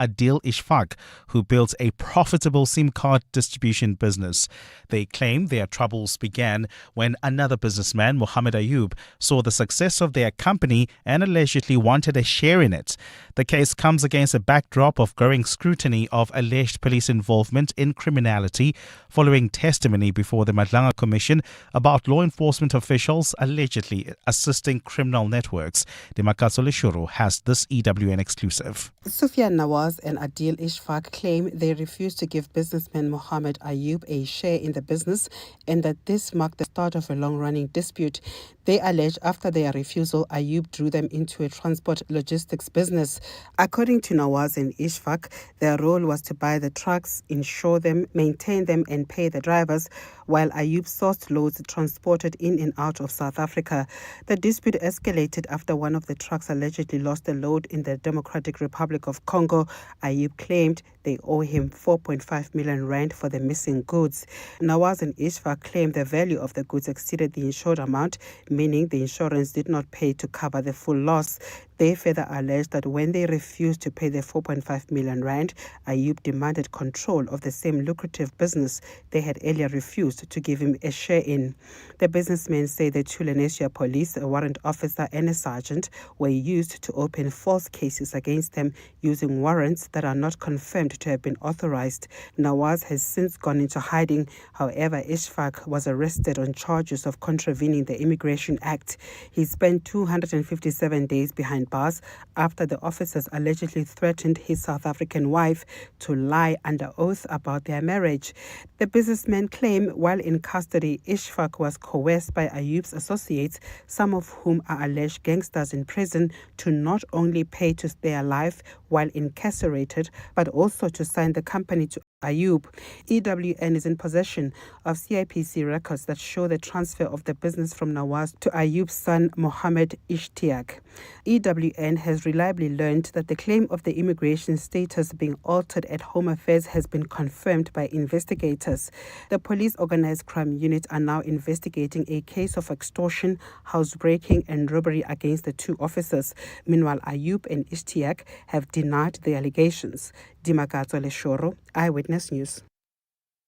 Adil Ishfaq, who built a profitable SIM card distribution business. They claim their troubles began when another businessman, Mohammed Ayub, saw the success of their company and allegedly wanted a share in it. The case comes against a backdrop of growing scrutiny of alleged police involvement in criminality following testimony before the Madlanga Commission about law enforcement officials allegedly assisting criminal networks. Dimakatso Leshuru has this EWN exclusive. Sufyan Nawaz and Adil Ishfaq claim they refused to give businessman Mohammed Ayub a share in the business and that this marked the start of a long-running dispute. They allege after their refusal, Ayub drew them into a transport logistics business. According to Nawaz and Ishfaq, their role was to buy the trucks, insure them, maintain them and pay the drivers, while Ayub sourced loads transported in and out of South Africa. The dispute escalated after one of the trucks allegedly lost a load in the Democratic Republic of Congo. Ayub claimed they owe him 4.5 million rand for the missing goods. Nawaz and Ishfaq claimed the value of the goods exceeded the insured amount, meaning the insurance did not pay to cover the full loss. They further alleged that when they refused to pay the 4.5 million rand, Ayub demanded control of the same lucrative business they had earlier refused to give him a share in. The businessmen say the Lenasia police, a warrant officer and a sergeant, were used to open false cases against them using warrants that are not confirmed to have been authorized. Nawaz has since gone into hiding. However, Ishfaq was arrested on charges of contravening the Immigration Act. He spent 257 days behind bars after the officers allegedly threatened his South African wife to lie under oath about their marriage. The businessmen claim while in custody, Ishfaq was coerced by Ayub's associates, some of whom are alleged gangsters in prison, to not only pay to stay alive while incarcerated, but also to sign the company to Ayub. EWN is in possession of CIPC records that show the transfer of the business from Nawaz to Ayub's son Mohammed Ishtiaq. EWN has reliably learned that the claim of the immigration status being altered at Home Affairs has been confirmed by investigators. The police organized crime unit are now investigating a case of extortion, housebreaking and robbery against the two officers. Meanwhile, Ayub and Ishtiaq have denied the allegations. Dimakatso Leshuru, Eyewitness News.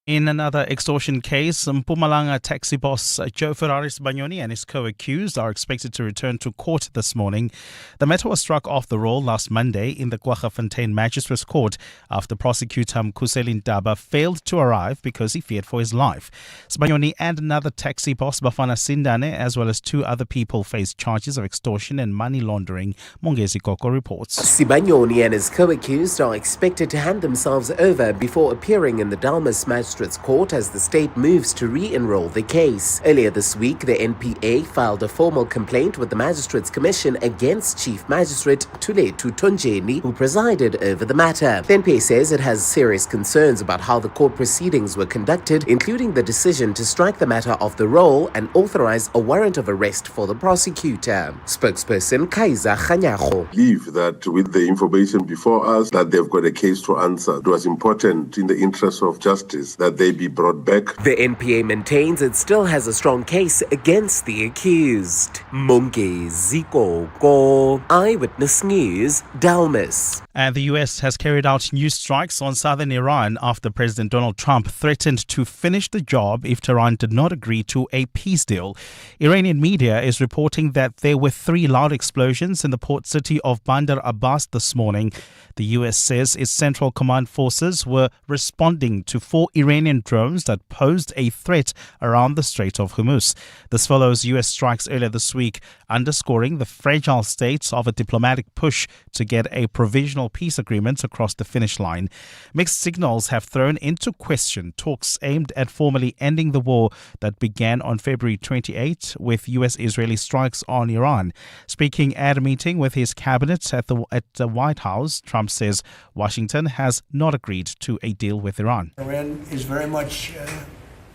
In another extortion case, Mpumalanga taxi boss Joe Ferraris Bongani and his co-accused are expected to return to court this morning. The matter was struck off the roll last Monday in the Kwaggafontein Magistrates Court after prosecutor Mkhuseli Ntaba failed to arrive because he feared for his life. Sibanyoni and another taxi boss, Bafana Sindane, as well as two other people, face charges of extortion and money laundering, Mongezi Koko reports. Sibanyoni and his co-accused are expected to hand themselves over before appearing in the Dalmas Magistrates Court as the state moves to re-enroll the case. Earlier this week, the NPA filed a formal complaint with the Magistrates Commission against Chief Magistrate Tuletu Tonjeni, who presided over the matter. The NPA says it has serious concerns about how the court proceedings were conducted, including the decision to strike the matter off the roll and authorize a warrant of arrest for the prosecutor. Spokesperson Kaiza Khanyago. I believe that with the information before us that they've got a case to answer, it was important in the interest of justice that they be brought back. The NPA maintains it still has a strong case against the accused. Mongezi Koko, Eyewitness News, Dalmas. And the US has carried out new strikes on southern Iran after President Donald Trump threatened to finish the job if Tehran did not agree to a peace deal. Iranian media is reporting that there were 3 loud explosions in the port city of Bandar Abbas this morning. The US says its Central Command forces were responding to 4 Iranian drones that posed a threat around the Strait of Hormuz. This follows US strikes earlier this week, underscoring the fragile state of a diplomatic push to get a provisional peace agreement across the finish line. Mixed signals have thrown into question talks aimed at formally ending the war that began on February 28 with US-Israeli strikes on Iran. Speaking at a meeting with his cabinet at the White House, Trump says Washington has not agreed to a deal with Iran. Iran is very much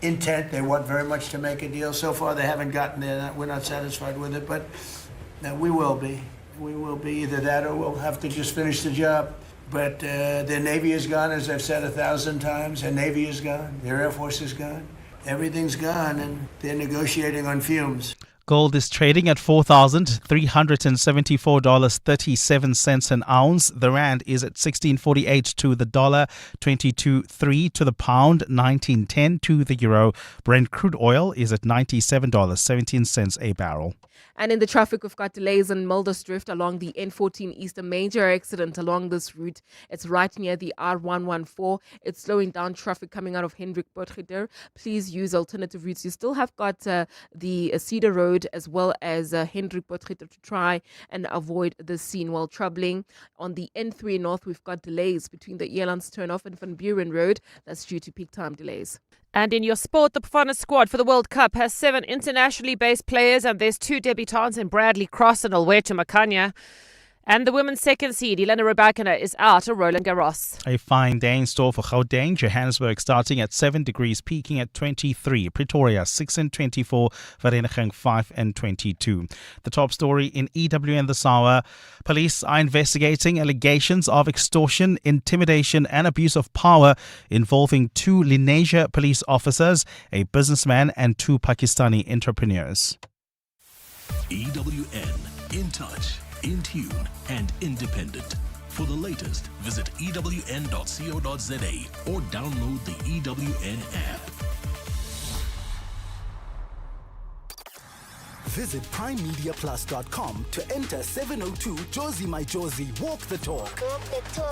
intent. They want very much to make a deal. So far, they haven't gotten there. We're not satisfied with it, but we will be. We will be either that or we'll have to just finish the job. But their Navy is gone, as I've said 1,000 times. Their Navy is gone. Their Air Force is gone. Everything's gone, and they're negotiating on fumes. Gold is trading at $4,374.37 an ounce. The rand is at 16.48 to the dollar, 22.3 to the pound, 19.10 to the euro. Brent crude oil is at $97.17 a barrel. And in the traffic, we've got delays on Muldersdrift along the N14 East. A major accident along this route. It's right near the R114. It's slowing down traffic coming out of Hendrik Potgieter. Please use alternative routes. You still have got the Cedar Road as well as Hendrik Potgieter to try and avoid the scene while troubling. On the N3 North, we've got delays between the Elands turnoff and Van Buren Road. That's due to peak time delays. And in your sport, the Bafana squad for the World Cup has 7 internationally based players, and there's 2 debutants in Bradley Cross and Alwetu Makanya. And the women's second seed, Elena Rybakina, is out at Roland Garros. A fine day in store for Gauteng. Johannesburg starting at 7 degrees, peaking at 23. Pretoria 6 and 24. Vereeniging 5 and 22. The top story in EWN this hour. Police are investigating allegations of extortion, intimidation and abuse of power involving 2 Lenasia police officers, a businessman and 2 Pakistani entrepreneurs. EWN, in touch, in tune and independent. For the latest, visit ewn.co.za or download the EWN app. Visit primemediaplus.com to enter 702 Josie My Josie Walk the Talk.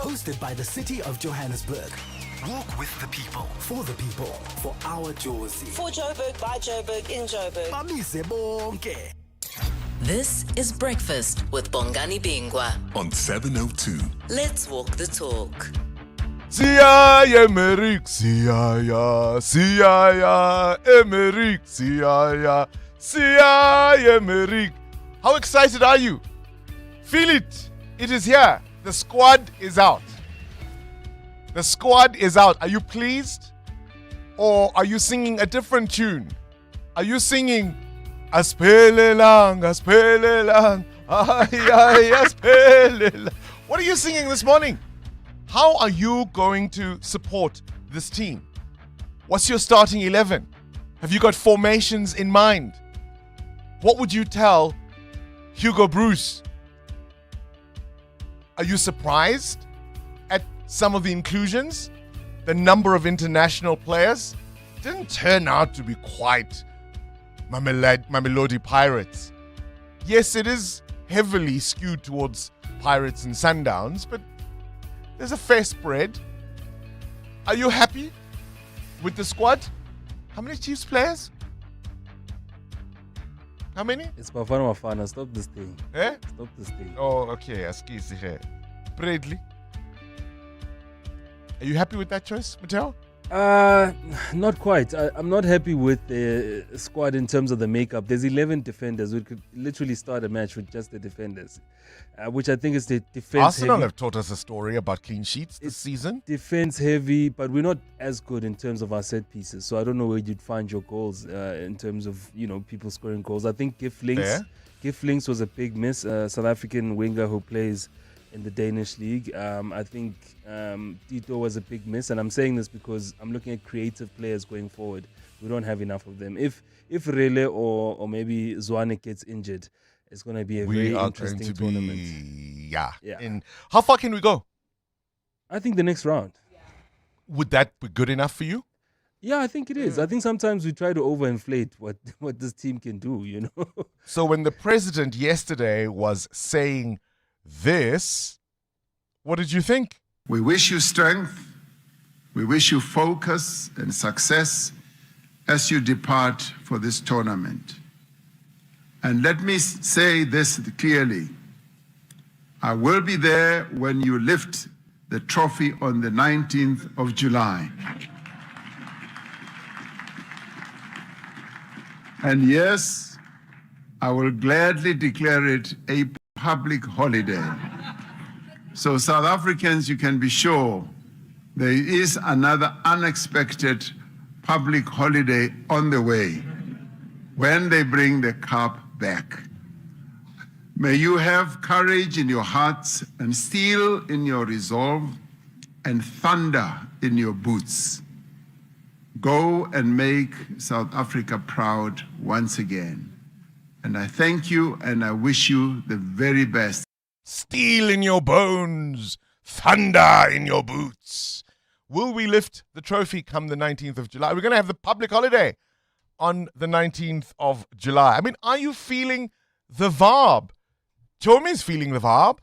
Hosted by the City of Johannesburg. Walk with the people, for our Josie. For Joburg, by Joburg, in Joburg. Bamise bonke. This is Breakfast with Bongani Bingwa On 702. Let's walk the talk. Siya Emerick, siya Emerick, siya Emerick. How excited are you? Feel it. It is here. The squad is out. The squad is out. Are you pleased? Or are you singing a different tune? Are you singing Aspelelang, Aspelelang? What are you singing this morning? How are you going to support this team? What's your starting 11? Have you got formations in mind? What would you tell Hugo Bruce? Are you surprised at some of the inclusions? The number of international players didn't turn out to be quite Mamelodi Pirates. Yes, it is heavily skewed towards Pirates and Sundowns, but there's a fair spread. Are you happy with the squad? How many Chiefs players? How many? It's Bafana. Stop this thing. Eh? Stop this thing. Oh, okay. Askisi here. Bradley. Are you happy with that choice, Mateo? Not quite. I'm not happy with the squad in terms of the makeup. There's 11 defenders. We could literally start a match with just the defenders, which I think is the defense Arsenal heavy. have taught us a story about clean sheets this season. Defense heavy, but we're not as good in terms of our set pieces. So I don't know where you'd find your goals in terms of people scoring goals. I think Giflinks was a big miss. South African winger who plays in the Danish league. I think Tito was a big miss, and I'm saying this because I'm looking at creative players going forward. We don't have enough of them. If Rele or maybe Zwane gets injured, it's going to be a very interesting tournament. Yeah. And how far can we go? I think the next round. Would that be good enough for you? Yeah, I think it is. I think sometimes we try to overinflate what this team can do, So when the president yesterday was saying this, what did you think? We wish you strength. We wish you focus and success as you depart for this tournament. And let me say this clearly. I will be there when you lift the trophy on the 19th of July. And yes, I will gladly declare it a public holiday. So South Africans, you can be sure there is another unexpected public holiday on the way when they bring the cup back. May you have courage in your hearts and steel in your resolve and thunder in your boots. Go and make South Africa proud once again. And I thank you and I wish you the very best. Steel in your bones, thunder in your boots. Will we lift the trophy come the 19th of July? We're going to have the public holiday on the 19th of July. I mean, are you feeling the vibe? Chomi's feeling the vibe.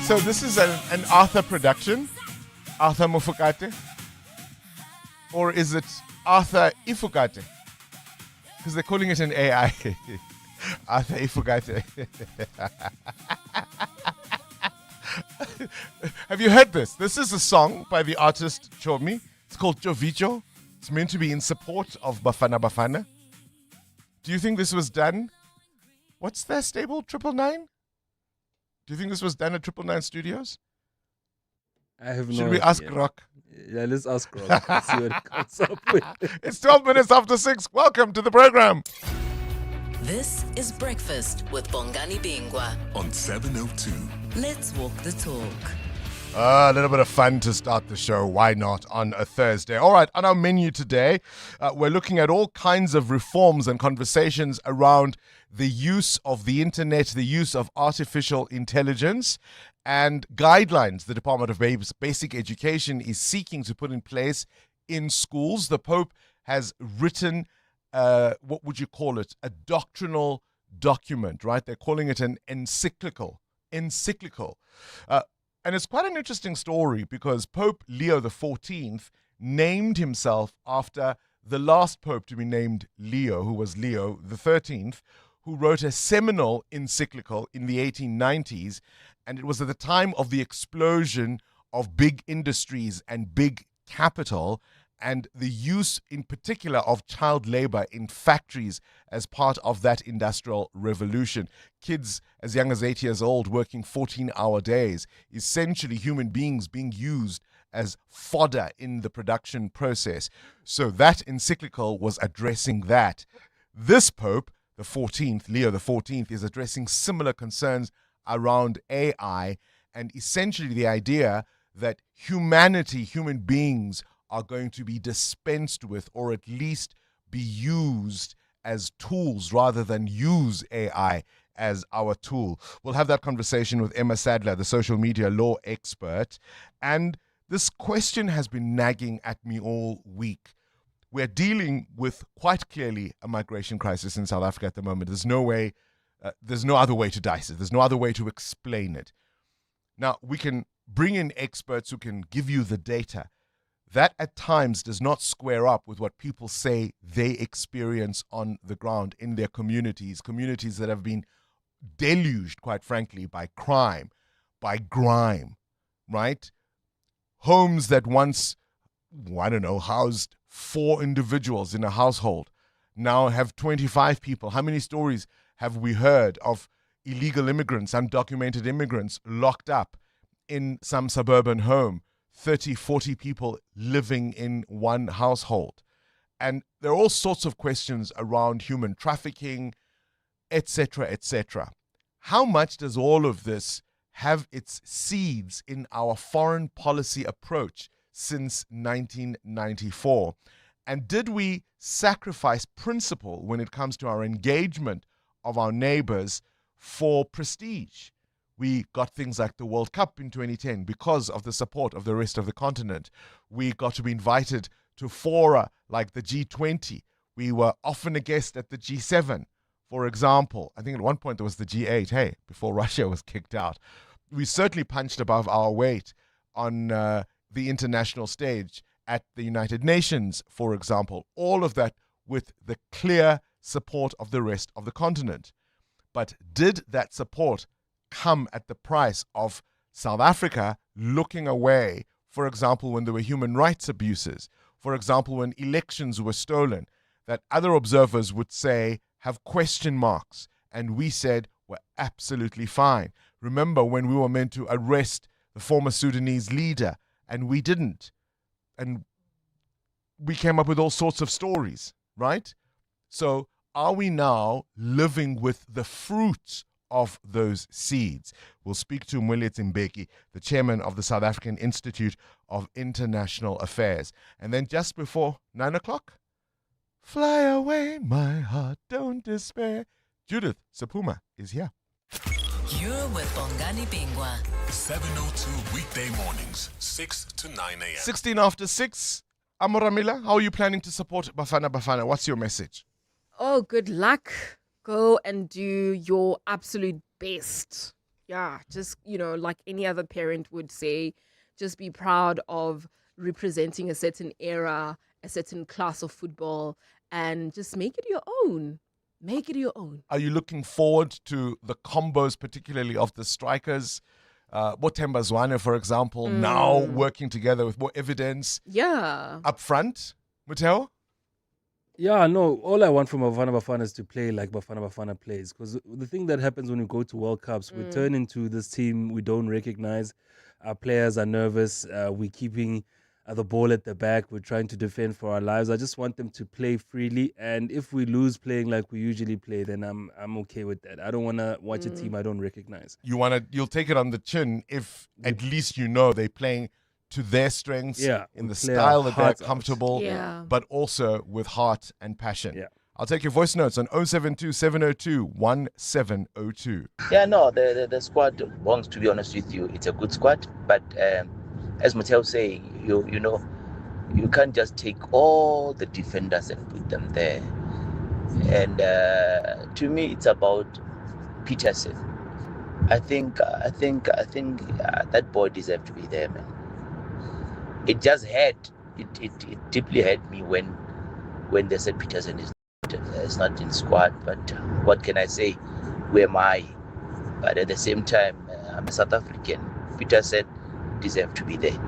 So this is an Arthur production, Arthur Mufukate, or is it Arthur Ifukate? Because they're calling it an AI. Arthur Ifukate. Have you heard this? This is a song by the artist Chomi. It's called Jovicho. It's meant to be in support of Bafana Bafana. Do you think this was done? What's their stable? 999? Do you think this was done at 999 Studios? I have no Should we idea. ask Rock? Yeah, let's ask Rock. Let's see what it comes up with. It's 12 minutes after 6. Welcome to the program. This is Breakfast with Bongani Bingwa on 702. Let's walk the talk. A little bit of fun to start the show. Why not on a Thursday? All right, on our menu today, we're looking at all kinds of reforms and conversations around the use of the internet, the use of artificial intelligence, and guidelines the Department of Basic Education is seeking to put in place in schools. The Pope has written, what would you call it? A doctrinal document, right? They're calling it an encyclical. And it's quite an interesting story because Pope Leo XIV named himself after the last pope to be named Leo, who was Leo XIII, who wrote a seminal encyclical in the 1890s. And it was at the time of the explosion of big industries and big capital and the use in particular of child labor in factories as part of that industrial revolution. Kids as young as 8 years old working 14-hour days, essentially human beings being used as fodder in the production process. So that encyclical was addressing that. This Pope, the 14th, Leo XIV, is addressing similar concerns around AI and essentially the idea that humanity, human beings, are going to be dispensed with or at least be used as tools rather than use AI as our tool. We'll have that conversation with Emma Sadler, the social media law expert. And this question has been nagging at me all week. We're dealing with quite clearly a migration crisis in South Africa at the moment. There's no other way to dice it. There's no other way to explain it. Now, we can bring in experts who can give you the data. That at times does not square up with what people say they experience on the ground in their communities that have been deluged, quite frankly, by crime, by grime, right? Homes that once, housed 4 individuals in a household now have 25 people. How many stories have we heard of illegal immigrants, undocumented immigrants locked up in some suburban home? 30, 40 people living in one household. And there are all sorts of questions around human trafficking, etc., etc. How much does all of this have its seeds in our foreign policy approach since 1994? And did we sacrifice principle when it comes to our engagement of our neighbors for prestige? We got things like the World Cup in 2010 because of the support of the rest of the continent. We got to be invited to fora like the G20. We were often a guest at the G7, for example. I think at one point there was the G8, before Russia was kicked out. We certainly punched above our weight on the international stage at the United Nations, for example. All of that with the clear support of the rest of the continent. But did that support come at the price of South Africa looking away, for example, when there were human rights abuses, for example, when elections were stolen, that other observers would say have question marks, and we said we're absolutely fine. Remember when we were meant to arrest the former Sudanese leader, and we didn't, and we came up with all sorts of stories, right? So are we now living with the fruit of those seeds? We'll speak to Mwele Mbeki, the chairman of the South African Institute of International Affairs. And then just before 9 o'clock, fly away, my heart, don't despair. Judith Sapuma is here. You're with Bongani Bingwa. 7:02 weekday mornings, 6 to 9 a.m. 16 after 6. Amoramila, how are you planning to support Bafana Bafana? What's your message? Oh, good luck. Go and do your absolute best. Yeah, just, like any other parent would say, just be proud of representing a certain era, a certain class of football, and just make it your own. Make it your own. Are you looking forward to the combos, particularly of the strikers? Bothemba Zwane, for example, now working together with more evidence. Yeah. Up front, Muteo? Yeah, no, all I want from Bafana Bafana is to play like Bafana Bafana plays. Because the thing that happens when we go to World Cups, we turn into this team we don't recognize. Our players are nervous. We're keeping the ball at the back. We're trying to defend for our lives. I just want them to play freely. And if we lose playing like we usually play, then I'm okay with that. I don't want to watch a team I don't recognize. You'll take it on the chin if at least you know they're playing to their strengths, in the style that they're comfortable, but also with heart and passion. Yeah. I'll take your voice notes on 072-702-1702. Yeah, no, the squad, Bongs, to be honest with you, it's a good squad. But as Mateo was saying, you can't just take all the defenders and put them there. And to me, it's about Peterson. I think that boy deserves to be there, man. It just it deeply hurt me when they said Peterson is not in squad. But what can I say? Who am I? But at the same time, I'm a South African. Peterson deserves to be there.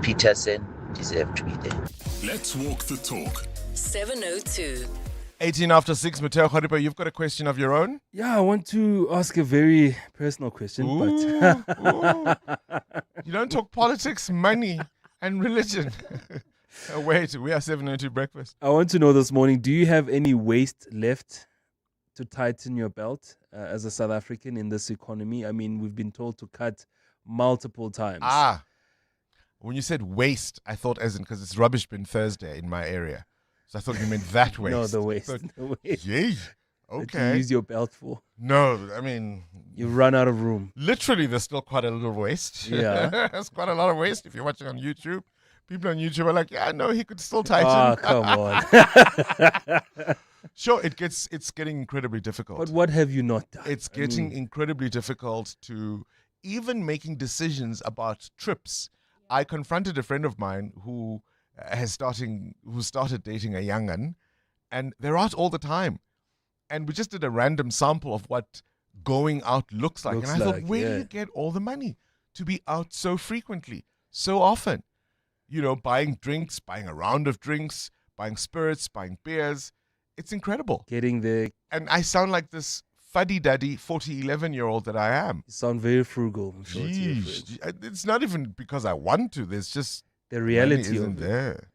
Peterson deserves to be there. Let's walk the talk. 7:02. 18 after 6, Mateo Kharipa, you've got a question of your own? Yeah, I want to ask a very personal question. But You don't talk politics, money, and religion. Wait, we are 7:02 breakfast. I want to know this morning, do you have any waste left to tighten your belt as a South African in this economy? I mean, we've been told to cut multiple times. When you said waste, I thought as in because it's Rubbish Bin Thursday in my area. So I thought you meant that waste. No, the waste. The waste. Yay. Okay. That you use your belt for. No, I mean... You run out of room. Literally, there's still quite a little waste. Yeah. There's quite a lot of waste if you're watching on YouTube. People on YouTube are like, yeah, no, he could still tighten. Oh, come on. Sure, it's getting incredibly difficult. But what have you not done? It's getting incredibly difficult to even making decisions about trips. I confronted a friend of mine who started dating a young'un, and they're out all the time. And we just did a random sample of what going out looks like. And I thought, where do you get all the money to be out so frequently, so often? Buying drinks, buying a round of drinks, buying spirits, buying beers. It's incredible. Getting there. And I sound like this fuddy-duddy 11-year-old that I am. You sound very frugal. Jeez. It's not even because I want to. There's just... The reality isn't there.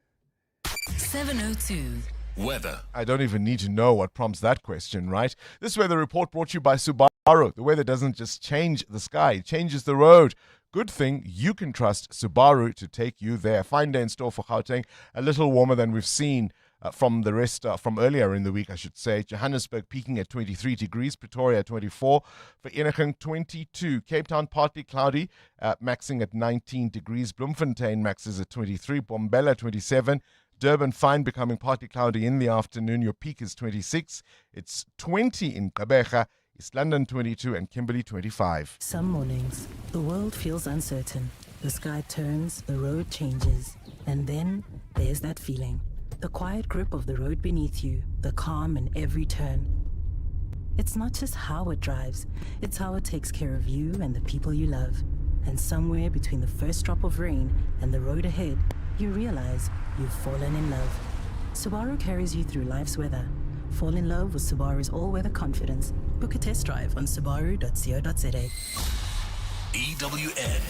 7:02. Weather. I don't even need to know what prompts that question, right? This weather report brought to you by Subaru. The weather doesn't just change the sky, it changes the road. Good thing you can trust Subaru to take you there. Fine day in store for Gauteng. A little warmer than we've seen from earlier in the week, I should say. Johannesburg peaking at 23 degrees, Pretoria 24, Vereeniging 22, Cape Town partly cloudy, maxing at 19 degrees, Bloemfontein maxes at 23, Bombela 27, Durban fine, becoming partly cloudy in the afternoon. Your peak is 26. It's 20 in Gqeberha, East London 22, and Kimberley 25. Some mornings, the world feels uncertain. The sky turns, the road changes, and then there's that feeling. The quiet grip of the road beneath you, the calm in every turn. It's not just how it drives, it's how it takes care of you and the people you love. And somewhere between the first drop of rain and the road ahead, you realize you've fallen in love. Subaru carries you through life's weather. Fall in love with Subaru's all-weather confidence. Book a test drive on subaru.co.za. EWN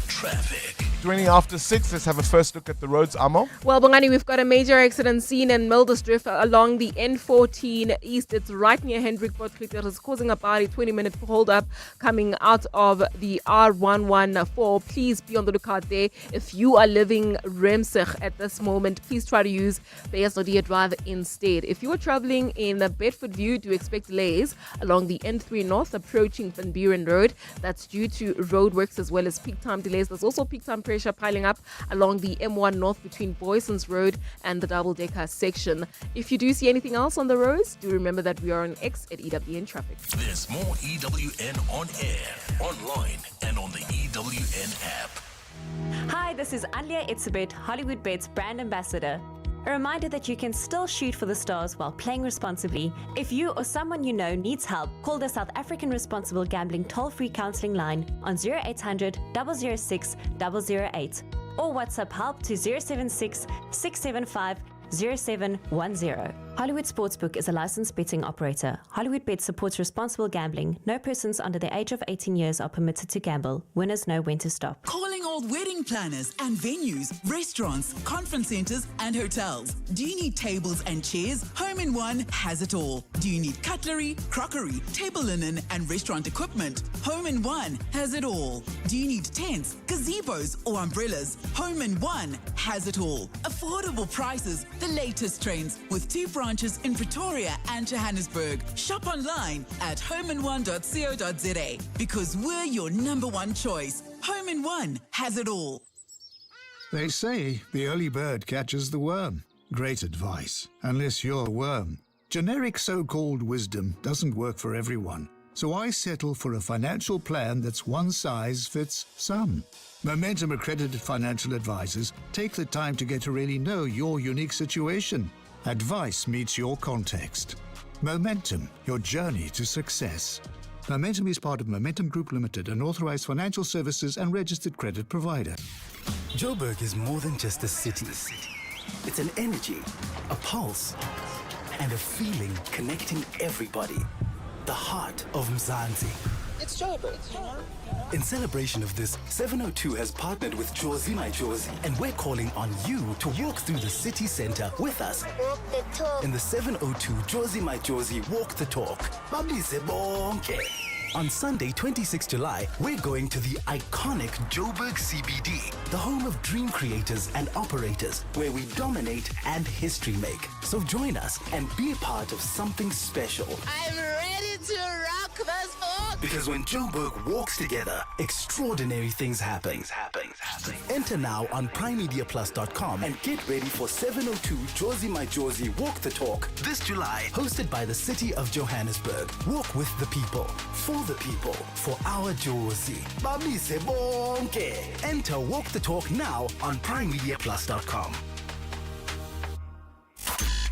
Traffic. 20 after 6. Let's have a first look at the roads, Amo. Well, Bongani, we've got a major accident scene in Mildersdrift along the N14 East. It's right near Hendrik Potgieter. It's causing about a 20-minute hold-up coming out of the R114. Please be on the lookout there. If you are living Remsig at this moment, please try to use Beasley Drive instead. If you are traveling in Bedford View, do expect delays along the N3 North approaching Van Buren Road. That's due to roadworks as well as peak time delays. There's also peak time pressure piling up along the M1 North between Boyson's Road and the double-decker section. If you do see anything else on the roads, do remember that we are on X at EWN Traffic. There's more EWN on air, online, and on the EWN app. Hi, this is Alia Itzebet, Hollywood Bets brand ambassador. A reminder that you can still shoot for the stars while playing responsibly. If you or someone you know needs help, call the South African Responsible Gambling toll-free counseling line on 0800 006 008 or WhatsApp help to 076 675 0710. Hollywood Sportsbook is a licensed betting operator. Hollywood Bet supports responsible gambling. No persons under the age of 18 years are permitted to gamble. Winners know when to stop. Calling all wedding planners and venues, restaurants, conference centers, and hotels. Do you need tables and chairs? Home in One has it all. Do you need cutlery, crockery, table linen, and restaurant equipment? Home in One has it all. Do you need tents, gazebos, or umbrellas? Home in One has it all. Affordable prices, the latest trends, with 2 branches in Pretoria and Johannesburg. Shop online at homein1.co.za because we're your #1 choice. Home in One has it all. They say the early bird catches the worm. Great advice, unless you're a worm. Generic so-called wisdom doesn't work for everyone, so I settle for a financial plan that's one size fits some. Momentum accredited financial advisors take the time to get to really know your unique situation. Advice meets your context. Momentum, your journey to success. Momentum is part of Momentum Group Limited, an authorized financial services and registered credit provider. Joburg is more than just a city. It's an energy, a pulse, and a feeling connecting everybody. The heart of Mzansi. It's Joburg. In celebration of this, 702 has partnered with Jozi My Jozi, and we're calling on you to walk through the city center with us. Walk the talk. In the 702 Jozi My Jozi Walk the Talk. Babise bonke. On Sunday, 26 July, we're going to the iconic Joburg CBD, the home of dream creators and operators, where we dominate and history make. So join us and be a part of something special. I'm ready to rock this book. Because when Joburg walks together, extraordinary things happen. Enter now on primemediaplus.com and get ready for 702 Jozi My Jozi Walk the Talk this July, hosted by the city of Johannesburg. Walk with the people, for the people, for our Jozi. Babise bonke. Enter Walk the Talk now on primemediaplus.com.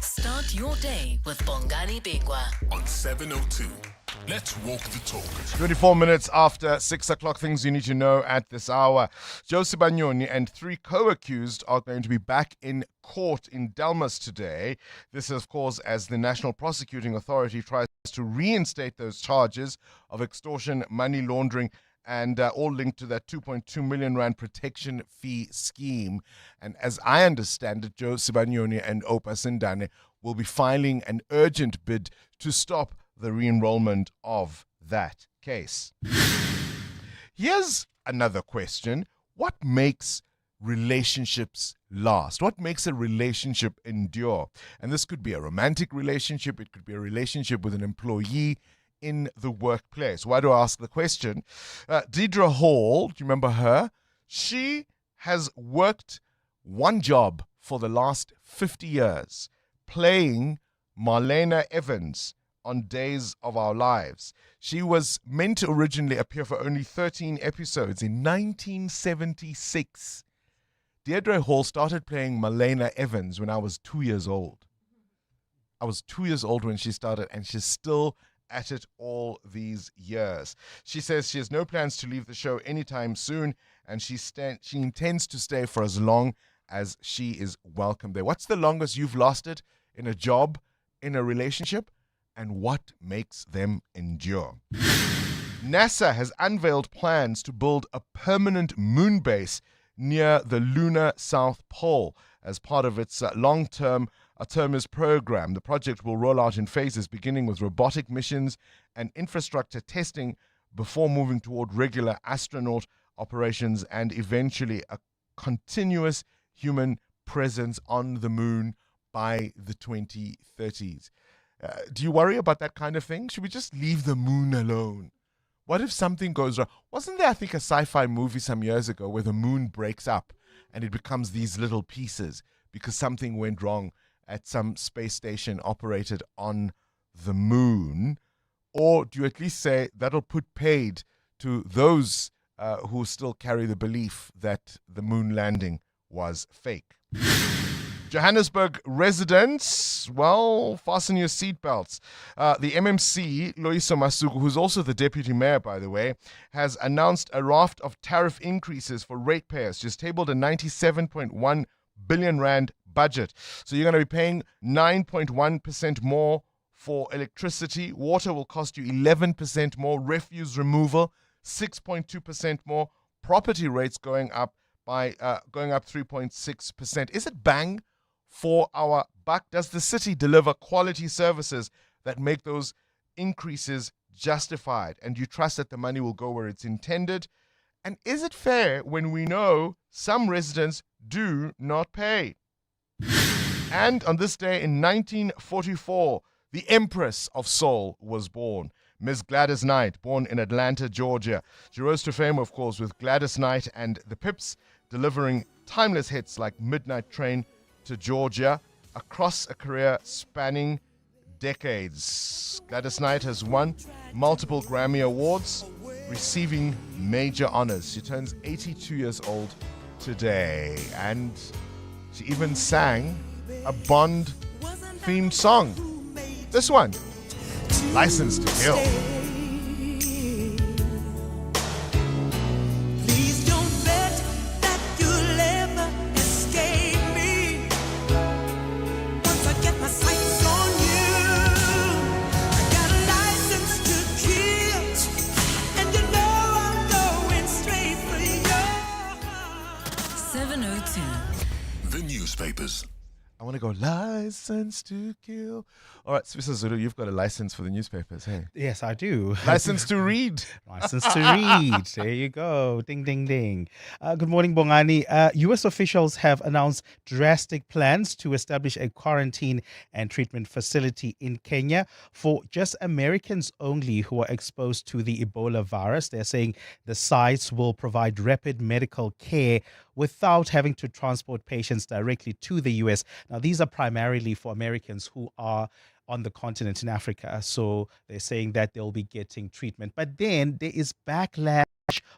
Start your day with Bongani Bingwa on 702. Let's walk the talk. 24 minutes after 6 o'clock, things you need to know at this hour. Josie Banyoni and 3 co-accused are going to be back in court in Delmas today. This is, of course, as the National Prosecuting Authority tries to reinstate those charges of extortion, money laundering, and all linked to that 2.2 million rand protection fee scheme. And as I understand it, Josie Banyoni and Opa Sindane will be filing an urgent bid to stop the re-enrollment of that case. Here's another question. What makes relationships last? What makes a relationship endure? And this could be a romantic relationship. It could be a relationship with an employee in the workplace. Why do I ask the question? Deidre Hall, do you remember her? She has worked one job for the last 50 years, playing Marlena Evans on Days of Our Lives. She was meant to originally appear for only 13 episodes in 1976. Deirdre Hall started playing Marlena Evans when I was 2 years old. I was 2 years old when she started, and she's still at it all these years. She says she has no plans to leave the show anytime soon, and she intends to stay for as long as she is welcome there. What's the longest you've lasted in a job, in a relationship? And what makes them endure? NASA has unveiled plans to build a permanent moon base near the lunar South Pole as part of its long-term Artemis program. The project will roll out in phases, beginning with robotic missions and infrastructure testing before moving toward regular astronaut operations and eventually a continuous human presence on the moon by the 2030s. Do you worry about that kind of thing? Should we just leave the moon alone? What if something goes wrong? Wasn't there, I think, a sci-fi movie some years ago where the moon breaks up and it becomes these little pieces because something went wrong at some space station operated on the moon? Or do you at least say that'll put paid to those who still carry the belief that the moon landing was fake? Johannesburg residents, well, fasten your seatbelts. The MMC, Loyiso Masuku, who's also the deputy mayor, by the way, has announced a raft of tariff increases for ratepayers. She's tabled a 97.1 billion rand budget. So you're going to be paying 9.1% more for electricity. Water will cost you 11% more. Refuse removal, 6.2% more. Property rates going up 3.6%. Is it bang for our buck? Does the city deliver quality services that make those increases justified? And you trust that the money will go where it's intended? And is it fair when we know some residents do not pay? And on this day in 1944, the Empress of Soul was born. Miss Gladys Knight, born in Atlanta, Georgia. She rose to fame, of course, with Gladys Knight and the Pips, delivering timeless hits like Midnight Train to Georgia across a career spanning decades. Gladys Knight has won multiple Grammy Awards, receiving major honors. She turns 82 years old today, and she even sang a Bond-themed song. This one, License to Kill. Newspapers. I want to go license to kill. All right, Mr. Zulu, you've got a license for the newspapers, hey? Yes, I do. License to read. License to read. There you go. Ding, ding, ding. Good morning, Bongani. U.S. officials have announced drastic plans to establish a quarantine and treatment facility in Kenya for just Americans only who are exposed to the Ebola virus. They're saying the sites will provide rapid medical care without having to transport patients directly to the U.S. Now, these are primarily for Americans who are on the continent in Africa. So they're saying that they'll be getting treatment. But then there is backlash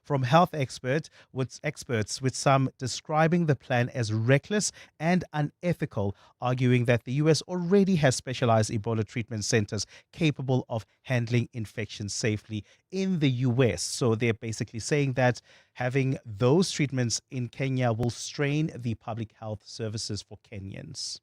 from health experts, with some describing the plan as reckless and unethical, arguing that the U.S. already has specialized Ebola treatment centers capable of handling infections safely in the U.S. So they're basically saying that having those treatments in Kenya will strain the public health services for Kenyans.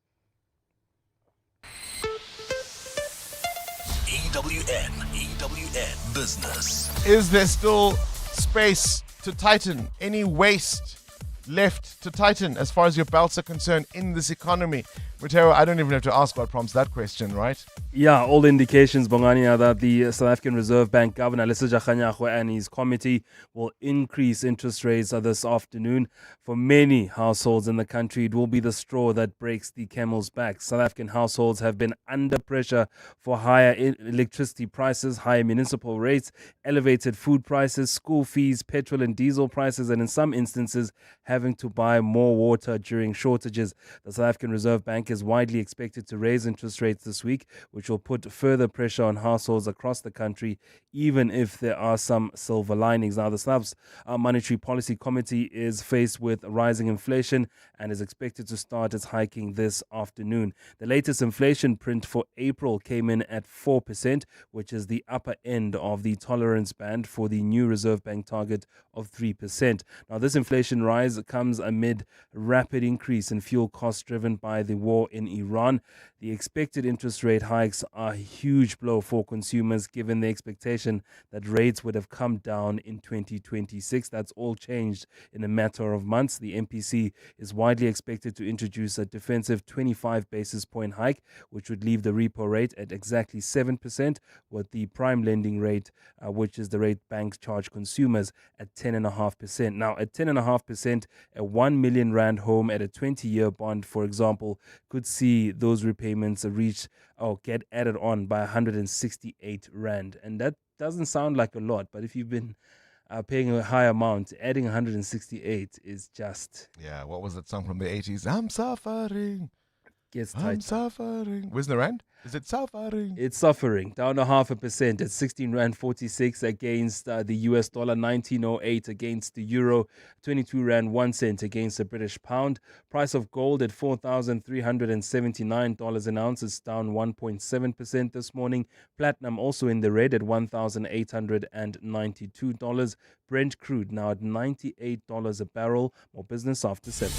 EWN Business. Is there still space to tighten? Any waste left to tighten as far as your belts are concerned in this economy? Mutero, I don't even have to ask what prompts that question, right? Yeah, all the indications, Bongani, are that the South African Reserve Bank Governor, Lesetja Kganyago, and his committee will increase interest rates this afternoon. For many households in the country, it will be the straw that breaks the camel's back. South African households have been under pressure for higher electricity prices, higher municipal rates, elevated food prices, school fees, petrol and diesel prices, and in some instances, having to buy more water during shortages. The South African Reserve Bank is widely expected to raise interest rates this week, which will put further pressure on households across the country, even if there are some silver linings. Now, the SNAP's Monetary Policy Committee is faced with rising inflation and is expected to start its hiking this afternoon. The latest inflation print for April came in at 4%, which is the upper end of the tolerance band for the new Reserve Bank target of 3%. Now, this inflation rise comes amid rapid increase in fuel costs driven by the war in Iran. The expected interest rate hikes are a huge blow for consumers given the expectation that rates would have come down in 2026. That's all changed in a matter of months. The MPC is widely expected to introduce a defensive 25 basis point hike, which would leave the repo rate at exactly 7%, with the prime lending rate, which is the rate banks charge consumers, at 10.5%. Now, at 10.5%, a 1 million rand home at a 20-year bond, for example, could see those repayments reach or get added on by 168 rand. And that doesn't sound like a lot, but if you've been paying a high amount, adding 168 is just... Yeah, what was that song from the 80s? I'm suffering. Gets tight. I'm suffering. Where's the rand? Is it suffering? It's suffering, down 0.5% at 16 rand 46 against the US dollar, 19.08 against the euro, 22 rand 1 cent against the British pound. Price of gold at $4,379 an ounce is down 1.7% this morning. Platinum also in the red at $1,892. Brent crude now at $98 a barrel. More business after 7.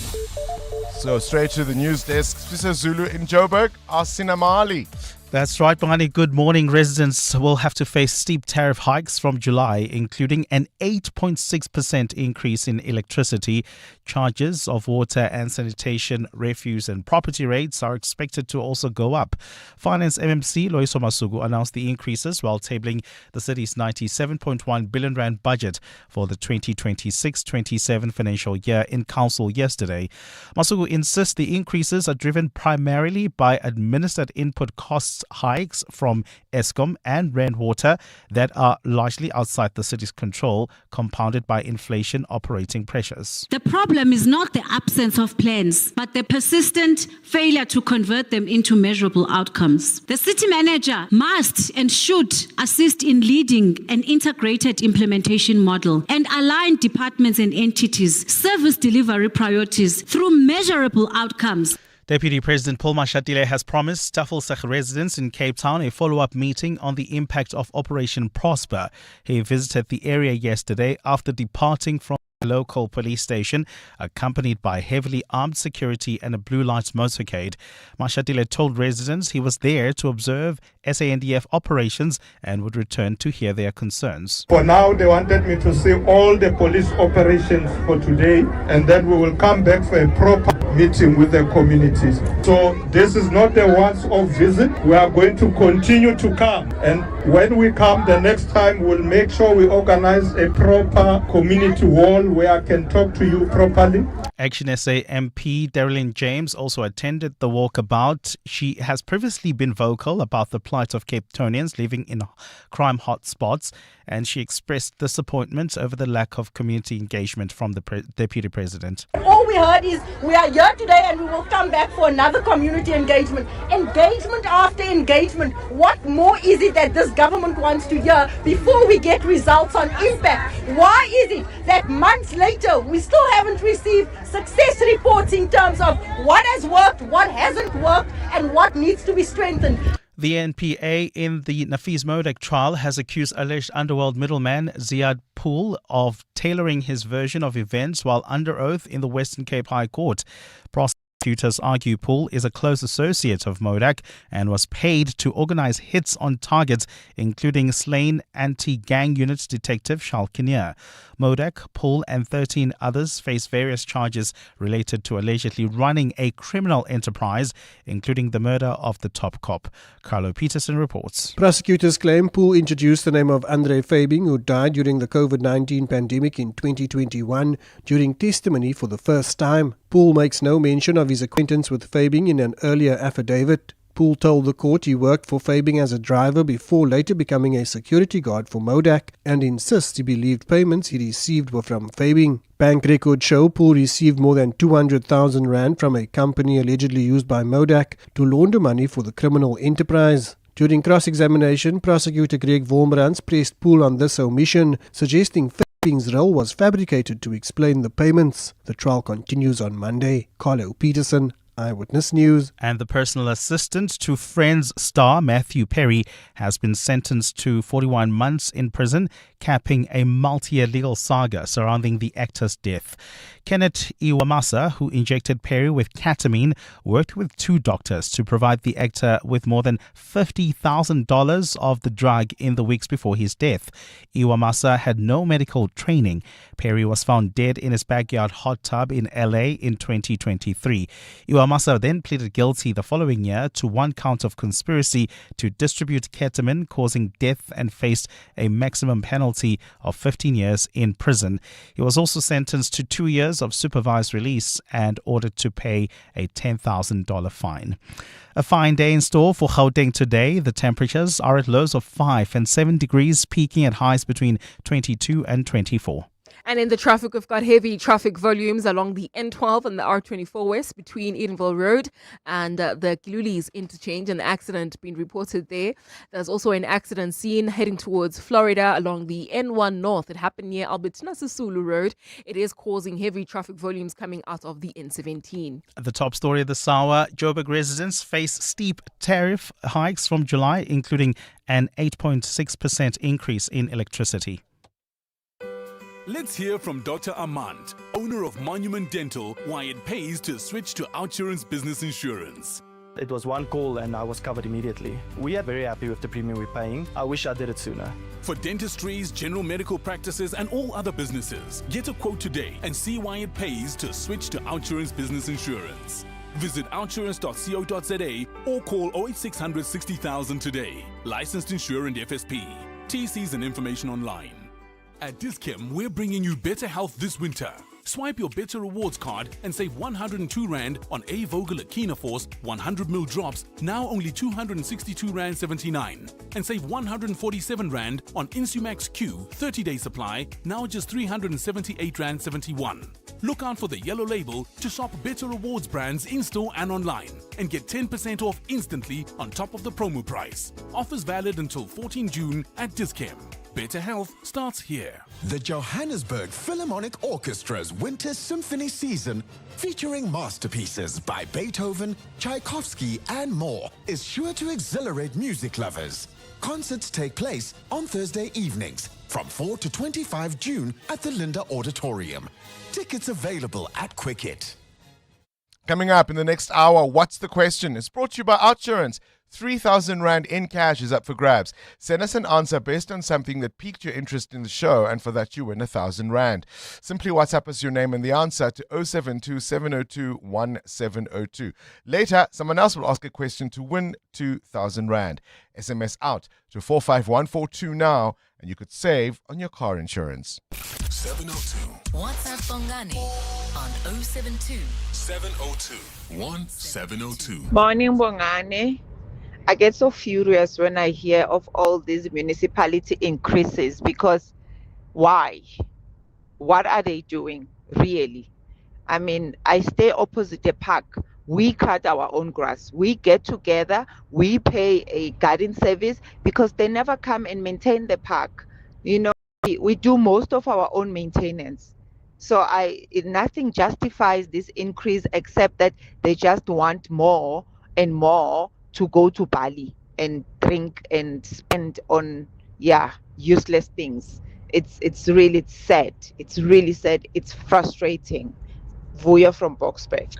So straight to the news desk. Sisa Zulu in Joburg, Asina Mali. That's right, Bongani. Good morning. Residents will have to face steep tariff hikes from July, including an 8.6% increase in electricity. Charges of water and sanitation, refuse and property rates are expected to also go up. Finance MMC Loyiso Masuku announced the increases while tabling the city's 97.1 billion rand budget for the 2026-27 financial year in council yesterday. Masuku insists the increases are driven primarily by administered input costs hikes from Eskom and Rand Water that are largely outside the city's control, compounded by inflation operating pressures. The problem is not the absence of plans, but the persistent failure to convert them into measurable outcomes. The city manager must and should assist in leading an integrated implementation model and align departments and entities' service delivery priorities through measurable outcomes. Deputy President Paul Mashatile has promised Tafelsig residents in Cape Town a follow-up meeting on the impact of Operation Prosper. He visited the area yesterday after departing from a local police station, accompanied by heavily armed security and a blue lights motorcade. Mashatile told residents he was there to observe SANDF operations and would return to hear their concerns. For now, they wanted me to see all the police operations for today, and then we will come back for a proper meeting with the communities. So this is not a once-off visit. We are going to continue to come, and when we come the next time, we'll make sure we organize a proper community hall where I can talk to you properly. Action SA MP Darylyn James also attended the walkabout. She has previously been vocal about the plight of Cape Townians living in crime hotspots, and she expressed disappointment over the lack of community engagement from the Deputy President. All we heard is we are here today and we will come back for another community engagement. Engagement after engagement. What more is it that this government wants to hear before we get results on impact? Why is it that months later we still haven't received success reports in terms of what has worked, what hasn't worked, and what needs to be strengthened? The NPA in the Nafees Modak trial has accused alleged underworld middleman Ziad Pool of tailoring his version of events while under oath in the Western Cape High Court. Prosecutors argue Pool is a close associate of Modak and was paid to organize hits on targets, including slain anti-gang unit detective Charles Kinnear. Modak, Pool and 13 others face various charges related to allegedly running a criminal enterprise, including the murder of the top cop. Carlo Peterson reports. Prosecutors claim Pool introduced the name of Andre Fabing, who died during the COVID-19 pandemic in 2021, during testimony for the first time. Pool makes no mention of his acquaintance with Fabing in an earlier affidavit. Pool told the court he worked for Fabing as a driver before later becoming a security guard for Modak, and insists he believed payments he received were from Fabing. Bank records show Pool received more than 200,000 rand from a company allegedly used by Modak to launder money for the criminal enterprise. During cross-examination, prosecutor Greg Vormrans pressed Pool on this omission, suggesting Fabing's role was fabricated to explain the payments. The trial continues on Monday. Carlo Peterson, Eyewitness News. And the personal assistant to Friends star Matthew Perry has been sentenced to 41 months in prison, capping a multi-year legal saga surrounding the actor's death. Kenneth Iwamasa, who injected Perry with ketamine, worked with 2 doctors to provide the actor with more than $50,000 of the drug in the weeks before his death. Iwamasa had no medical training. Perry was found dead in his backyard hot tub in LA in 2023. Iwamasa then pleaded guilty the following year to 1 count of conspiracy to distribute ketamine, causing death, and faced a maximum penalty of 15 years in prison. He was also sentenced to 2 years of supervised release and ordered to pay a $10,000 fine. A fine day in store for Gauteng today. The temperatures are at lows of 5 and 7 degrees, peaking at highs between 22 and 24. And in the traffic, we've got heavy traffic volumes along the N12 and the R24 West between Edenville Road and the Kilulis interchange, and the accident being reported there. There's also an accident seen heading towards Florida along the N1 North. It happened near Albertina Sisulu Road. It is causing heavy traffic volumes coming out of the N17. The top story of this hour: Joburg residents face steep tariff hikes from July, including an 8.6% increase in electricity. Let's hear from Dr. Armand, owner of Monument Dental, why it pays to switch to OUTsurance Business Insurance. It was 1 call and I was covered immediately. We are very happy with the premium we're paying. I wish I did it sooner. For dentistries, general medical practices and all other businesses, get a quote today and see why it pays to switch to OUTsurance Business Insurance. Visit outsurance.co.za or call 08600 60,000 today. Licensed insurer and FSP. TCs and information online. At Dis-Chem, we're bringing you better health this winter. Swipe your Better Rewards card and save 102 Rand on A. Vogel Akina Force 100ml drops, now only 262 Rand 79. And save 147 Rand on Insumax Q 30-day supply, now just 378 Rand 71. Look out for the yellow label to shop Better Rewards brands in-store and online and get 10% off instantly on top of the promo price. Offers valid until 14 June at Dis-Chem. Better health starts here. The Johannesburg Philharmonic Orchestra's Winter Symphony Season, featuring masterpieces by Beethoven, Tchaikovsky, and more, is sure to exhilarate music lovers. Concerts take place on Thursday evenings from 4 to 25 June at the Linda Auditorium. Tickets available at Quicket. Coming up in the next hour, What's the Question? It's brought to you by OUTsurance. 3,000 Rand in cash is up for grabs. Send us an answer based on something that piqued your interest in the show, and for that you win 1,000 Rand. Simply WhatsApp us your name and the answer to 072 702 1702. Later, someone else will ask a question to win 2,000 Rand. SMS out to 45142 now, and you could save on your car insurance. 702. WhatsApp Bongani on 072 702 1702. Morning, Bongani. I get so furious when I hear of all these municipality increases because why? What are they doing, really? I mean, I stay opposite the park. We cut our own grass. We get together. We pay a garden service because they never come and maintain the park. You know, we do most of our own maintenance. So nothing justifies this increase except that they just want more and more to go to Bali and drink and spend on useless things. It's really sad. It's really sad. It's frustrating. Vuya from Boksburg.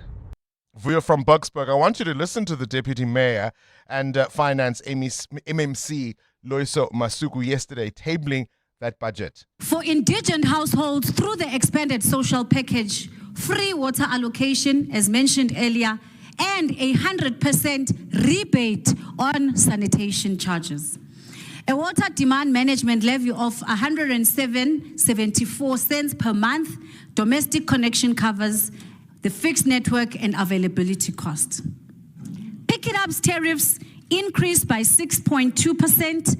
Vuya from Boksburg. I want you to listen to the Deputy Mayor and Finance MMC Loiso Masuku yesterday tabling that budget. For indigent households, through the expanded social package, free water allocation, as mentioned earlier, and a 100% rebate on sanitation charges. A water demand management levy of 107.74 cents per month. Domestic connection covers the fixed network and availability cost. Pick it up's tariffs increased by 6.2%,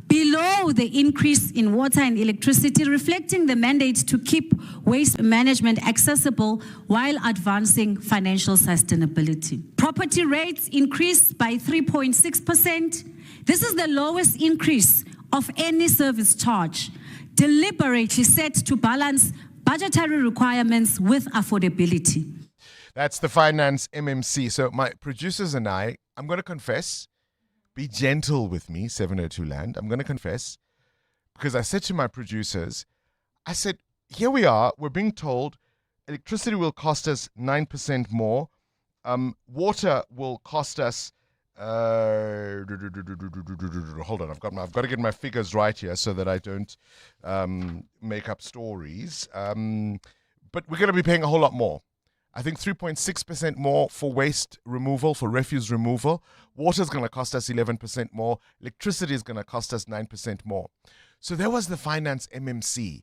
below the increase in water and electricity, reflecting the mandate to keep waste management accessible while advancing financial sustainability. Property rates increased by 3.6%. This is the lowest increase of any service charge, deliberately set to balance budgetary requirements with affordability. That's the Finance MMC. So my producers and I'm going to confess, be gentle with me, 702 Land. I'm going to confess, because I said to my producers, I said, here we are, we're being told electricity will cost us 9% more. Water will cost us, hold on, I've got to get my figures right here so that I don't make up stories. But we're going to be paying a whole lot more. I think 3.6% more for waste removal, for refuse removal. Water is going to cost us 11% more. Electricity is going to cost us 9% more. So there was the finance MMC,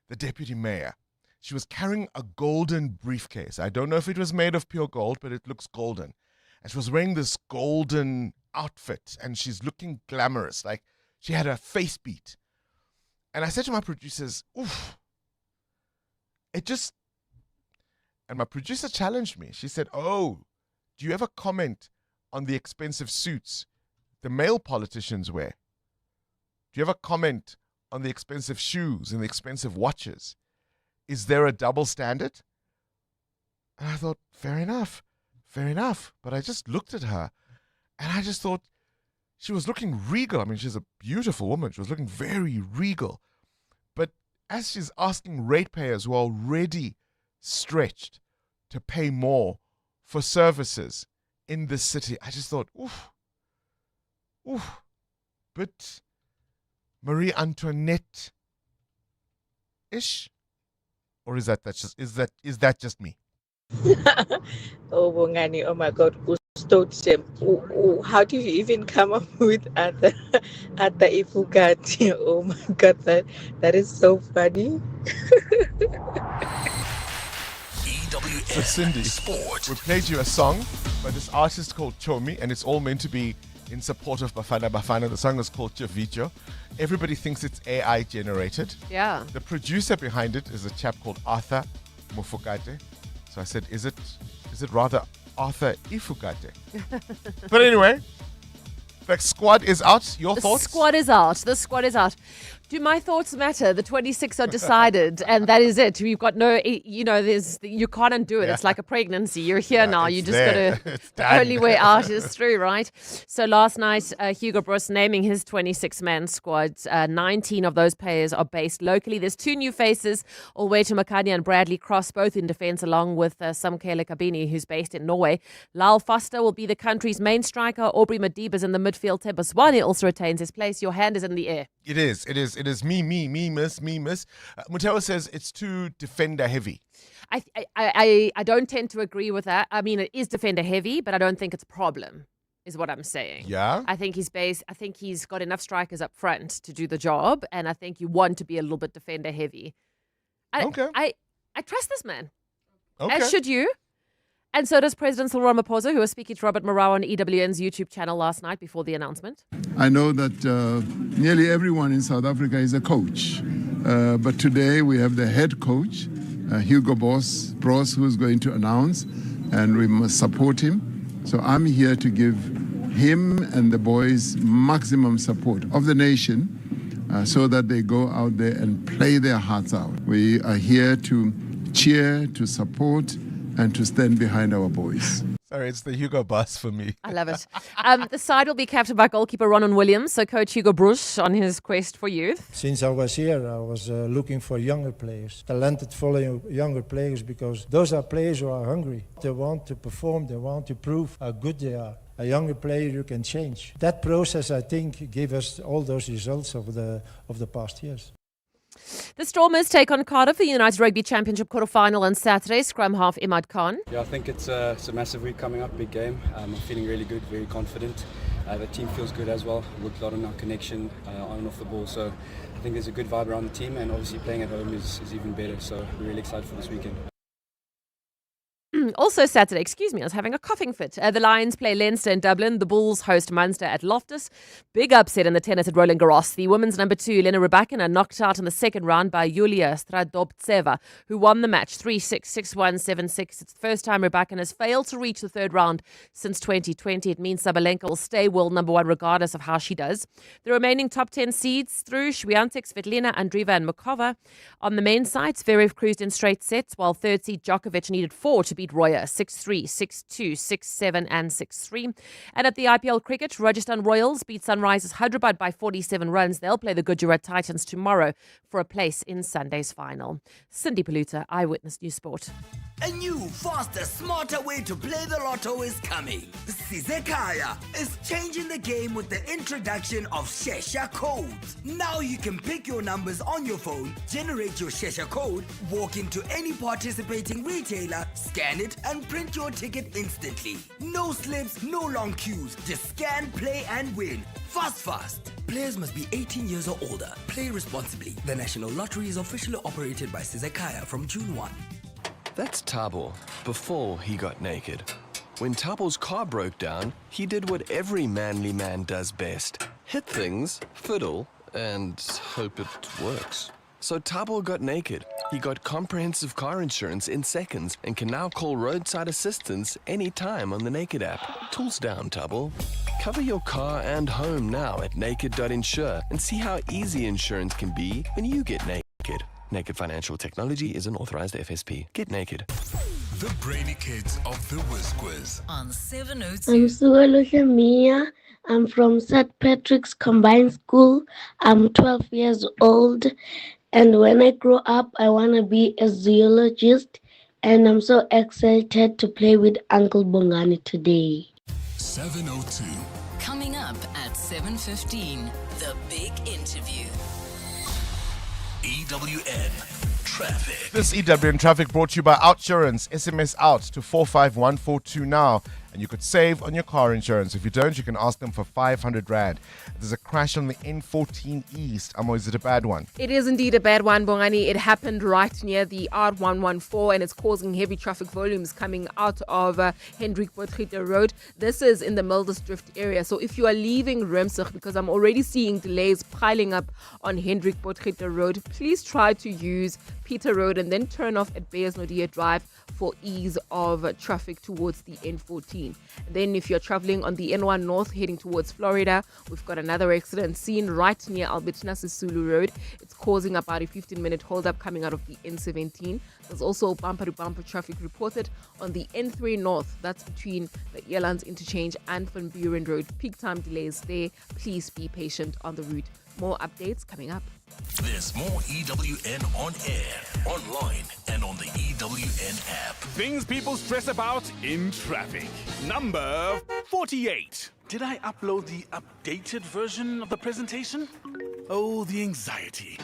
the deputy mayor. She was carrying a golden briefcase. I don't know if it was made of pure gold, but it looks golden. And she was wearing this golden outfit, and she's looking glamorous. Like, she had her face beat. And I said to my producers, oof, and my producer challenged me. She said, oh, do you ever comment on the expensive suits the male politicians wear? Do you ever comment on the expensive shoes and the expensive watches? Is there a double standard? And I thought, fair enough. But I just looked at her and I just thought she was looking regal. I mean, she's a beautiful woman. She was looking very regal. But as she's asking ratepayers who are already stretched to pay more for services in this city, I just thought, oof. But Marie Antoinette-ish? Or is that just me? Oh, Bongani, oh my God, how do you even come up with other Ifugati? Oh my God, that is so funny. So Cindy, we played you a song by this artist called Chomi, and it's all meant to be in support of Bafana Bafana. The song is called Chavicho. Everybody thinks it's AI generated. Yeah. The producer behind it is a chap called Arthur Mufukate. So I said, is it rather Arthur Ifukate? But anyway, the squad is out. Your thoughts? The squad is out. Do my thoughts matter? The 26 are decided, and that is it. We've got no, you can't undo it. Yeah. It's like a pregnancy. You're here now. You just got to, the only way out is through, right? So last night, Hugo Broos naming his 26-man squad. 19 of those players are based locally. There's 2 new faces, Olweto Makanya and Bradley Cross, both in defence, along with Samkele Kabini, who's based in Norway. Lyle Foster will be the country's main striker. Aubrey Madiba's in the midfield. Tebaswane also retains his place. Your hand is in the air. It is me, miss. Muteo says it's too defender heavy. I don't tend to agree with that. I mean, it is defender heavy, but I don't think it's a problem, is what I'm saying. Yeah? I think he's got enough strikers up front to do the job, and I think you want to be a little bit defender heavy. Okay. I trust this man. Okay. As should you. And so does President Cyril Ramaphosa, who was speaking to Robert Marau on EWN's YouTube channel last night before the announcement. I know that nearly everyone in South Africa is a coach. But today we have the head coach, Hugo Broos, who is going to announce, and we must support him. So I'm here to give him and the boys maximum support of the nation so that they go out there and play their hearts out. We are here to cheer, to support, and to stand behind our boys. Sorry, it's the Hugo bus for me. I love it. The side will be captained by goalkeeper Ronan Williams, so Coach Hugo Broos on his quest for youth. Since I was here, I was looking for younger players, talented younger players, because those are players who are hungry. They want to perform, they want to prove how good they are. A younger player you can change. That process, I think, gave us all those results of the past years. The Stormers take on Cardiff for the United Rugby Championship quarter-final on Saturday. Scrum half Imad Khan. Yeah, I think it's a massive week coming up, big game. I'm feeling really good, very confident. The team feels good as well. We worked a lot on our connection on and off the ball, so I think there's a good vibe around the team, and obviously playing at home is even better, so we're really excited for this weekend. Also Saturday, I was having a coughing fit. The Lions play Leinster in Dublin. The Bulls host Munster at Loftus. Big upset in the tennis at Roland Garros. The women's number 2, Elena Rybakina, knocked out in the second round by Yulia Stradobtseva, who won the match 3-6, 6-1, 7-6. It's the first time Rybakina has failed to reach the third round since 2020. It means Sabalenka will stay world number 1 regardless of how she does. The remaining top 10 seeds through Swiatek, Svetlana, Andreeva and Mukova. On the men's side, Zverev cruised in straight sets, while third seed Djokovic needed 4 to beat Royer, 6-3, 6-2, 6-7 and 6-3. And at the IPL cricket, Rajasthan Royals beat Sunrisers Hyderabad by 47 runs. They'll play the Gujarat Titans tomorrow for a place in Sunday's final. Cindy Paluta, Eyewitness News Sport. A new, faster, smarter way to play the lotto is coming. Sizekaya is changing the game with the introduction of Shesha codes. Now you can pick your numbers on your phone, generate your Shesha code, walk into any participating retailer, scan it, and print your ticket instantly. No slips, no long queues. Just scan, play, and win. Fast. Players must be 18 years or older. Play responsibly. The National Lottery is officially operated by Sizekaya from June 1. That's Tabo, before he got naked. When Tabo's car broke down, he did what every manly man does best. Hit things, fiddle, and hope it works. So Tabo got naked. He got comprehensive car insurance in seconds and can now call roadside assistance anytime on the Naked app. Tools down, Tabo. Cover your car and home now at naked.insure and see how easy insurance can be when you get naked. Naked Financial Technology is an authorized FSP. Get naked. The Brainy Kids of the Whiz Quiz. On 702. I'm Sugalusha Mia. I'm from St. Patrick's Combined School. I'm 12 years old. And when I grow up, I want to be a zoologist. And I'm so excited to play with Uncle Bongani today. 702. Coming up at 7:15, the big interview. EWN Traffic. This EWN Traffic brought to you by Outsurance. SMS out to 45142 now, and you could save on your car insurance. If you don't, you can ask them for 500 Rand. There's a crash on the N14 East. Amo, is it a bad one? It is indeed a bad one, Bongani. It happened right near the R114 and it's causing heavy traffic volumes coming out of Hendrik Potgieter Road. This is in the Mildersdrift area. So if you are leaving Remsig, because I'm already seeing delays piling up on Hendrik Potgieter Road, please try to use Peter Road and then turn off at Beyersnodia Drive for ease of traffic towards the N14. Then if you're traveling on the N1 North heading towards Florida, we've got another accident seen right near Albertina Sisulu Road. It's causing about a 15-minute hold-up coming out of the N17. There's also bumper-to-bumper traffic reported on the N3 North. That's between the Elands Interchange and Van Buren Road. Peak time delays there. Please be patient on the route. More updates coming up. There's more EWN on air, online, and on the EWN app. Things people stress about in traffic. Number 48. Did I upload the updated version of the presentation? Oh, the anxiety.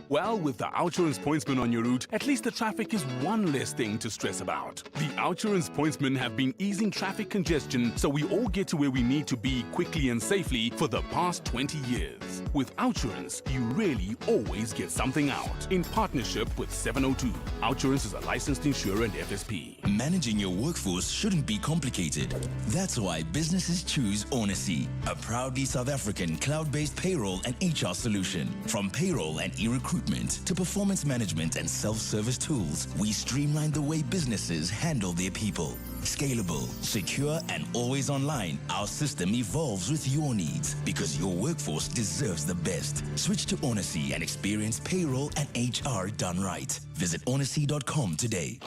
Well, with the Outsurance Pointsman on your route, at least the traffic is one less thing to stress about. The Outsurance Pointsmen have been easing traffic congestion so we all get to where we need to be quickly and safely for the past 20 years. With Outsurance, you really always get something out. In partnership with 702, Outsurance is a licensed insurer and FSP. Managing your workforce shouldn't be complicated. That's why businesses choose Onacy, a proudly South African cloud-based payroll and HR solution. From payroll and e-recruitment to performance management and self-service tools, we streamline the way businesses handle their people. Scalable, secure, and always online, our system evolves with your needs because your workforce deserves the best. Switch to Onacy and experience payroll and HR done right. Visit onacy.com today.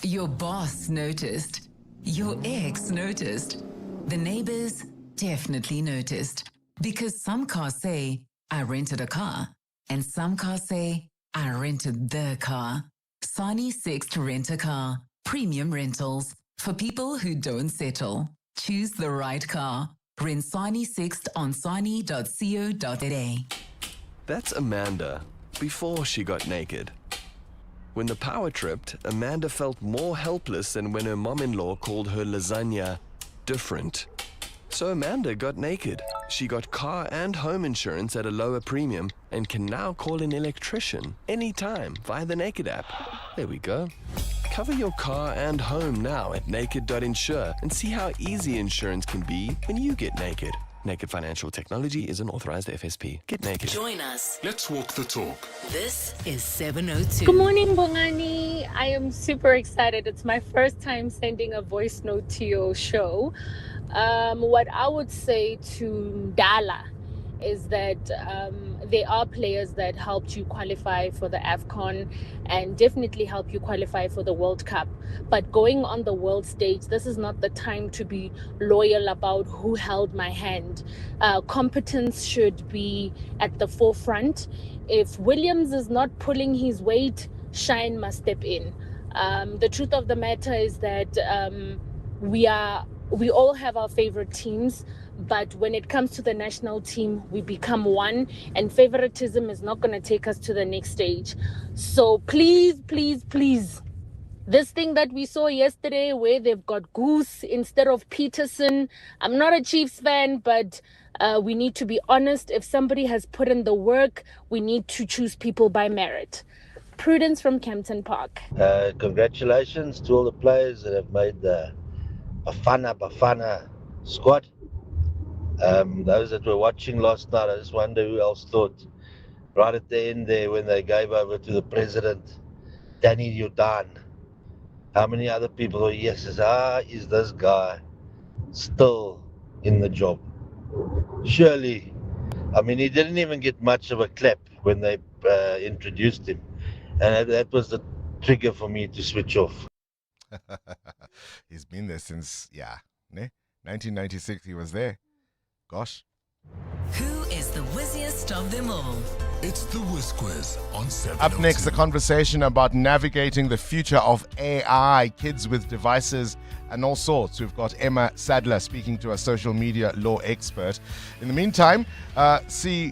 Your boss noticed. Your ex noticed. The neighbors definitely noticed. Because some cars say, I rented a car. And some cars say, I rented the car. Sani Sixt Rent a Car. Premium rentals. For people who don't settle. Choose the right car. Rent Sani Sixt on sani.co.za. That's Amanda, before she got naked. When the power tripped, Amanda felt more helpless than when her mom-in-law called her lasagna different. So Amanda got naked. She got car and home insurance at a lower premium and can now call an electrician anytime via the Naked app. There we go. Cover your car and home now at naked.insure and see how easy insurance can be when you get naked. Naked Financial Technology is an authorized FSP. Get naked. Join us. Let's walk the talk. This is 702. Good morning, Bongani. I am super excited. It's my first time sending a voice note to your show. What I would say to Dala is that there are players that helped you qualify for the AFCON and definitely help you qualify for the World Cup. But going on the world stage, this is not the time to be loyal about who held my hand. Competence should be at the forefront. If Williams is not pulling his weight, Shine must step in. The truth of the matter is that we all have our favorite teams, but when it comes to the national team, we become one, and favoritism is not going to take us to the next stage. So please, please, please, this thing that we saw yesterday where they've got Goose instead of Peterson, I'm not a Chiefs fan, but we need to be honest. If somebody has put in the work, we need to choose people by merit. Prudence from Kempton Park. Congratulations to all the players that have made the Bafana squad. Those that were watching last night, I just wonder who else thought right at the end there when they gave over to the president, Danny Jordan. How many other people thought, yes, is this guy still in the job? Surely. I mean, he didn't even get much of a clap when they introduced him. And that was the trigger for me to switch off. He's been there since, 1996 he was there. Gosh. Who is the whizziest of them all? It's the Whiz Quiz on 7. Up next, the conversation about navigating the future of AI, kids with devices and all sorts. We've got Emma Sadler speaking to a social media law expert. In the meantime, Sikoluhle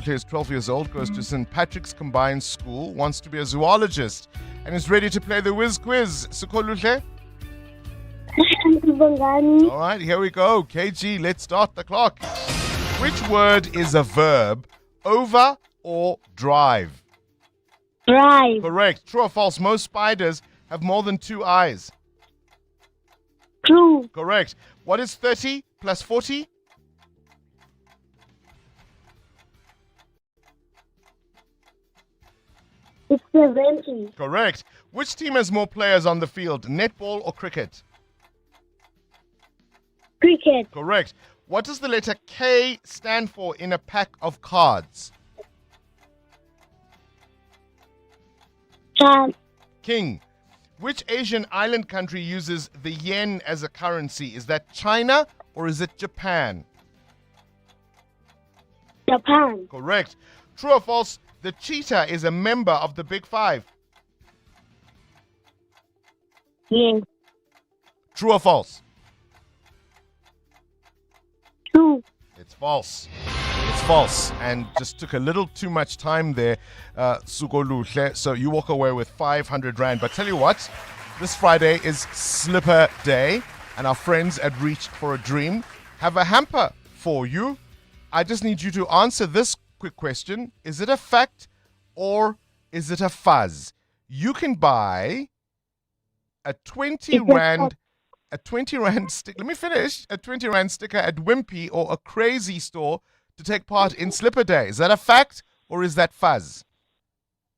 is 12 years old, goes to St. Patrick's Combined School, wants to be a zoologist, and is ready to play the Whiz Quiz. Sikoluhle? Bongani. All right, here we go. KG, let's start the clock. Which word is a verb? Over or drive? Drive. Correct. True or false? Most spiders have more than 2 eyes. True. Correct. What is 30 plus 40? It's 70. Correct. Which team has more players on the field? Netball or cricket? Cricket. Correct. What does the letter K stand for in a pack of cards? King. Which Asian island country uses the yen as a currency? Is that China or is it Japan? Japan. Correct. True or false? The cheetah is a member of the Big Five. Yes. True or false? True. It's false. It's false. And just took a little too much time there, Sugoluhle. So you walk away with 500 Rand. But tell you what, this Friday is Slipper Day, and our friends at Reach for a Dream have a hamper for you. I just need you to answer this quick question. Is it a fact or is it a fuzz? You can buy a 20 Rand stick. Let me finish. A 20 Rand sticker at Wimpy or a Crazy store to take part in Slipper Day. Is that a fact or is that fuzz?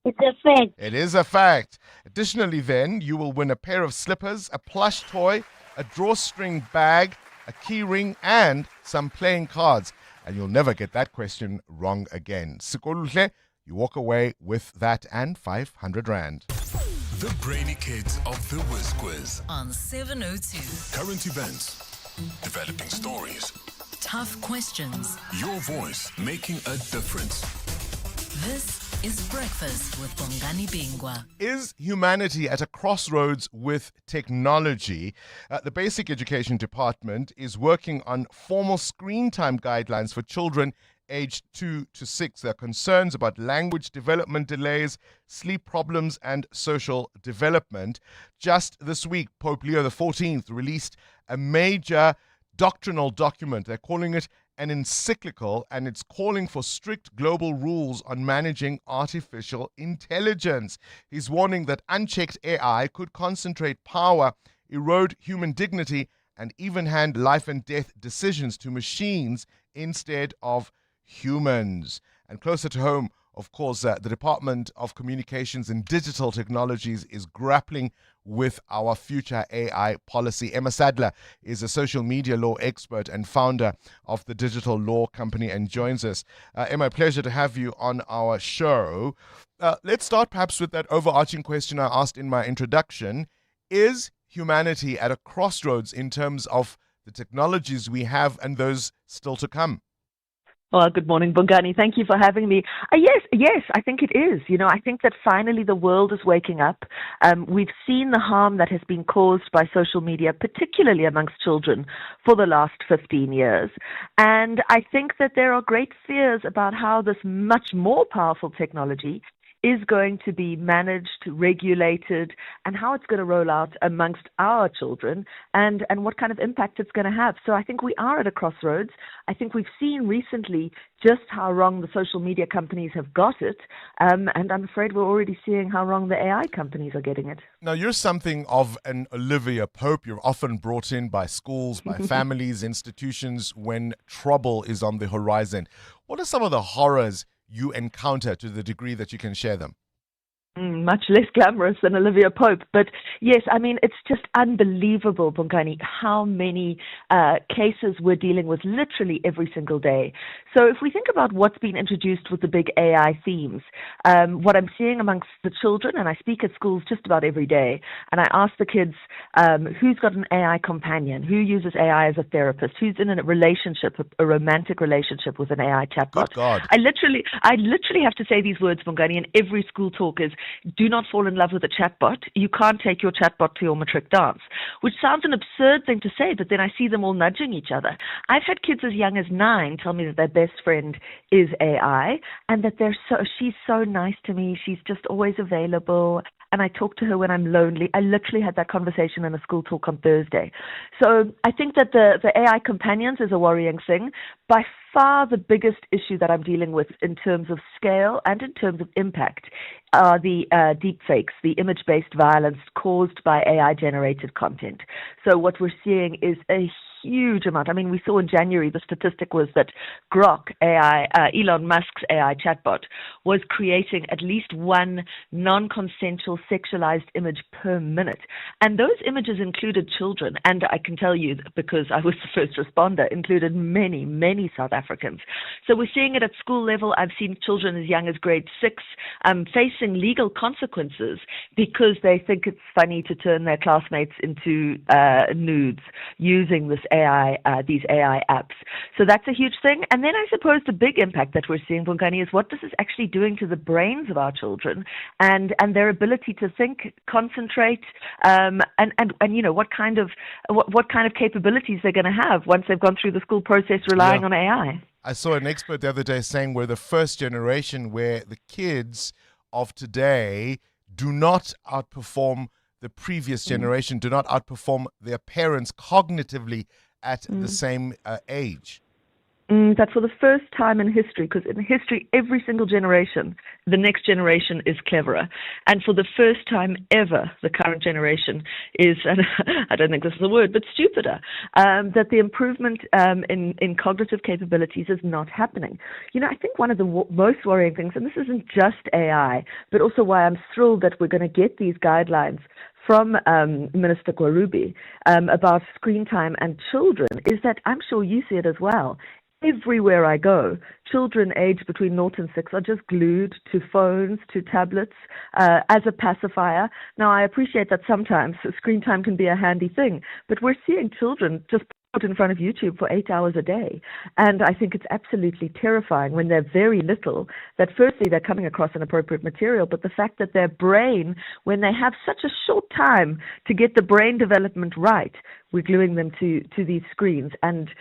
It's a fact. It is a fact. Additionally, then, you will win a pair of slippers, a plush toy, a drawstring bag, a key ring, and some playing cards. And you'll never get that question wrong again. Sikoluhle, you walk away with that and 500 Rand. The Brainy Kids of the Whiz Quiz. On 702. Current events, developing stories, Tough questions. your voice making a difference. This is Breakfast with Bongani Bingwa. Is humanity at a crossroads with technology? The Basic Education Department is working on formal screen time guidelines for children aged 2 to 6. There are concerns about language development delays, sleep problems, and social development. Just this week, Pope Leo XIV released a major doctrinal document. They're calling it an encyclical, and it's calling for strict global rules on managing artificial intelligence. He's warning that unchecked AI could concentrate power, erode human dignity, and even hand life and death decisions to machines instead of humans. And closer to home, of course, the Department of Communications and Digital Technologies is grappling with our future AI policy. Emma Sadler is a social media law expert and founder of the digital law company and joins us. Emma, pleasure to have you on our show. Let's start perhaps with that overarching question I asked in my introduction. Is humanity at a crossroads in terms of the technologies we have and those still to come? Well, good morning, Bongani. Thank you for having me. Yes, I think it is. I think that finally the world is waking up. We've seen the harm that has been caused by social media, particularly amongst children, for the last 15 years. And I think that there are great fears about how this much more powerful technology is going to be managed, regulated, and how it's going to roll out amongst our children and what kind of impact it's going to have. So I think we are at a crossroads. I think we've seen recently just how wrong the social media companies have got it, and I'm afraid we're already seeing how wrong the AI companies are getting it. Now, you're something of an Olivia Pope. You're often brought in by schools, by families, institutions when trouble is on the horizon. What are some of the horrors you encounter to the degree that you can share them? Much less glamorous than Olivia Pope. But yes, I mean, it's just unbelievable, Bongani, how many cases we're dealing with literally every single day. So if we think about what's been introduced with the big AI themes, what I'm seeing amongst the children, and I speak at schools just about every day, and I ask the kids, who's got an AI companion? Who uses AI as a therapist? Who's in a relationship, a romantic relationship with an AI chatbot? Good God. I literally have to say these words, Bongani, in every school talk is, do not fall in love with a chatbot. You can't take your chatbot to your matric dance, which sounds an absurd thing to say, but then I see them all nudging each other. I've had kids as young as 9 tell me that their best friend is AI and that she's so nice to me. She's just always available. And I talk to her when I'm lonely. I literally had that conversation in a school talk on Thursday. So I think that the AI companions is a worrying thing. By far the biggest issue that I'm dealing with in terms of scale and in terms of impact are the deepfakes, the image-based violence caused by AI-generated content. So what we're seeing is a huge amount. I mean, we saw in January, the statistic was that Grok AI, Elon Musk's AI chatbot, was creating at least one non-consensual sexualized image per minute. And those images included children. And I can tell you, because I was the first responder, included many, many South Africans. So we're seeing it at school level. I've seen children as young as grade 6 facing legal consequences because they think it's funny to turn their classmates into nudes using this these AI apps. So that's a huge thing. And then I suppose the big impact that we're seeing, Bongani, is what this is actually doing to the brains of our children and their ability to think, concentrate, and what kind of capabilities they're going to have once they've gone through the school process relying on AI. I saw an expert the other day saying we're the first generation where the kids of today do not outperform the previous generation, do not outperform their parents cognitively at the same age. That's for the first time in history, because in history, every single generation, the next generation is cleverer. And for the first time ever, the current generation is, and I don't think this is a word, but stupider, that the improvement in cognitive capabilities is not happening. I think one of the most worrying things, and this isn't just AI, but also why I'm thrilled that we're going to get these guidelines from Minister Gwarubi about screen time and children, is that I'm sure you see it as well. Everywhere I go, children aged between 0 and 6 are just glued to phones, to tablets, as a pacifier. Now, I appreciate that sometimes screen time can be a handy thing, but we're seeing children just put in front of YouTube for 8 hours a day. And I think it's absolutely terrifying when they're very little that firstly they're coming across inappropriate material, but the fact that their brain, when they have such a short time to get the brain development right, we're gluing them to these screens and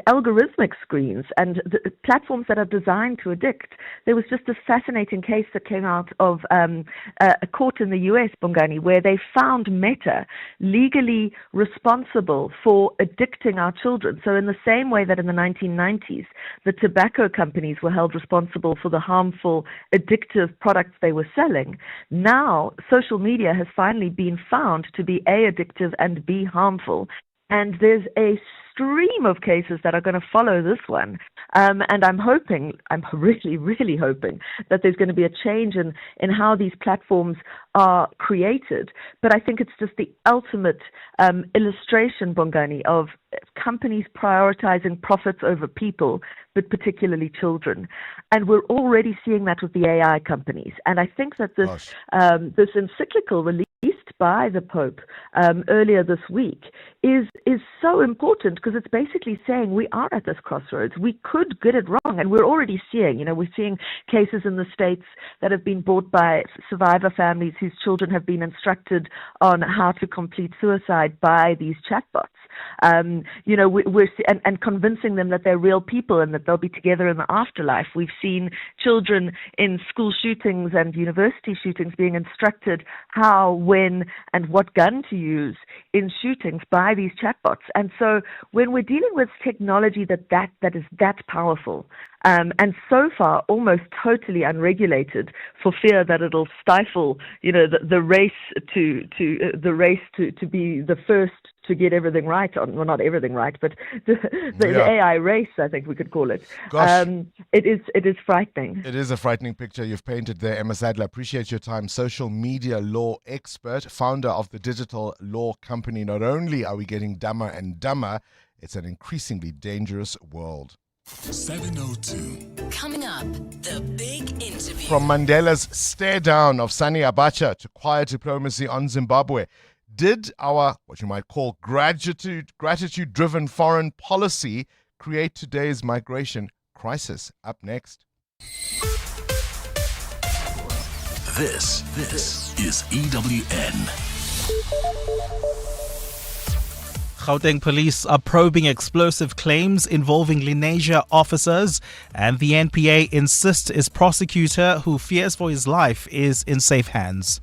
algorithmic screens and the platforms that are designed to addict. There was just this fascinating case that came out of a court in the US, Bongani, where they found Meta legally responsible for addicting our children. So in the same way that in the 1990s, the tobacco companies were held responsible for the harmful, addictive products they were selling, now social media has finally been found to be A, addictive, and B, harmful. And there's a stream of cases that are going to follow this one. And I'm really, really hoping that there's going to be a change in how these platforms are created. But I think it's just the ultimate illustration, Bongani, of companies prioritizing profits over people, but particularly children. And we're already seeing that with the AI companies. And I think that this encyclical released by the Pope earlier this week is so important, because it's basically saying we are at this crossroads. We could get it wrong, and we're already seeing, we're seeing cases in the States that have been brought by survivor families whose children have been instructed on how to complete suicide by these chatbots. We're convincing them that they're real people and that they'll be together in the afterlife. We've seen children in school shootings and university shootings being instructed how, when, and what gun to use in shootings by these chatbots. And so when we're dealing with technology that is that powerful, and so far almost totally unregulated, for fear that it'll stifle, the race to be the first to get everything right, well, not everything right, but the AI race, I think we could call it. Gosh. It is frightening. It is a frightening picture you've painted there, Emma Sadler. Appreciate your time. Social media law expert, founder of the digital law company. Not only are we getting dumber and dumber, it's an increasingly dangerous world. 702. Coming up, the big interview. From Mandela's stare down of Sani Abacha to quiet diplomacy on Zimbabwe, did our, what you might call, gratitude-driven foreign policy create today's migration crisis? Up next. This is EWN. Gauteng police are probing explosive claims involving Lenasia officers, and the NPA insists its prosecutor, who fears for his life, is in safe hands.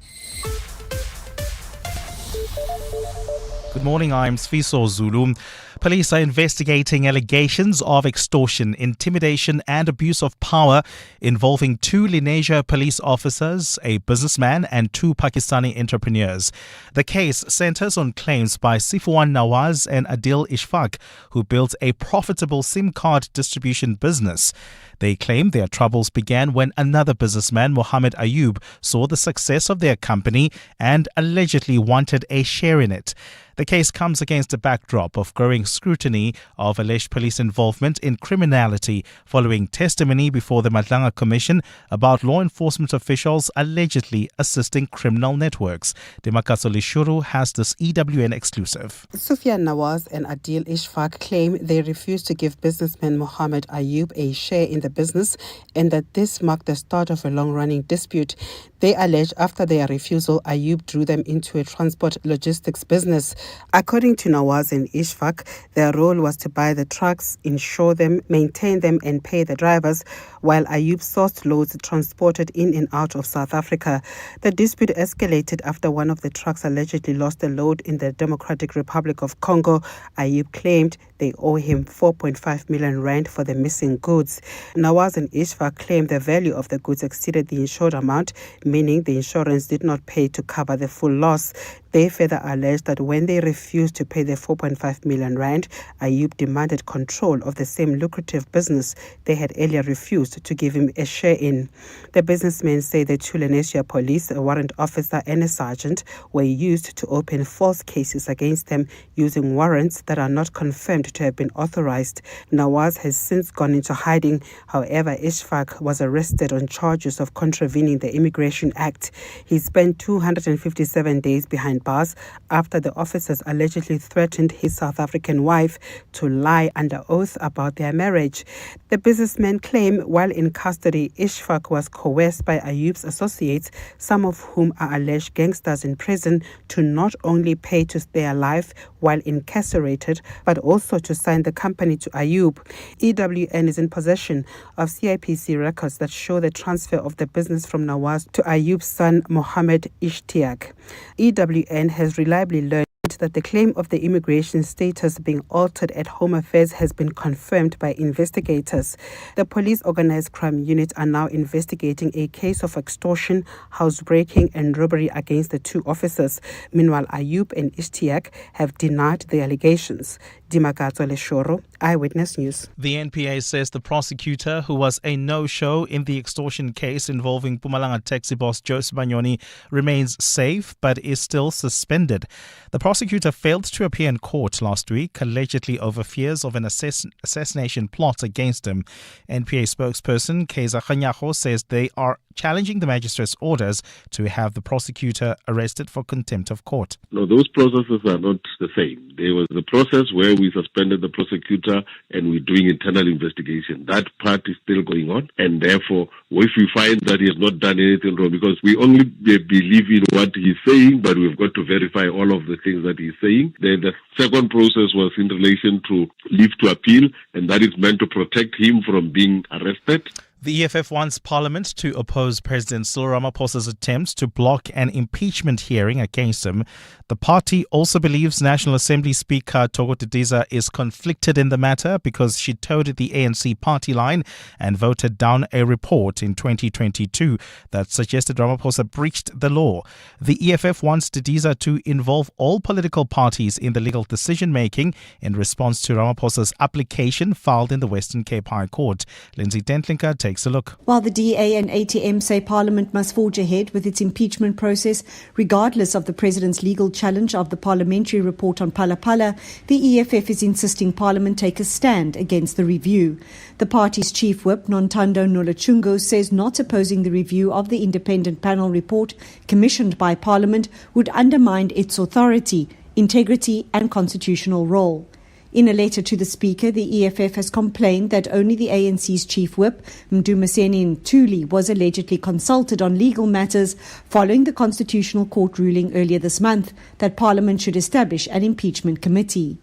Good morning, I'm Sfiso Zulu. Police are investigating allegations of extortion, intimidation and abuse of power involving 2 Lenasia police officers, a businessman and 2 Pakistani entrepreneurs. The case centers on claims by Sifuan Nawaz and Adil Ishfaq, who built a profitable SIM card distribution business. They claim their troubles began when another businessman, Mohammed Ayub, saw the success of their company and allegedly wanted a share in it. The case comes against a backdrop of growing scrutiny of alleged police involvement in criminality following testimony before the Madlanga Commission about law enforcement officials allegedly assisting criminal networks. Demakaso Lishuru has this EWN exclusive. Sufyan Nawaz and Adil Ishfaq claim they refused to give businessman Mohammed Ayub a share in the business and that this marked the start of a long-running dispute. They allege after their refusal, Ayub drew them into a transport logistics business. According to Nawaz and Ishfaq, their role was to buy the trucks, insure them, maintain them and pay the drivers, while Ayub sourced loads transported in and out of South Africa. The dispute escalated after one of the trucks allegedly lost a load in the Democratic Republic of Congo. Ayub claimed they owe him 4.5 million rand for the missing goods. Nawaz and Ishfaq claimed the value of the goods exceeded the insured amount, meaning the insurance did not pay to cover the full loss. They further alleged that when they refused to pay the 4.5 million rand, Ayub demanded control of the same lucrative business they had earlier refused to give him a share in. The businessmen say the 2 Lenasia police, a warrant officer and a sergeant, were used to open false cases against them using warrants that are not confirmed to have been authorized. Nawaz has since gone into hiding. However, Ishfaq was arrested on charges of contravening the Immigration Act. He spent 257 days behind bars after the officers allegedly threatened his South African wife to lie under oath about their marriage. The businessmen claim while in custody, Ishfaq was coerced by Ayub's associates, some of whom are alleged gangsters in prison, to not only pay to stay alive while incarcerated, but also to sign the company to Ayub. EWN is in possession of CIPC records that show the transfer of the business from Nawaz to Ayub's son, Mohammed Ishtiaq. EWN has reliably learned that the claim of the immigration status being altered at Home Affairs has been confirmed by investigators. The police organized crime unit are now investigating a case of extortion, housebreaking and robbery against the two officers. Meanwhile, Ayub and Ishtiak have denied the allegations. Dimakatso Leshoro, Eyewitness News. The NPA says the prosecutor, who was a no-show in the extortion case involving Mpumalanga taxi boss Jose Banyoni, remains safe but is still suspended. The prosecutor failed to appear in court last week, allegedly over fears of an assassination plot against him. NPA spokesperson Keza Khanyago says they are challenging the magistrate's orders to have the prosecutor arrested for contempt of court. No, those processes are not the same. There was a process where we suspended the prosecutor and we're doing internal investigation. That part is still going on, and therefore, if we find that he has not done anything wrong, because we only believe in what he's saying, but we've got to verify all of the things that he's saying. Then the second process was in relation to leave to appeal, and that is meant to protect him from being arrested. The EFF wants Parliament to oppose President Cyril Ramaphosa's attempts to block an impeachment hearing against him. The party also believes National Assembly Speaker Thoko Didiza is conflicted in the matter because she toed the ANC party line and voted down a report in 2022 that suggested Ramaphosa breached the law. The EFF wants Didiza to involve all political parties in the legal decision-making in response to Ramaphosa's application filed in the Western Cape High Court. Lindsay Dentlinker takes a look. While the DA and ATM say Parliament must forge ahead with its impeachment process, regardless of the President's legal challenge of the parliamentary report on Phala Phala, the EFF is insisting Parliament take a stand against the review. The party's chief whip, Nontando Nolachungo, says not opposing the review of the independent panel report commissioned by Parliament would undermine its authority, integrity and constitutional role. In a letter to the Speaker, the EFF has complained that only the ANC's chief whip, Mdumiseni Ntuli, was allegedly consulted on legal matters following the Constitutional Court ruling earlier this month that Parliament should establish an impeachment committee.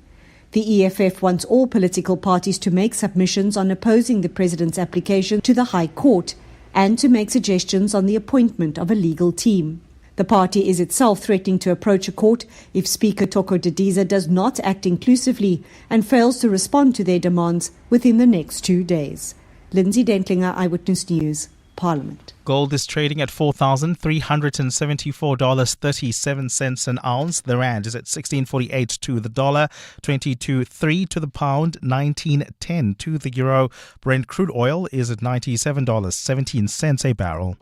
The EFF wants all political parties to make submissions on opposing the President's application to the High Court and to make suggestions on the appointment of a legal team. The party is itself threatening to approach a court if Speaker Thoko Didiza does not act inclusively and fails to respond to their demands within the next 2 days. Lindsay Dentlinger, Eyewitness News, Parliament. Gold is trading at $4,374.37 an ounce. The rand is at 16.48 to the dollar, 22.3 to the pound, 19.10 to the euro. Brent crude oil is at $97.17 a barrel.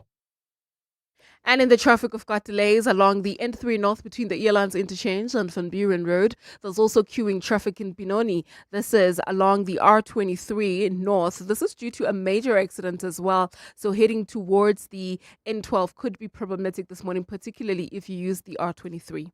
And in the traffic, we've got delays along the N3 North between the Earlands Interchange and Van Buren Road. There's also queuing traffic in Benoni. This is along the R23 North. This is due to a major accident as well. So heading towards the N12 could be problematic this morning, particularly if you use the R23.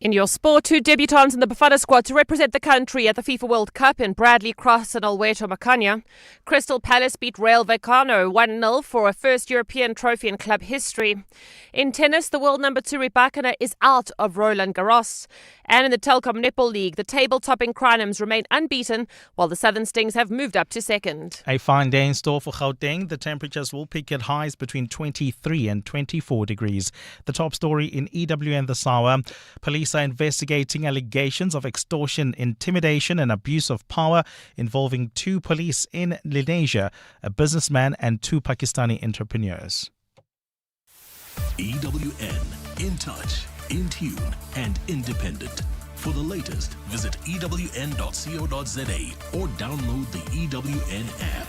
In your sport, two debutants in the Bafana squad to represent the country at the FIFA World Cup in Bradley Cross and Alberto Macania. Crystal Palace beat Real Vallecano 1-0 for a first European trophy in club history. In tennis, the world number 2 Rybakina is out of Roland Garros. And in the Telkom Netball League, the table-topping Crinums remain unbeaten, while the Southern Stings have moved up to second. A fine day in store for Gauteng. The temperatures will peak at highs between 23 and 24 degrees. The top story in EWN this hour. Police are investigating allegations of extortion, intimidation and abuse of power involving 2 police in Lenasia, a businessman and 2 Pakistani entrepreneurs. EWN, in touch, in tune and independent. For the latest, visit ewn.co.za or download the EWN app.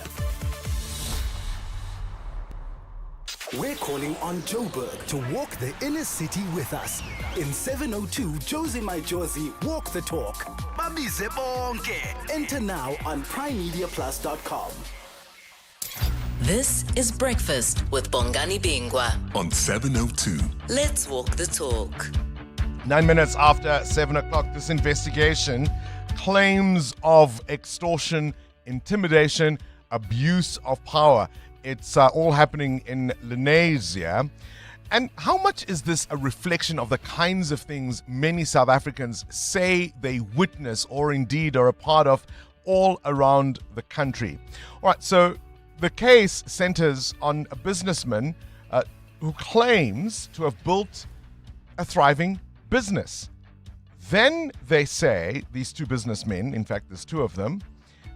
We're calling on Joburg to walk the inner city with us. In 702 Josie My Josie Walk the Talk. Babize bonke. Enter now on primemediaplus.com. This is Breakfast with Bongani Bingwa on 702. Let's walk the talk. 9 minutes after 7 o'clock, this investigation claims of extortion, intimidation, abuse of power. It's all happening in Lenasia. And how much is this a reflection of the kinds of things many South Africans say they witness or indeed are a part of all around the country? All right, so the case centers on a businessman who claims to have built a thriving business. Then they say, these two businessmen, in fact, there's two of them,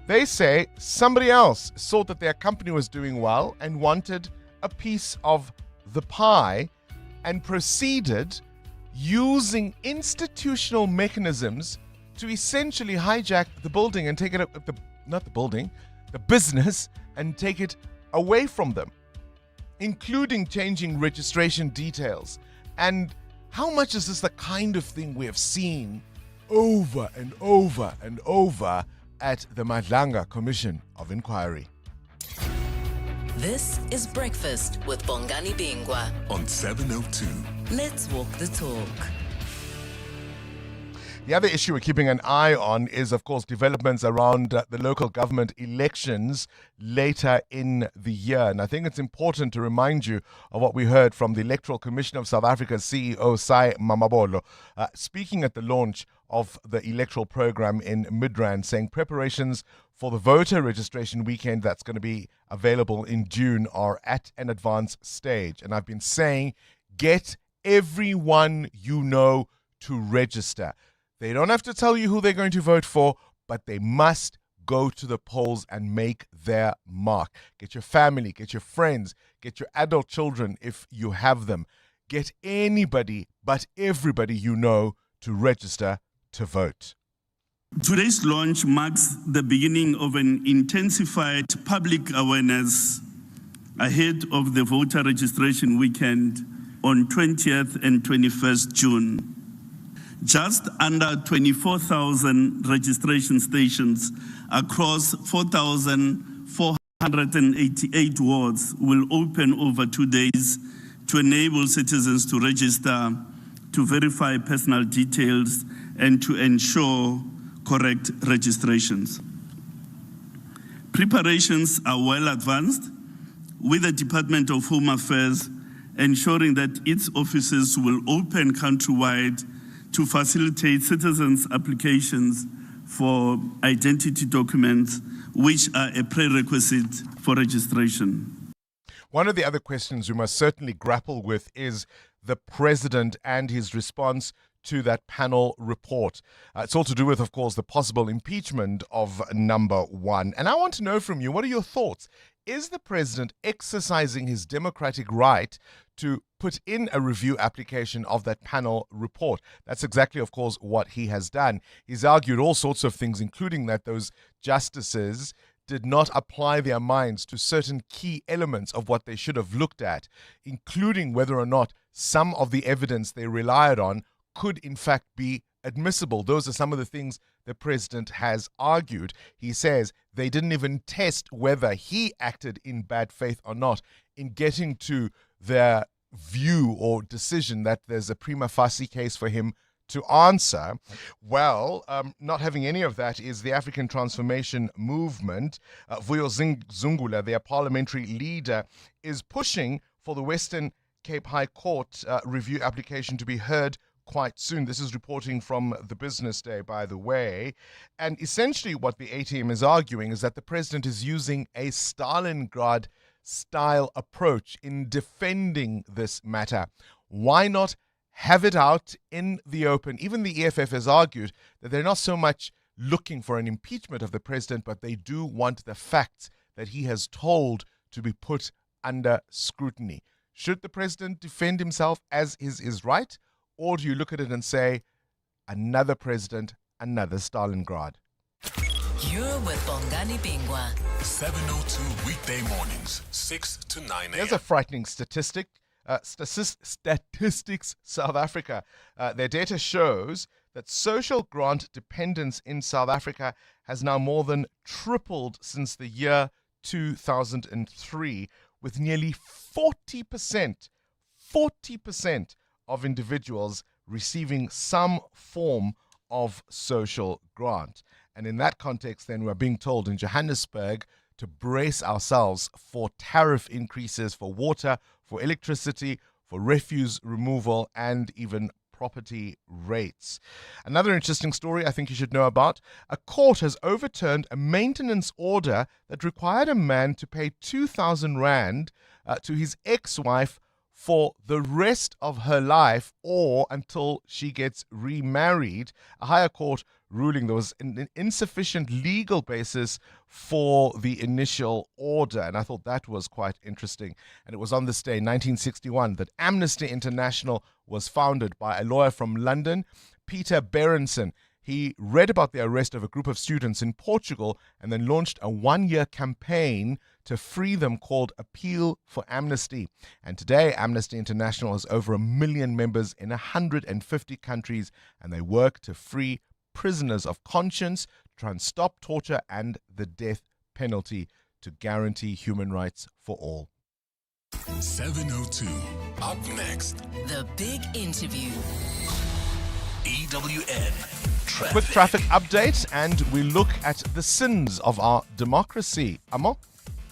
they say somebody else saw that their company was doing well and wanted a piece of the pie and proceeded using institutional mechanisms to essentially hijack the building and take it up, the business, and take it away from them, including changing registration details. And how much is this the kind of thing we have seen over and over and over at the Madlanga Commission of Inquiry? This is Breakfast with Bongani Bingwa on 702. Let's walk the talk. The other issue we're keeping an eye on is, of course, developments around the local government elections later in the year. And I think it's important to remind you of what we heard from the Electoral Commission of South Africa's CEO, Sai Mamabolo, speaking at the launch of the electoral program in Midrand, saying preparations for the voter registration weekend that's going to be available in June are at an advanced stage. And I've been saying, get everyone you know to register. They don't have to tell you who they're going to vote for, but they must go to the polls and make their mark. Get your family, get your friends, get your adult children if you have them. Get anybody but everybody you know to register to vote. Today's launch marks the beginning of an intensified public awareness ahead of the voter registration weekend on 20th and 21st June. Just under 24,000 registration stations across 4,488 wards will open over 2 days to enable citizens to register, to verify personal details, and to ensure correct registrations. Preparations are well advanced, with the Department of Home Affairs ensuring that its offices will open countrywide to facilitate citizens' applications for identity documents, which are a prerequisite for registration. One of the other questions we must certainly grapple with is the president and his response to that panel report. It's all to do with, of course, the possible impeachment of number one. And I want to know from you, what are your thoughts? Is the president exercising his democratic right to put in a review application of that panel report? That's exactly, of course, what he has done. He's argued all sorts of things, including that those justices did not apply their minds to certain key elements of what they should have looked at, including whether or not some of the evidence they relied on could in fact be admissible. Those are some of the things the president has argued. He says they didn't even test whether he acted in bad faith or not in getting to their view or decision that there's a prima facie case for him to answer. Well, not having any of that is the African Transformation Movement. Vuyo Zungula, their parliamentary leader, is pushing for the Western Cape High Court review application to be heard quite soon. This is reporting from the Business Day, by the way. And essentially what the ATM is arguing is that the president is using a Stalingrad-style approach in defending this matter. Why not have it out in the open? Even the EFF has argued that they're not so much looking for an impeachment of the president, but they do want the facts that he has told to be put under scrutiny. Should the president defend himself as is his right? Or do you look at it and say, another president, another Stalingrad? You're with Bongani Bingwa. 702 weekday mornings, 6 to 9 a.m. Here's a frightening statistic. Statistics South Africa. Their data shows that social grant dependence in South Africa has now more than tripled since the year 2003, with nearly 40% of individuals receiving some form of social grant. And in that context, then, we're being told in Johannesburg to brace ourselves for tariff increases for water, for electricity, for refuse removal, and even property rates. Another interesting story I think you should know about. A court has overturned a maintenance order that required a man to pay 2,000 rand to his ex-wife for the rest of her life or until she gets remarried. A higher court ruling there was an insufficient legal basis for the initial order, and I thought that was quite interesting. And it was on this day, 1961, that Amnesty International was founded by a lawyer from London, Peter Berenson. He read about the arrest of a group of students in Portugal and then launched a one-year campaign to free them called Appeal for Amnesty. And today, Amnesty International has over 1 million members in 150 countries, and they work to free prisoners of conscience, try and stop torture and the death penalty to guarantee human rights for all. 702. Up next, The Big Interview. EWN Traffic. Quick traffic update, and we look at the sins of our democracy. Amok?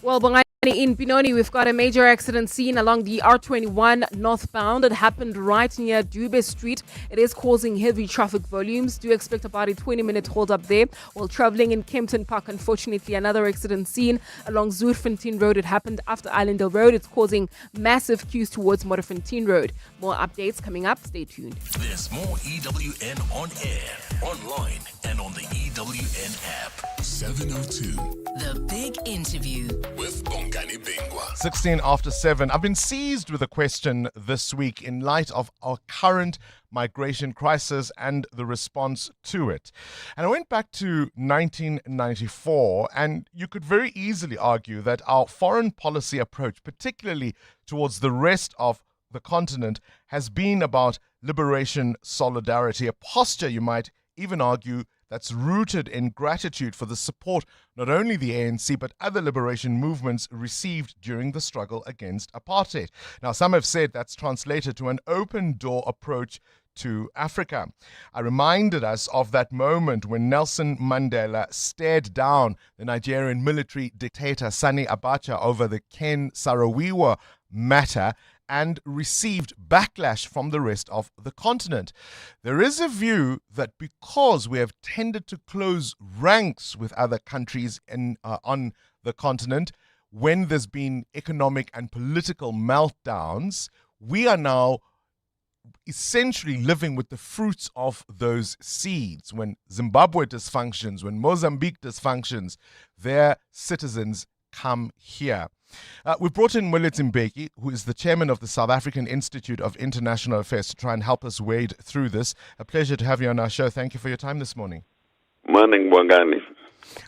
Well, Bongani, in Pinoni, we've got a major accident scene along the R21 northbound. It happened right near Dube Street. It is causing heavy traffic volumes. Do expect about a 20-minute hold up there. While traveling in Kempton Park, unfortunately, another accident scene along Zuurfontein Road. It happened after Islandale Road. It's causing massive queues towards Modderfontein Road. More updates coming up. Stay tuned. There's more EWN on air, online, and on the EWN app. 702. The Big Interview. With Bongani Bingwa. 16 after 7. I've been seized with a question this week in light of our current migration crisis and the response to it. And I went back to 1994, and you could very easily argue that our foreign policy approach, particularly towards the rest of the continent, has been about liberation solidarity, a posture, you might even argue, that's rooted in gratitude for the support not only the ANC but other liberation movements received during the struggle against apartheid. Now, some have said that's translated to an open-door approach to Africa. I reminded us of that moment when Nelson Mandela stared down the Nigerian military dictator Sani Abacha over the Ken Saro-Wiwa matter and received backlash from the rest of the continent. There is a view that because we have tended to close ranks with other countries on the continent, when there's been economic and political meltdowns, we are now essentially living with the fruits of those seeds. When Zimbabwe dysfunctions, when Mozambique dysfunctions, their citizens come here. We've brought in Mwelezi Mbeki, who is the chairman of the South African Institute of International Affairs, to try and help us wade through this. A pleasure to have you on our show. Thank you for your time this morning. Morning, Bongani.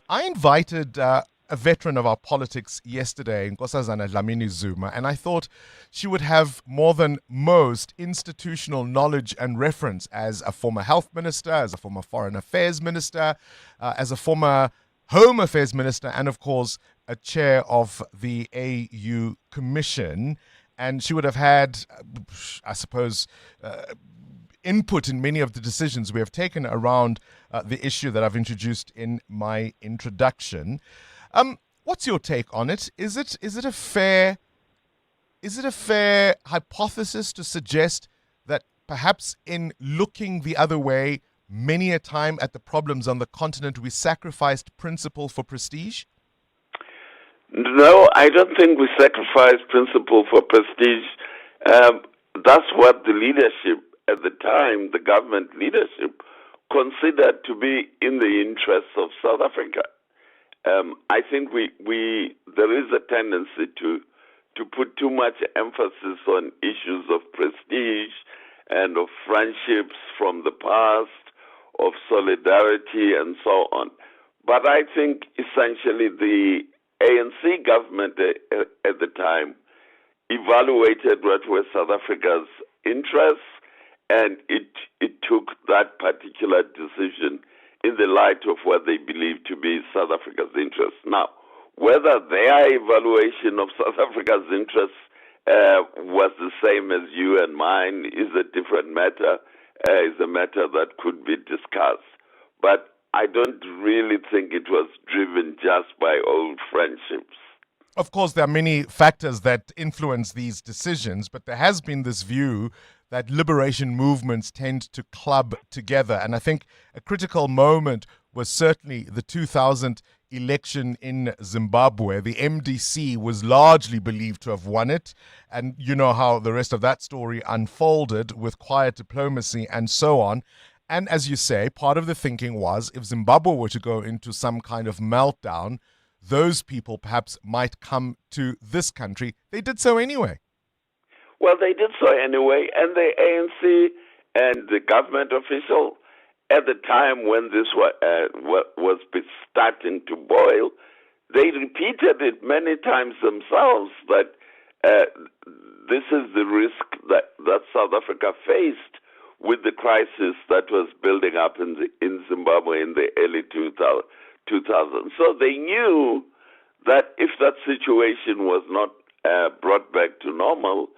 I invited a veteran of our politics yesterday, Nkosazana Dlamini Zuma, and I thought she would have more than most institutional knowledge and reference as a former health minister, as a former foreign affairs minister, as a former Home Affairs Minister, and of course, a chair of the AU Commission. And she would have had, I suppose, input in many of the decisions we have taken around the issue that I've introduced in my introduction. What's your take on it? Is it a fair hypothesis to suggest that perhaps in looking the other way, many a time at the problems on the continent, we sacrificed principle for prestige? No, I don't think we sacrificed principle for prestige. That's what the leadership at the time, the government leadership, considered to be in the interests of South Africa. I think there is a tendency to put too much emphasis on issues of prestige and of friendships from the past, of solidarity and so on. But I think essentially the ANC government at the time evaluated what were South Africa's interests, and it took that particular decision in the light of what they believed to be South Africa's interests. Now, whether their evaluation of South Africa's interests was the same as you and mine is a different matter, is a matter that could be discussed. But I don't really think it was driven just by old friendships. Of course, there are many factors that influence these decisions, but there has been this view that liberation movements tend to club together. And I think a critical moment was certainly the 2000 election in Zimbabwe. The MDC was largely believed to have won it. And you know how the rest of that story unfolded with quiet diplomacy and so on. And as you say, part of the thinking was if Zimbabwe were to go into some kind of meltdown, those people perhaps might come to this country. They did so anyway. Well, they did so anyway, and the ANC and the government official at the time when this was starting to boil, they repeated it many times themselves that this is the risk that South Africa faced with the crisis that was building up in Zimbabwe in the early 2000s. So they knew that if that situation was not brought back to normal,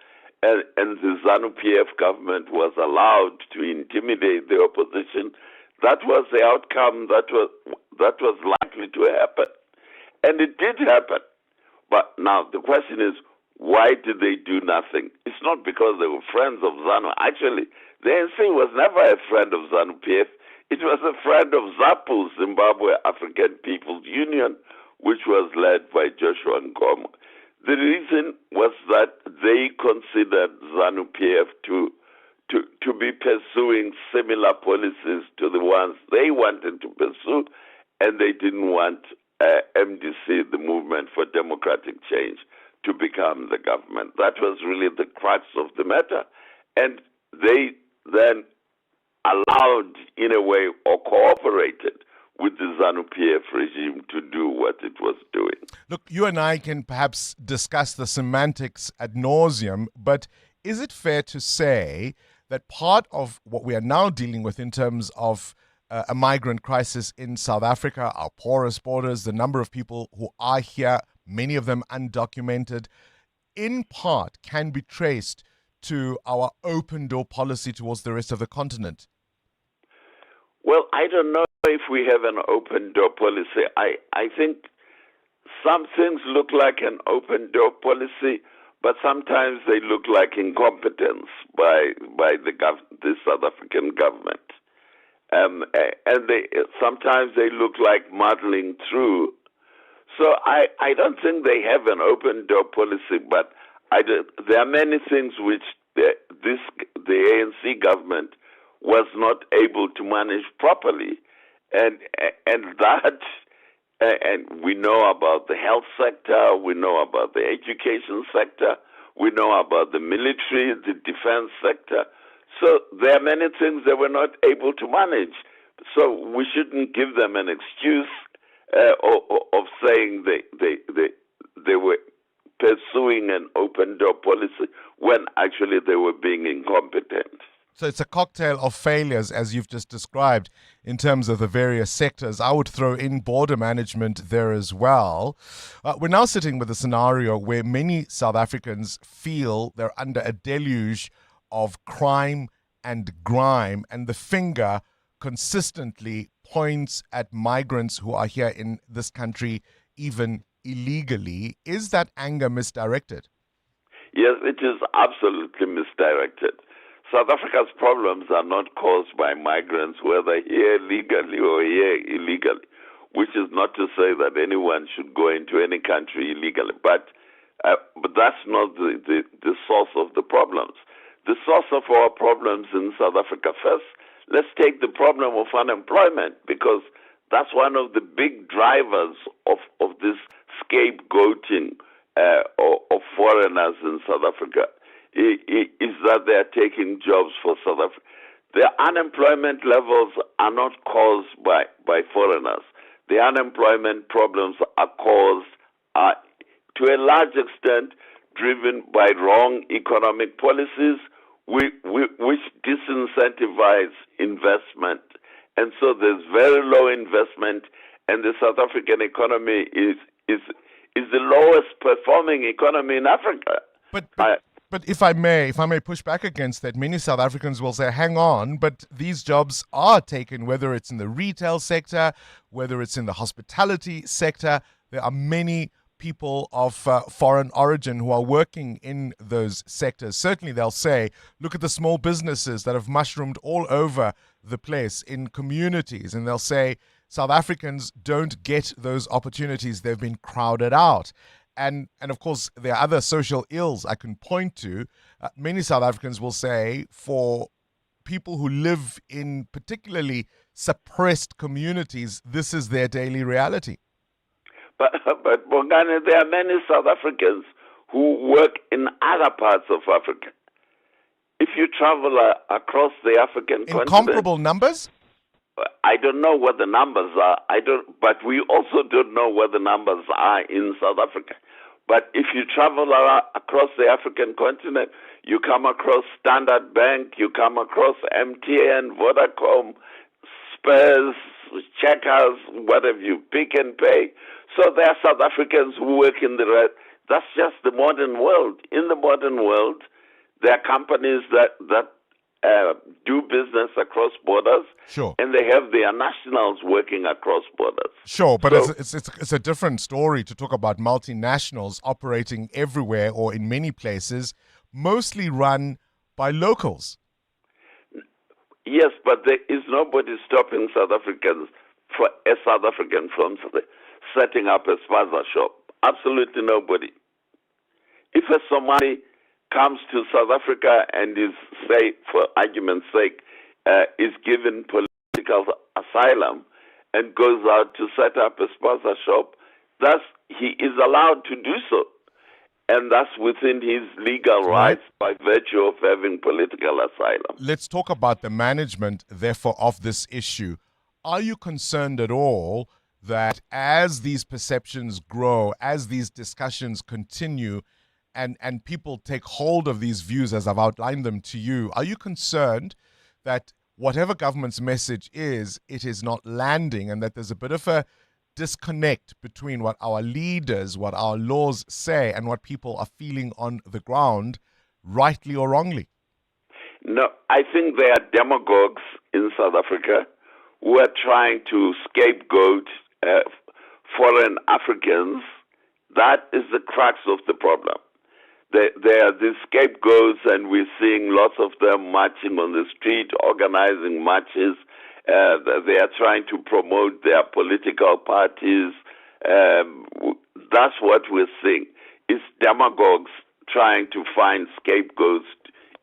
and the ZANU-PF government was allowed to intimidate the opposition, that was the outcome that was likely to happen. And it did happen. But now the question is, why did they do nothing? It's not because they were friends of ZANU. Actually, the ANC was never a friend of ZANU-PF. It was a friend of ZAPU, Zimbabwe African People's Union, which was led by Joshua Nkomo. The reason was that they considered ZANU-PF to be pursuing similar policies to the ones they wanted to pursue, and they didn't want MDC, the Movement for Democratic Change, to become the government. That was really the crux of the matter. And they then allowed, in a way, or cooperated with the ZANU-PF regime to do what it was doing. Look, you and I can perhaps discuss the semantics ad nauseum, but is it fair to say that part of what we are now dealing with in terms of a migrant crisis in South Africa, our porous borders, the number of people who are here, many of them undocumented, in part can be traced to our open door policy towards the rest of the continent? Well, I don't know if we have an open door policy. I think some things look like an open door policy, but sometimes they look like incompetence by the South African government. And sometimes they look like muddling through. So I don't think they have an open door policy, but there are many things which the ANC government was not able to manage properly, and we know about the health sector, we know about the education sector, we know about the military, the defense sector. So there are many things they were not able to manage. So we shouldn't give them an excuse of saying they were pursuing an open door policy when actually they were being incompetent. So it's a cocktail of failures, as you've just described, in terms of the various sectors. I would throw in border management there as well. We're now sitting with a scenario where many South Africans feel they're under a deluge of crime and grime, and the finger consistently points at migrants who are here in this country, even illegally. Is that anger misdirected? Yes, it is absolutely misdirected. South Africa's problems are not caused by migrants, whether here legally or here illegally, which is not to say that anyone should go into any country illegally. But that's not the source of the problems. The source of our problems in South Africa, first, let's take the problem of unemployment, because that's one of the big drivers of this scapegoating of foreigners in South Africa. Is that they are taking jobs for South Africa. The unemployment levels are not caused by foreigners. The unemployment problems are caused, to a large extent, driven by wrong economic policies which disincentivize investment. And so there's very low investment, and the South African economy is the lowest performing economy in Africa. But if I may push back against that, many South Africans will say, hang on, but these jobs are taken, whether it's in the retail sector, whether it's in the hospitality sector. There are many people of foreign origin who are working in those sectors. Certainly they'll say, look at the small businesses that have mushroomed all over the place in communities, and they'll say South Africans don't get those opportunities. They've been crowded out. And of course, there are other social ills I can point to. Many South Africans will say for people who live in particularly suppressed communities, this is their daily reality. But Bongani, there are many South Africans who work in other parts of Africa. If you travel across the African continent, incomparable numbers? I don't know what the numbers are. But we also don't know what the numbers are in South Africa. But if you travel across the African continent, you come across Standard Bank, you come across MTN, Vodacom, Spurs, Checkers, what have you, Pick and Pay. So there are South Africans who work in the red. That's just the modern world. In the modern world, there are companies that do business across borders, sure, and they have their nationals working across borders. Sure, but it's a different story to talk about multinationals operating everywhere or in many places, mostly run by locals. Yes, but there is nobody stopping South African from setting up a spaza shop. Absolutely nobody. If a Somali comes to South Africa and is, say, for argument's sake, is given political asylum and goes out to set up a spaza shop, he is allowed to do so. And that's within his legal rights by virtue of having political asylum. Let's talk about the management, therefore, of this issue. Are you concerned at all that as these perceptions grow, as these discussions continue, and people take hold of these views as I've outlined them to you, are you concerned that whatever government's message is, it is not landing, and that there's a bit of a disconnect between what our leaders, what our laws say, and what people are feeling on the ground, rightly or wrongly? No, I think there are demagogues in South Africa who are trying to scapegoat foreign Africans. That is the crux of the problem. There are these scapegoats, and we're seeing lots of them marching on the street, organizing marches. They are trying to promote their political parties. That's what we're seeing. It's demagogues trying to find scapegoats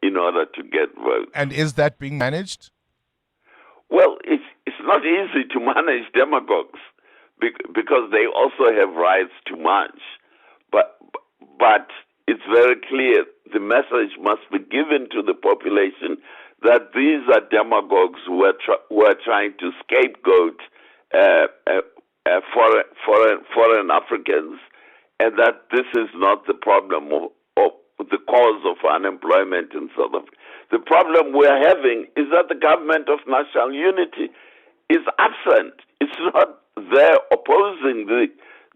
in order to get votes. And is that being managed? Well, it's not easy to manage demagogues because they also have rights to march. But it's very clear the message must be given to the population that these are demagogues who are trying to scapegoat foreign Africans, and that this is not the problem of the cause of unemployment in South Africa. The problem we're having is that the government of national unity is absent. It's not there opposing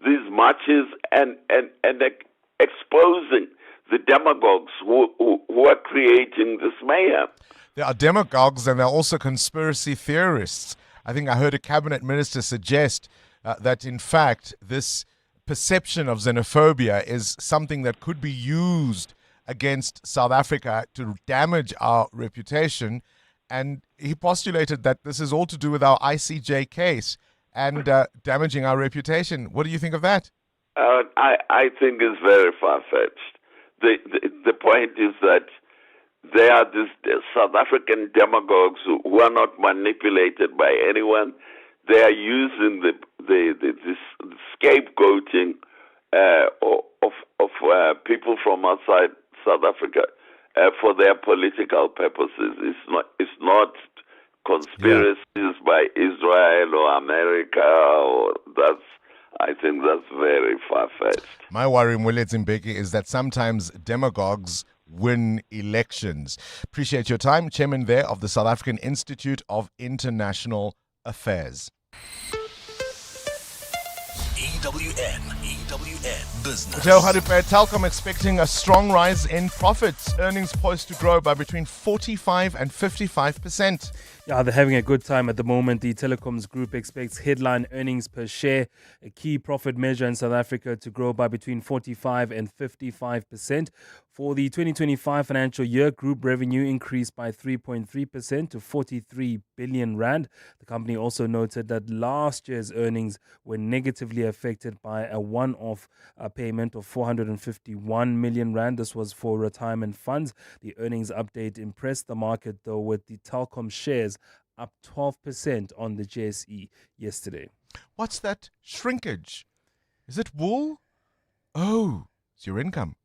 these marches and exposing the demagogues who are creating this mayhem. There are demagogues and there are also conspiracy theorists. I think I heard a cabinet minister suggest that, in fact, this perception of xenophobia is something that could be used against South Africa to damage our reputation. And he postulated that this is all to do with our ICJ case and damaging our reputation. What do you think of that? I think it's very far-fetched. The point is that there are these South African demagogues who are not manipulated by anyone. They are using this scapegoating of people from outside South Africa for their political purposes. It's not conspiracies by Israel or America, or I think that's very far-fetched. My worry, Mwelezi Mbeki, is that sometimes demagogues win elections. Appreciate your time. Chairman there of the South African Institute of International Affairs. EWN Business. Joe Haripe, Telkom expecting a strong rise in profits. Earnings poised to grow by between 45 and 55%. Yeah, they're having a good time at the moment. The telecoms group expects headline earnings per share, a key profit measure in South Africa, to grow by between 45 and 55% For the 2025 financial year, group revenue increased by 3.3% to 43 billion rand. The company also noted that last year's earnings were negatively affected by a one-off payment of 451 million rand. This was for retirement funds. The earnings update impressed the market, though, with the Telkom shares up 12% on the JSE yesterday. What's that shrinkage? Is it wool? Oh, it's your income.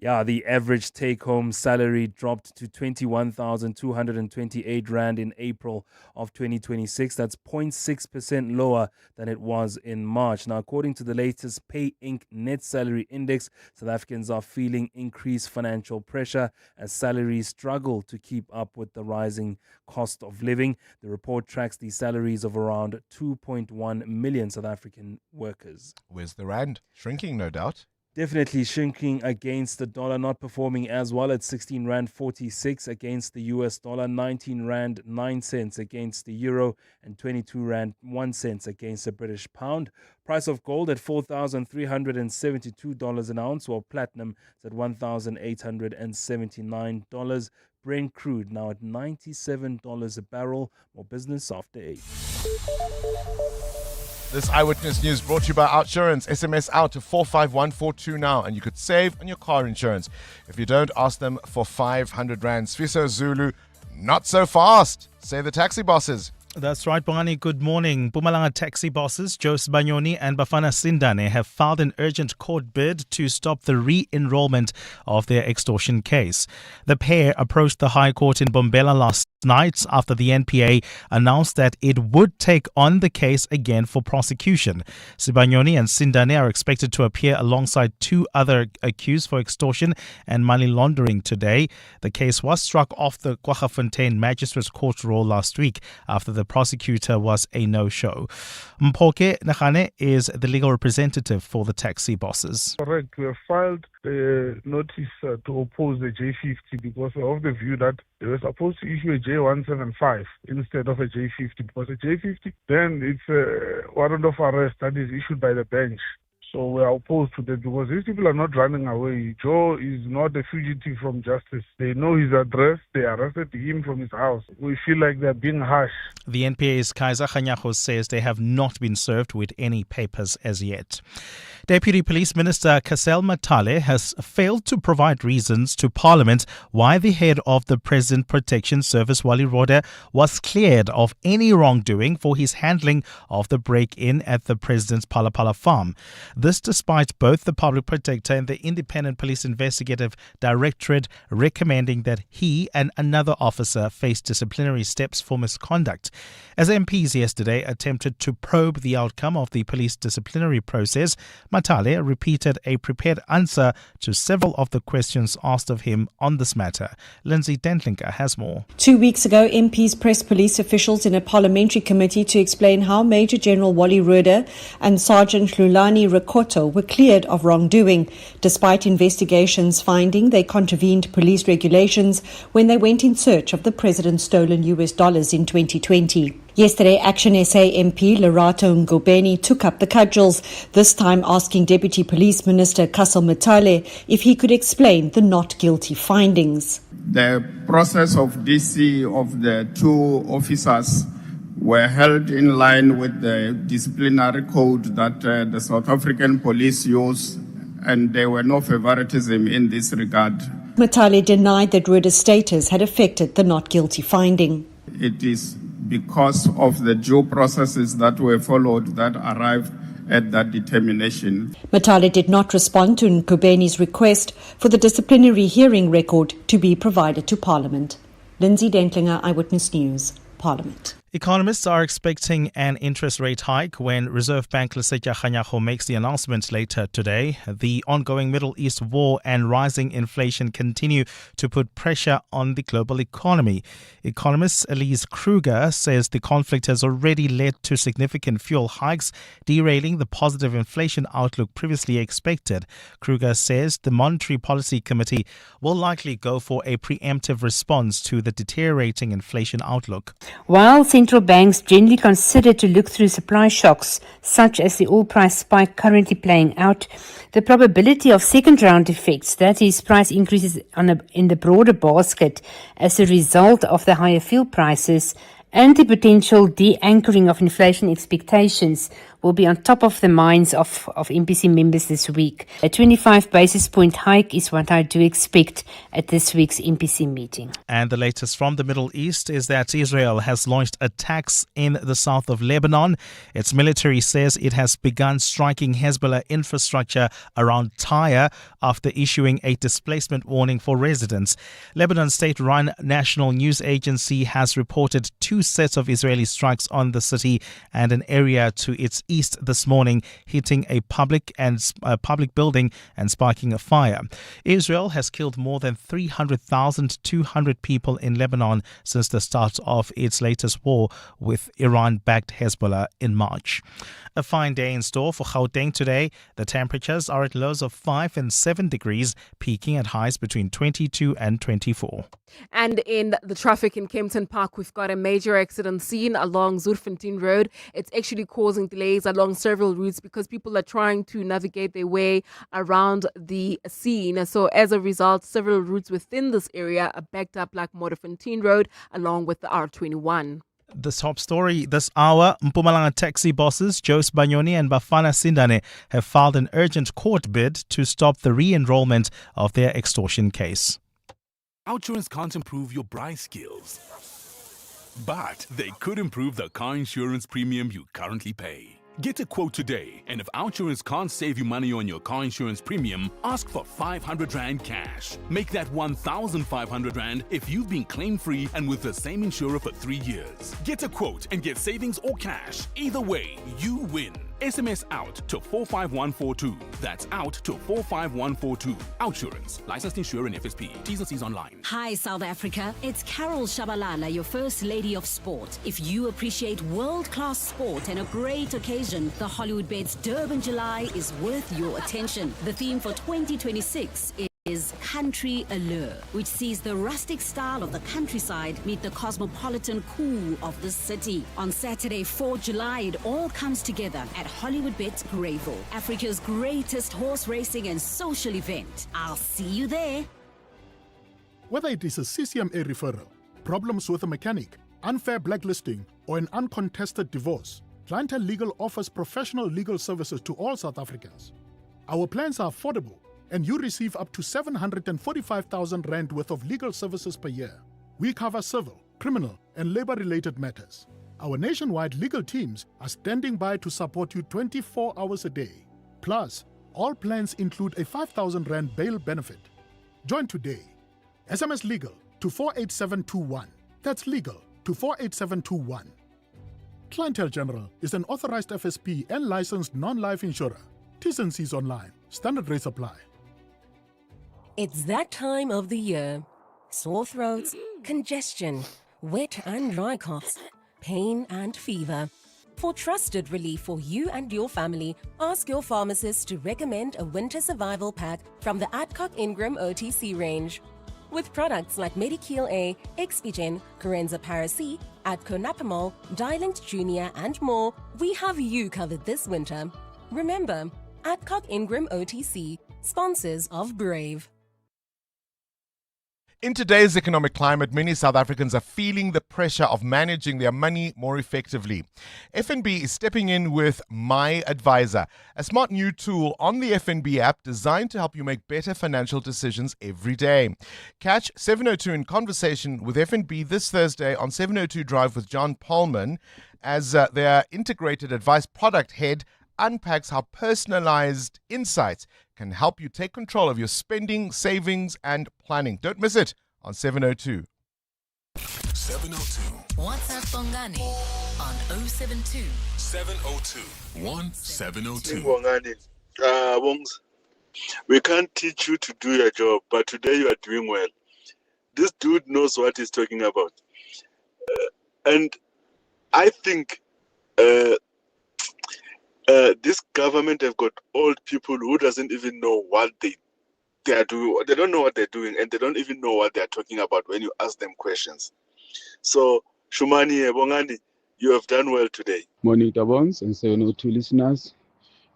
Yeah, the average take-home salary dropped to 21,228 rand in April of 2026. That's 0.6% lower than it was in March. Now, according to the latest Pay Inc. Net Salary Index, South Africans are feeling increased financial pressure as salaries struggle to keep up with the rising cost of living. The report tracks the salaries of around 2.1 million South African workers. Where's the rand? Shrinking, no doubt. Definitely shrinking against the dollar, not performing as well at 16 Rand 46 against the US dollar, 19 Rand 9 cents against the euro, and 22 Rand 1 cent against the British pound. Price of gold at $4,372 an ounce, while platinum is at $1,879. Brent crude now at $97 a barrel. More business after 8. This Eyewitness News brought to you by Outsurance. SMS out to 45142 now and you could save on your car insurance. If you don't, ask them for 500 Rand. Sfiso Zulu, not so fast, say the taxi bosses. That's right, Bongani. Good morning. Mpumalanga taxi bosses Jose Banyoni and Bafana Sindane have filed an urgent court bid to stop the re-enrollment of their extortion case. The pair approached the High Court in Bombela last night after the NPA announced that it would take on the case again for prosecution. Sibanyoni and Sindane are expected to appear alongside two other accused for extortion and money laundering today. The case was struck off the Kwaggafontein Magistrates Court roll last week after the prosecutor was a no-show. Mpoke Nagane is the legal representative for the taxi bosses. Correct. We have filed the notice to oppose the J50 because of the view that they were supposed to issue a J175 instead of a J50, because a J50, then it's a warrant of arrest that is issued by the bench. So we are opposed to that because these people are not running away. Joe is not a fugitive from justice. They know his address. They arrested him from his house. We feel like they're being harsh. The NPA's Kaiser Khanyago says they have not been served with any papers as yet. Deputy Police Minister Kasel Matale has failed to provide reasons to Parliament why the head of the President Protection Service, Wally Rhoda, was cleared of any wrongdoing for his handling of the break-in at the President's Palapala farm. This despite both the Public Protector and the Independent Police Investigative Directorate recommending that he and another officer face disciplinary steps for misconduct. As MPs yesterday attempted to probe the outcome of the police disciplinary process, Matale repeated a prepared answer to several of the questions asked of him on this matter. Lindsay Dentlinker has more. 2 weeks ago, MPs pressed police officials in a parliamentary committee to explain how Major General Wally Rhoda and Sergeant Lulani Rakoto were cleared of wrongdoing, despite investigations finding they contravened police regulations when they went in search of the president's stolen US dollars in 2020. Yesterday, Action SA MP Lerato Ngobeni took up the cudgels, this time asking Deputy Police Minister Kasel Matale if he could explain the not guilty findings. The process of DC of the two officers were held in line with the disciplinary code that the South African police use, and there were no favoritism in this regard. Matale denied that Rhoda's status had affected the not guilty finding. It is because of the due processes that were followed that arrived at that determination. Matale did not respond to Nkubeni's request for the disciplinary hearing record to be provided to Parliament. Lindsay Dentlinger, Eyewitness News, Parliament. Economists are expecting an interest rate hike when Reserve Bank Lesetja Khanyago makes the announcement later today. The ongoing Middle East war and rising inflation continue to put pressure on the global economy. Economist Elise Kruger says the conflict has already led to significant fuel hikes, derailing the positive inflation outlook previously expected. Kruger says the Monetary Policy Committee will likely go for a preemptive response to the deteriorating inflation outlook. While central banks generally consider to look through supply shocks, such as the oil price spike currently playing out, the probability of second-round effects, that is, price increases in the broader basket as a result of the higher fuel prices, and the potential de-anchoring of inflation expectations will be on top of the minds of MPC members this week. A 25 basis point hike is what I do expect at this week's MPC meeting. And the latest from the Middle East is that Israel has launched attacks in the south of Lebanon. Its military says it has begun striking Hezbollah infrastructure around Tyre after issuing a displacement warning for residents. Lebanon's state-run national news agency has reported 2 sets of Israeli strikes on the city and an area to its east this morning, hitting a public building and sparking a fire. Israel has killed more than 300,200 people in Lebanon since the start of its latest war with Iran-backed Hezbollah in March. A fine day in store for Gauteng today. The temperatures are at lows of 5 and 7 degrees, peaking at highs between 22 and 24. And in the traffic in Kempton Park, we've got a major accident scene along Zurfontein Road. It's actually causing delays along several routes because people are trying to navigate their way around the scene. So as a result, several routes within this area are backed up, like Modderfontein Road, along with the R21. The top story this hour, Mpumalanga taxi bosses Jose Banyoni and Bafana Sindane have filed an urgent court bid to stop the re-enrollment of their extortion case. Outsurance can't improve your bright skills, but they could improve the car insurance premium you currently pay. Get a quote today, and if Outsurance can't save you money on your car insurance premium, ask for 500 Rand cash. Make that 1,500 Rand if you've been claim-free and with the same insurer for 3 years. Get a quote and get savings or cash. Either way, you win. SMS out to 45142. That's out to 45142. Outsurance. Licensed insurer and FSP. T's and C's online. Hi, South Africa. It's Carol Shabalala, your First Lady of Sport. If you appreciate world-class sport and a great occasion, the Hollywood Bets Durban July is worth your attention. The theme for 2026 is Country Allure, which sees the rustic style of the countryside meet the cosmopolitan cool of the city. On Saturday, 4 July, it all comes together at Hollywood Bets Greyville, Africa's greatest horse racing and social event. I'll see you there. Whether it is a CCMA referral, problems with a mechanic, unfair blacklisting, or an uncontested divorce, Clientele Legal offers professional legal services to all South Africans. Our plans are affordable, and you receive up to 745,000 Rand worth of legal services per year. We cover civil, criminal, and labor-related matters. Our nationwide legal teams are standing by to support you 24 hours a day. Plus, all plans include a 5,000 Rand bail benefit. Join today. SMS LEGAL to 48721. That's legal to 48721. Clientele General is an authorized FSP and licensed non-life insurer. T's and C's online. Standard rates apply. It's that time of the year. Sore throats, congestion, wet and dry coughs, pain and fever. For trusted relief for you and your family, ask your pharmacist to recommend a winter survival pack from the Adcock Ingram OTC range. With products like Medikil A, Expigen, Corenza Para-C, Adco Napamol, Dialint Junior and more, we have you covered this winter. Remember, Adcock Ingram OTC, sponsors of Brave. In today's economic climate, many South Africans are feeling the pressure of managing their money more effectively. FNB is stepping in with My Advisor, a smart new tool on the FNB app designed to help you make better financial decisions every day. Catch 702 in conversation with FNB this Thursday on 702 Drive with John Polman as their integrated advice product head unpacks how personalized insights can help you take control of your spending, savings, and planning. Don't miss it on 702. 702. WhatsApp Bongani on 072 702 1702. Bongani, Bongs, we can't teach you to do your job, but today you are doing well. This dude knows what he's talking about. And I think this government have got old people who doesn't even know what they are doing. They don't know what they're doing, and they don't even know what they're talking about when you ask them questions. So, Shumani, Bongani, You have done well today. Morning, Tabons, and 702 listeners.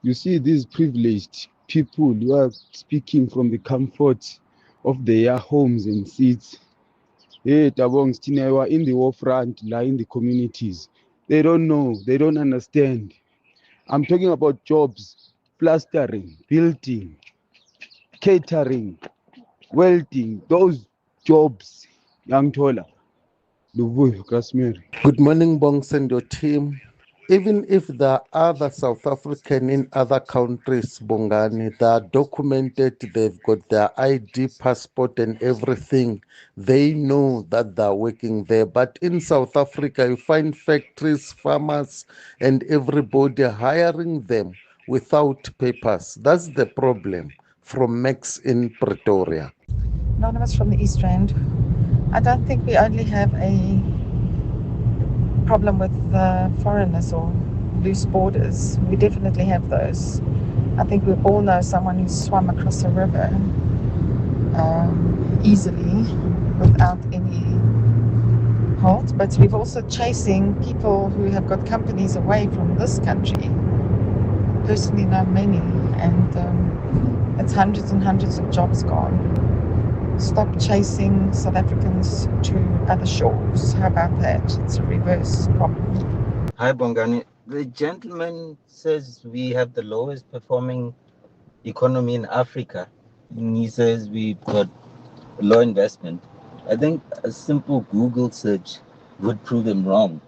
You see, these privileged people who are speaking from the comfort of their homes and seats. Hey, Tabongs, Tina, were in the war front, like in the communities. They don't know, they don't understand. I'm talking about jobs, plastering, building, catering, welding, those jobs, young Tola. Good morning, Bongs and your team. Even if there are other South African in other countries, Bongani, they are documented, they've got their ID, passport and everything. They know that they're working there. But in South Africa, you find factories, farmers and everybody hiring them without papers. That's the problem. From Max in Pretoria. Anonymous from the East Rand. I don't think we only have a problem with foreigners or loose borders. We definitely have those. I think we all know someone who swam across a river easily without any halt. But we're also chasing people who have got companies away from this country. Personally know many, and it's hundreds and hundreds of jobs gone. Stop chasing South Africans to other shores. How about that? It's a reverse problem. Hi, Bongani. The gentleman says we have the lowest performing economy in Africa. And he says we've got low investment. I think a simple Google search would prove him wrong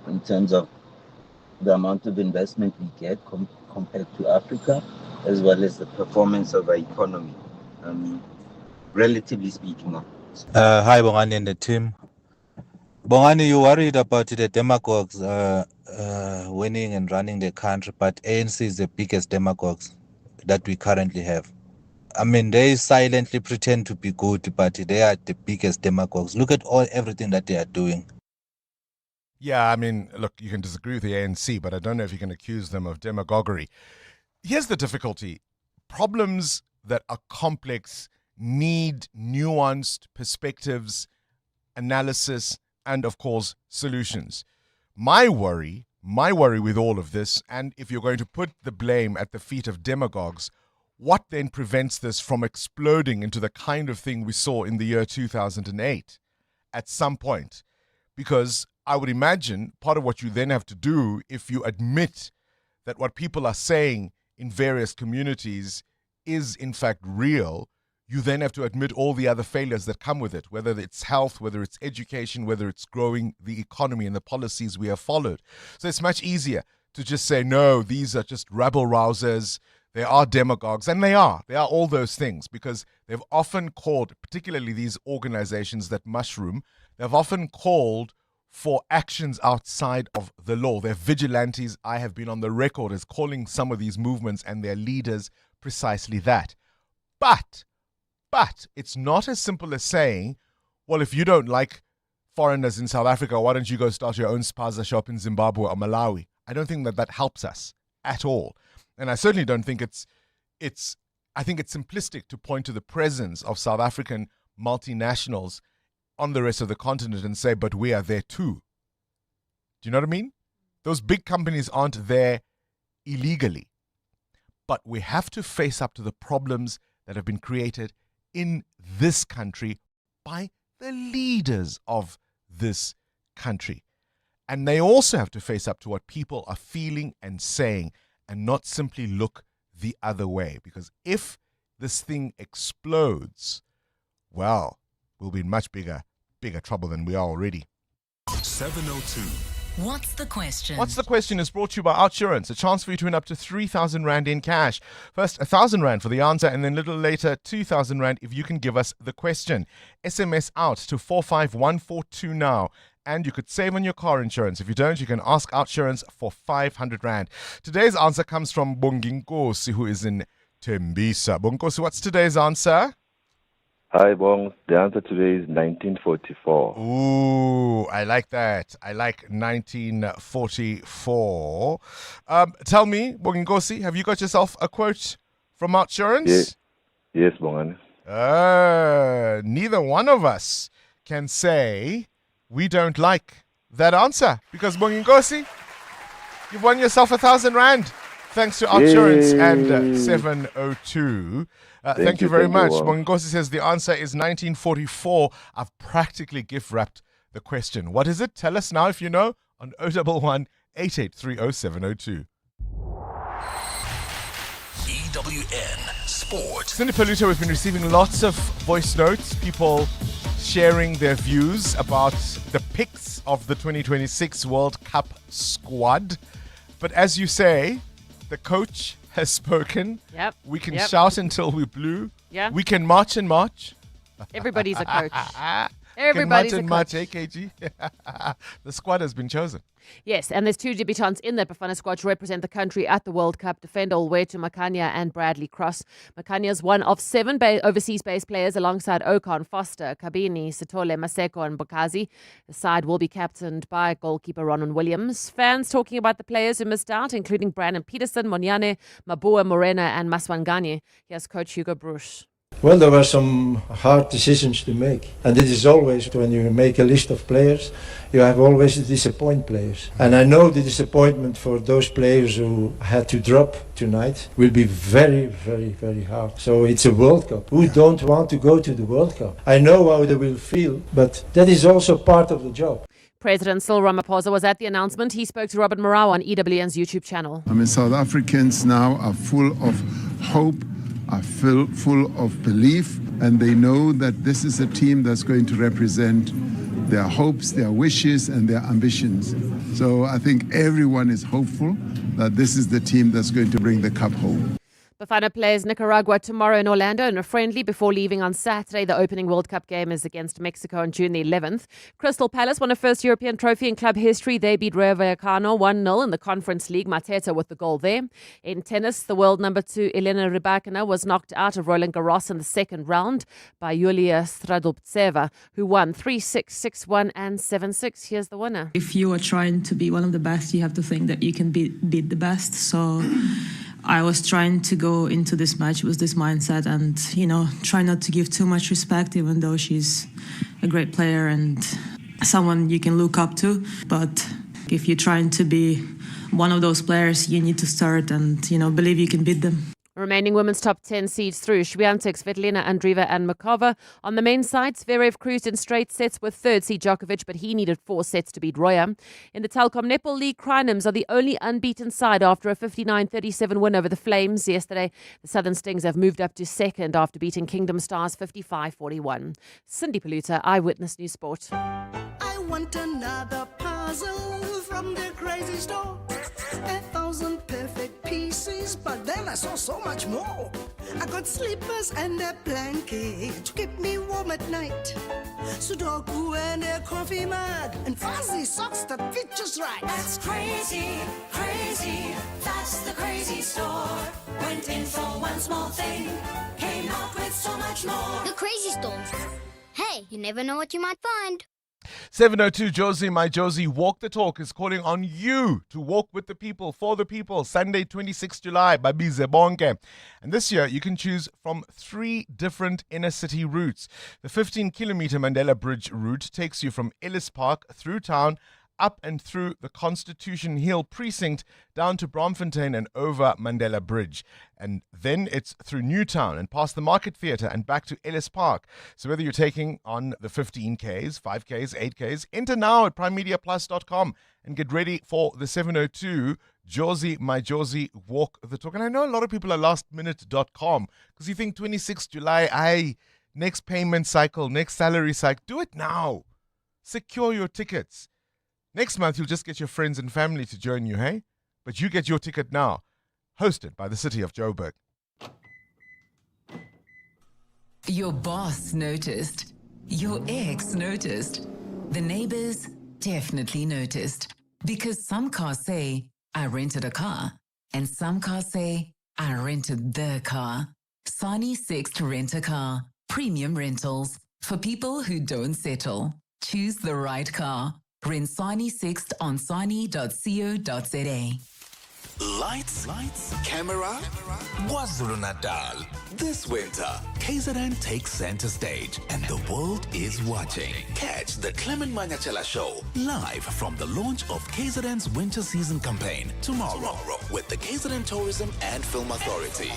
in terms of the amount of investment we get compared to Africa, as well as the performance of our economy. Relatively speaking. Hi, Bongani and the team. Bongani, you worried about the demagogues winning and running the country, but ANC is the biggest demagogues that we currently have. I mean, they silently pretend to be good, but they are the biggest demagogues. Look at everything that they are doing. Yeah, I mean, look, you can disagree with the ANC, but I don't know if you can accuse them of demagoguery. Here's the difficulty. Problems that are complex need nuanced perspectives, analysis, and of course, solutions. My worry with all of this, and if you're going to put the blame at the feet of demagogues, what then prevents this from exploding into the kind of thing we saw in the year 2008 at some point? Because I would imagine part of what you then have to do, if you admit that what people are saying in various communities is in fact real, you then have to admit all the other failures that come with it, whether it's health, whether it's education, whether it's growing the economy and the policies we have followed. So it's much easier to just say, no, these are just rabble-rousers, they are demagogues, and they are all those things, because they've often called, particularly these organizations that mushroom, they've often called for actions outside of the law. They're vigilantes. I have been on the record as calling some of these movements and their leaders precisely that. But it's not as simple as saying, well, if you don't like foreigners in South Africa, why don't you go start your own spaza shop in Zimbabwe or Malawi? I don't think that helps us at all. And I certainly don't think I think it's simplistic to point to the presence of South African multinationals on the rest of the continent and say, but we are there too. Do you know what I mean? Those big companies aren't there illegally. But we have to face up to the problems that have been created in this country by the leaders of this country. And they also have to face up to what people are feeling and saying, and not simply look the other way. Because if this thing explodes, well, we'll be in much bigger trouble than we are already. 702. What's the question? What's the question is brought to you by Outsurance, a chance for you to win up to 3,000 Rand in cash. First, 1,000 Rand for the answer, and then a little later, 2,000 Rand if you can give us the question. SMS out to 45142 now. And you could save on your car insurance. If you don't, you can ask Outsurance for 500 Rand. Today's answer comes from Bongani, who is in Tembisa. Bongani, what's today's answer? Hi, Bong. The answer today is 1944. Ooh, I like that. I like 1944. Tell me, Bongani, have you got yourself a quote from Outsurance? Yes, Bongani. Neither one of us can say we don't like that answer because Bongani, you've won yourself 1,000 rand thanks to Outsurance and 702. Thank you very much. Bongani says the answer is 1944. I've practically gift wrapped the question. What is it? Tell us now if you know on 011 8830 702. EWN Sport. Cindy Paluta, we've been receiving lots of voice notes, people sharing their views about the picks of the 2026 World Cup squad. But as you say, the coach has spoken. Yep. We can shout until we're blue. Yeah. We can march and march. Everybody's a coach. Everybody's Everybody's a march, coach. AKG. The squad has been chosen. Yes, and there's two debutants in that Bafana squad to represent the country at the World Cup. Defender Olwetu Makanya and Bradley Cross. Makanya is one of 7 overseas-based players alongside Okan, Foster, Kabini, Sitole, Maseko and Bokazi. The side will be captained by goalkeeper Ronan Williams. Fans talking about the players who missed out, including Brandon Peterson, Monyane, Mabua Morena and Maswanganye. Here's coach Hugo Bruce. Well, there were some hard decisions to make. And it is always, when you make a list of players, you have always to disappoint players. And I know the disappointment for those players who had to drop tonight will be very, very, very hard. So it's a World Cup. Who don't want to go to the World Cup? I know how they will feel, but that is also part of the job. President Cyril Ramaphosa was at the announcement. He spoke to Robert Morau on EWN's YouTube channel. I mean, South Africans now are full of hope, are full of belief, and they know that this is a team that's going to represent their hopes, their wishes, and their ambitions. So I think everyone is hopeful that this is the team that's going to bring the cup home. Bafana plays Nicaragua tomorrow in Orlando in a friendly before leaving on Saturday. The opening World Cup game is against Mexico on June the 11th. Crystal Palace won a first European trophy in club history. They beat Rayo Vallecano 1-0 in the Conference League. Mateta with the goal there. In tennis, the world number 2 Elena Rybakina was knocked out of Roland Garros in the second round by Yulia Stradubtseva, who won 3-6, 6-1 and 7-6. Here's the winner. If you are trying to be one of the best, you have to think that you can beat the best. So I was trying to go into this match with this mindset and, try not to give too much respect, even though she's a great player and someone you can look up to. But if you're trying to be one of those players, you need to start and, believe you can beat them. Remaining women's top 10 seeds through: Swiatek, Svetlana Andreeva and Makova. On the men's side, Zverev cruised in straight sets with third seed Djokovic, but he needed 4 sets to beat Roya. In the Telkom Netball League, Crinums are the only unbeaten side after a 59-37 win over the Flames yesterday. The Southern Stings have moved up to second after beating Kingdom Stars 55-41. Cindy Paluta, Eyewitness News Sport. I want another puzzle from the crazy store. 1,000 perfect pieces, but then I saw so much more. I got slippers and a blanket to keep me warm at night. Sudoku and a coffee mug and fuzzy socks that fit just right. That's crazy, crazy. That's the crazy store. Went in for one small thing, came out with so much more. The crazy store. Hey, you never know what you might find. 702 Josie, my Josie, Walk the Talk is calling on you to walk with the people, for the people. Sunday, 26 July, Babize Bonke. And this year, you can choose from 3 different inner city routes. The 15-kilometer Mandela Bridge route takes you from Ellis Park through town, up and through the Constitution Hill precinct, down to Bromfontein and over Mandela Bridge. And then it's through Newtown and past the Market Theatre and back to Ellis Park. So whether you're taking on the 15Ks, 5Ks, 8Ks, enter now at primemediaplus.com and get ready for the 702 Josie, my Josie, Walk the Talk. And I know a lot of people are lastminute.com because you think 26 July, next payment cycle, next salary cycle. Do it now. Secure your tickets. Next month, you'll just get your friends and family to join you, hey? But you get your ticket now. Hosted by the City of Joburg. Your boss noticed. Your ex noticed. The neighbors definitely noticed. Because some cars say, I rented a car. And some cars say, I rented the car. Sani Sixt Rent a Car. Premium rentals. For people who don't settle. Choose the right car. Rent Sani Sixt on sani.co.za. Lights, camera, KwaZulu-Natal. This winter, KZN takes center stage and the world is watching. Catch the Clement Manyachela Show live from the launch of KZN's winter season campaign tomorrow with the KZN Tourism and Film Authority.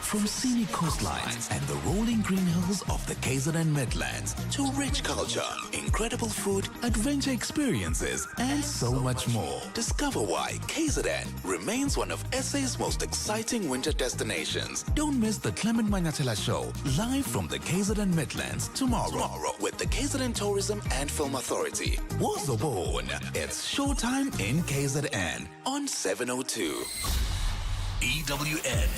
From scenic coastlines and the rolling green hills of the KZN Midlands to rich culture, incredible food, adventure experiences, and so much more. Discover why KZN remains one of SA's most exciting winter destinations. Don't miss the Clement Manyachela Show live from the KZN Midlands tomorrow with the KZN Tourism and Film Authority. Wozobone. It's showtime in KZN on 702. EWN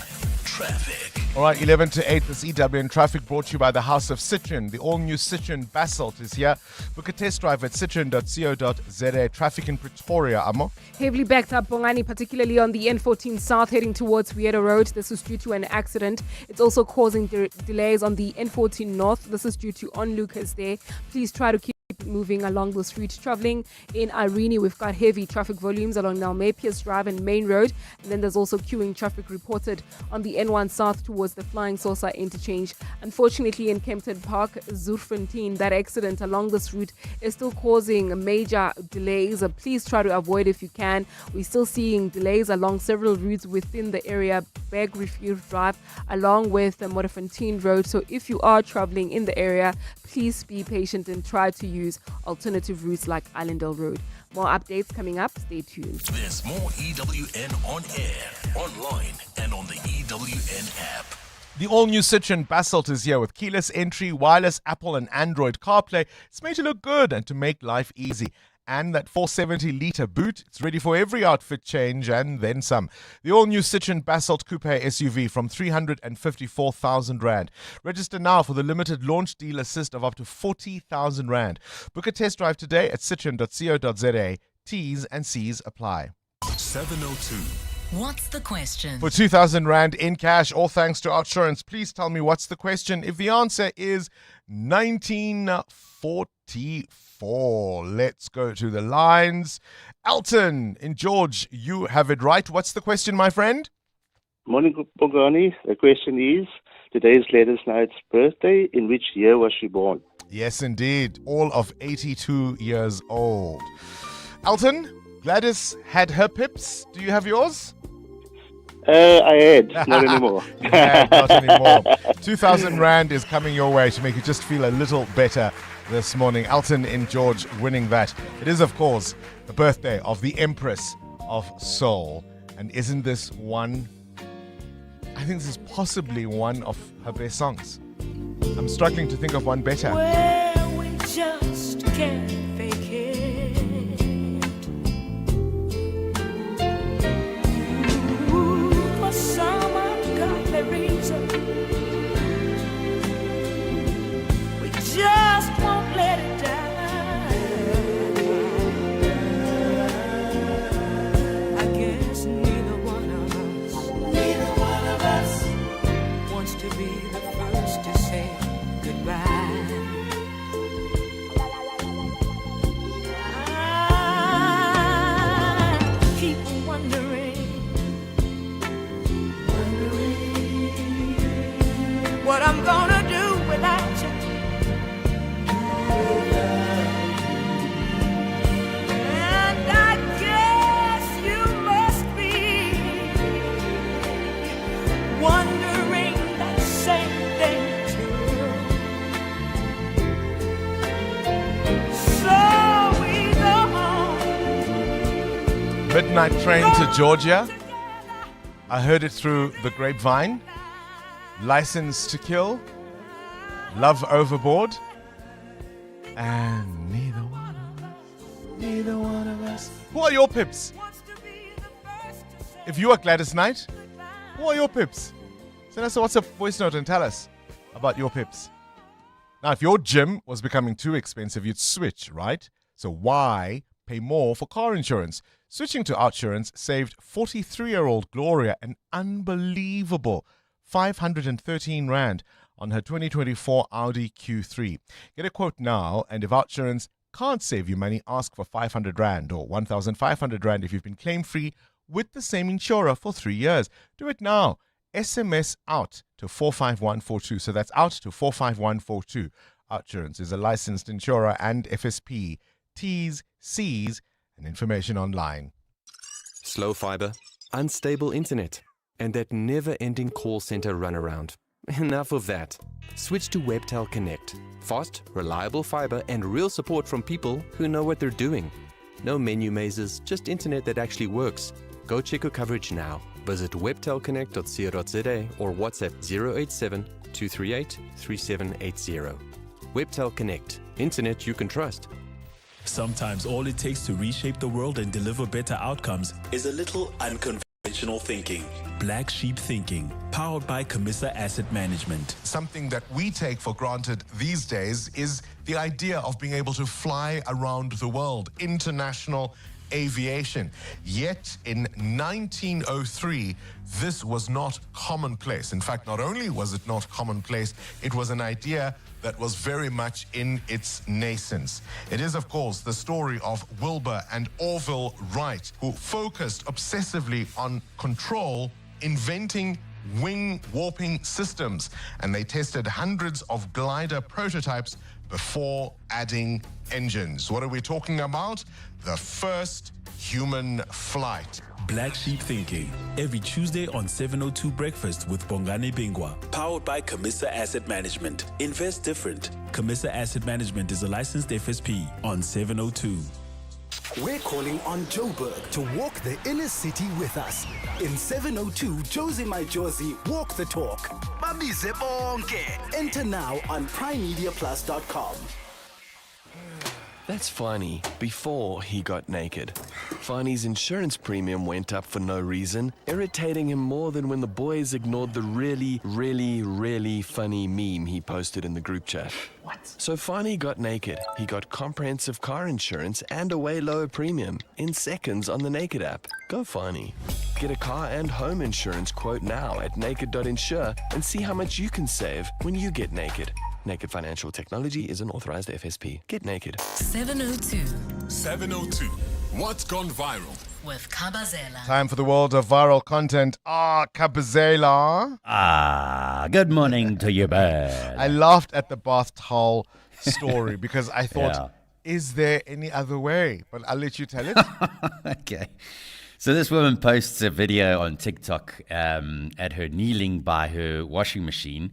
Traffic. All right, 11 to 8, this EWN Traffic brought to you by the House of Citroen. The all-new Citroen Basalt is here. Book a test drive at citroen.co.za. Traffic in Pretoria, Amo. Heavily backed up, Bongani, particularly on the N14 South heading towards Vieira Road. This is due to an accident. It's also causing delays on the N14 North. This is due to onlookers there. Please try to keep moving along this route. Traveling in Irene, we've got heavy traffic volumes along Nalmepius Drive and Main Road, and then there's also queuing traffic reported on the N1 South towards the Flying Saucer interchange. Unfortunately, in Kempton Park, Zurfontein, that accident along this route is still causing major delays. Please try to avoid if you can. We're still seeing delays along several routes within the area, Beg Refuge Drive, along with the Modderfontein Road. So if you are traveling in the area, please be patient and try to use alternative routes like Allendale Road. More updates coming up. Stay tuned. There's more EWN on air, online, and on the EWN app. The all-new Citroen Basalt is here with keyless entry, wireless Apple and Android CarPlay. It's made to look good and to make life easy. And that 470-litre boot, it's ready for every outfit change and then some. The all-new Citroen Basalt Coupe SUV from 354,000 Rand. Register now for the limited launch deal assist of up to 40,000 Rand. Book a test drive today at citroen.co.za. T's and C's apply. 702. What's the question? For 2,000 Rand in cash, all thanks to Outsurance. Please tell me what's the question. If the answer is 1944. Let's go to the lines. Elton in George, you have it right. What's the question, my friend? Morning, Bongani. The question is, today is Gladys Knight's birthday. In which year was she born? Yes, indeed. All of 82 years old. Elton, Gladys had her pips. Do you have yours? I had. Not anymore. Not anymore. 2,000 Rand is coming your way to make you just feel a little better this morning. Elton in George winning that. It is, of course, the birthday of the Empress of Soul. And isn't this one? I think this is possibly one of her best songs. I'm struggling to think of one better. Well, we just can't fake it. Ooh, for some ungodly reason, we just won't let it die. I guess neither one of us wants to be the first to say goodbye. I keep wondering what I'm gonna do without you. And I guess you must be wondering that same thing too. So we go home. Midnight Train to Georgia. I heard it through the grapevine. License to Kill. Love Overboard. And neither one of us. Who are your pips? If you are Gladys Knight, who are your pips? Send us a WhatsApp voice note and tell us about your pips. Now, if your gym was becoming too expensive, you'd switch, right? So why pay more for car insurance? Switching to Outsurance saved 43-year-old Gloria an unbelievable 513 Rand on her 2024 Audi Q3. Get a quote now, and if Outsurance can't save you money, ask for 500 Rand or 1,500 Rand if you've been claim-free with the same insurer for 3 years. Do it now. SMS out to 45142. So that's out to 45142. Outsurance is a licensed insurer and FSP. T's, C's, and information online. Slow fiber, unstable internet, and that never-ending call center runaround. Enough of that. Switch to Webtel Connect. Fast, reliable fiber and real support from people who know what they're doing. No menu mazes, just internet that actually works. Go check your coverage now. Visit webtelconnect.co.za or WhatsApp 087 238 3780. Webtel Connect. Internet you can trust. Sometimes all it takes to reshape the world and deliver better outcomes is a little unconventional thinking. Black Sheep Thinking, powered by Camissa Asset Management. Something that we take for granted these days is the idea of being able to fly around the world, international aviation. Yet in 1903, this was not commonplace. In fact, not only was it not commonplace, it was an idea that was very much in its nascence. It is, of course, the story of Wilbur and Orville Wright, who focused obsessively on control, inventing wing warping systems, and they tested hundreds of glider prototypes before adding engines. What are we talking about? The first human flight. Black Sheep Thinking, every Tuesday on 702 Breakfast with Bongani Bingwa. Powered by Camissa Asset Management. Invest different. Camissa Asset Management is a licensed FSP on 702. We're calling on Joburg to walk the inner city with us. In 702, Josie My Josie, walk the talk. Babize bonke. Enter now on primemediaplus.com. That's Fani before he got naked. Fani's insurance premium went up for no reason, irritating him more than when the boys ignored the really funny meme he posted in the group chat. What? So Fani got naked. He got comprehensive car insurance and a way lower premium in seconds on the Naked app. Go Fani. Get a car and home insurance quote now at naked.insure and see how much you can save when you get naked. Naked Financial Technology is an authorized FSP. Get naked. 702 702. What's gone viral? with Kabazela. Time for the world of viral content. Kabazela. Good morning to you, bird. I laughed at the bath towel story because I thought, is there any other way? But I'll let you tell it. Okay. So this woman posts a video on TikTok at her kneeling by her washing machine.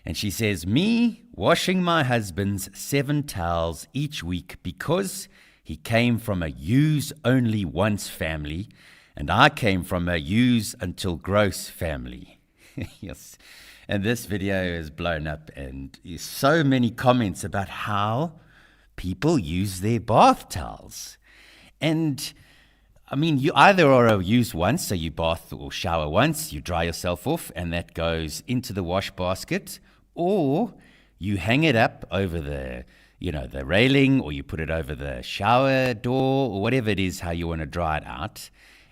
And she says, me washing my husband's 7 towels each week because he came from a use only once family and I came from a use until gross family. Yes. And this video is blown up and there's so many comments about how people use their bath towels. And I mean, you either are a use once, so you bath or shower once, you dry yourself off and that goes into the wash basket, or you hang it up over the, the railing, or you put it over the shower door, or whatever it is, how you want to dry it out.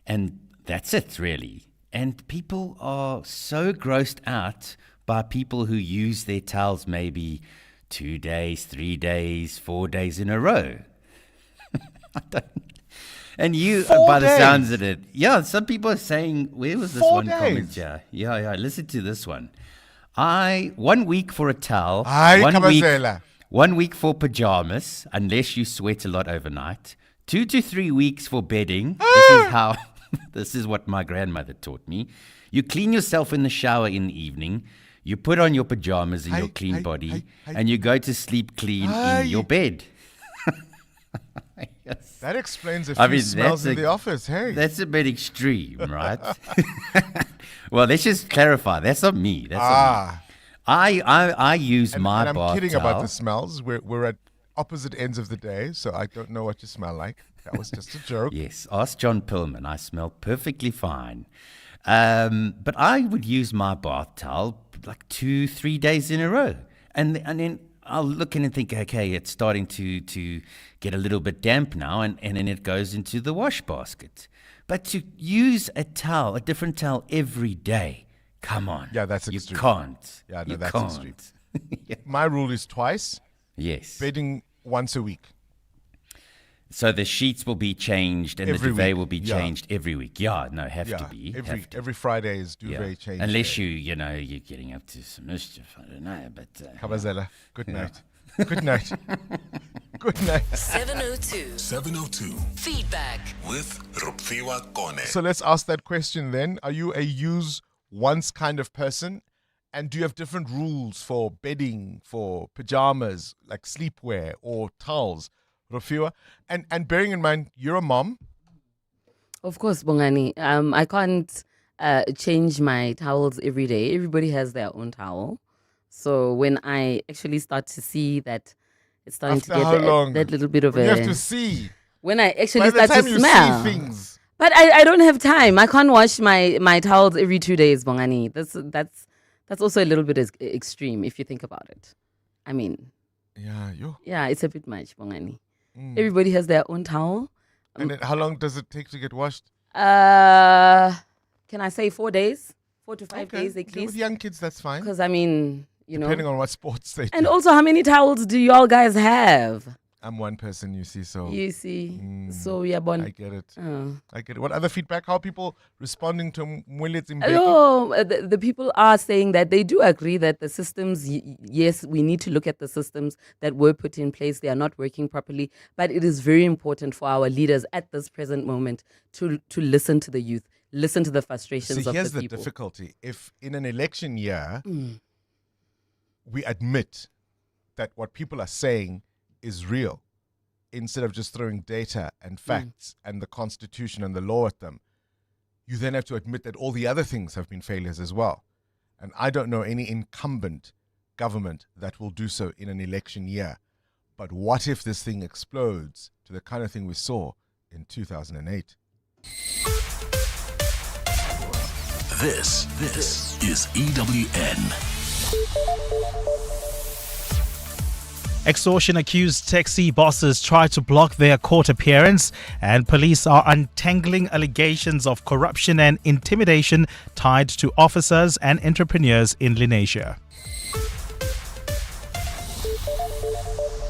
And that's it, really. And people are so grossed out by people who use their towels maybe 2 days, 3 days, 4 days in a row. And you, by the sounds of it, some people are saying, where was this 4 one days? comment here? Yeah, listen to this one. 1 week for a towel, 1 week for pajamas, unless you sweat a lot overnight, 2 to 3 weeks for bedding. This is what my grandmother taught me. You clean yourself in the shower in the evening, you put on your pajamas in your clean body, and you go to sleep clean in your bed. Yes. That explains a few smells in the office. Hey, that's a bit extreme, right? Well, let's just clarify. That's not me. That's not me. I use my bath towel. I'm kidding about the smells. We're at opposite ends of the day, so I don't know what you smell like. That was just a joke. Yes, ask John Pillman. I smell perfectly fine. But I would use my bath towel like 2-3 days in a row, and then I'll look in and think, okay, it's starting to get a little bit damp now, and then it goes into the wash basket. But to use a different towel every day, come on. Yeah, that's extreme. You can't. Yeah, no, that's extreme. Yeah. My rule is twice. Yes. Bedding once a week. So the sheets will be changed and Every the duvet week, will be yeah. changed every week. Yeah, no, have to be. Every Friday is duvet change. Unless you're getting up to some mischief. I don't know, but... Kabazela, good night. Good night. Good night. 702. 702. Feedback. With Rupfiwa Kone. So let's ask that question then. Are you a use once kind of person? And do you have different rules for bedding, for pajamas, like sleepwear or towels? Rupfiwa? And bearing in mind, you're a mom. Of course, Bongani. I can't change my towels every day. Everybody has their own towel. So when I actually start to see that it's starting After to how get long? that little bit of When a... you have to see. When I actually By the start time to you smell. see things. But I don't have time. I can't wash my towels every 2 days, Bongani. That's also a little bit extreme if you think about it. I mean... Yeah, it's a bit much, Bongani. Everybody has their own towel. And then how long does it take to get washed? Can I say 4 days? 4 to 5 days at least. With young kids, that's fine. Because, I mean, depending on what sports they do. And also, how many towels do y'all guys have? I'm one person, you see, so... You see. So, yeah, bon. I get it. Oh. I get it. What other feedback? How are people responding to Mwelit's in No, the people are saying that they do agree that the systems, yes, we need to look at the systems that were put in place. They are not working properly. But it is very important for our leaders at this present moment to listen to the youth, listen to the frustrations of here's the the people. difficulty. If in an election year, we admit that what people are saying is real, instead of just throwing data and facts and the Constitution and the law at them, you then have to admit that all the other things have been failures as well. And I don't know any incumbent government that will do so in an election year. But what if this thing explodes to the kind of thing we saw in 2008? This is EWN. Extortion-accused taxi bosses try to block their court appearance, and police are untangling allegations of corruption and intimidation tied to officers and entrepreneurs in Lenasia.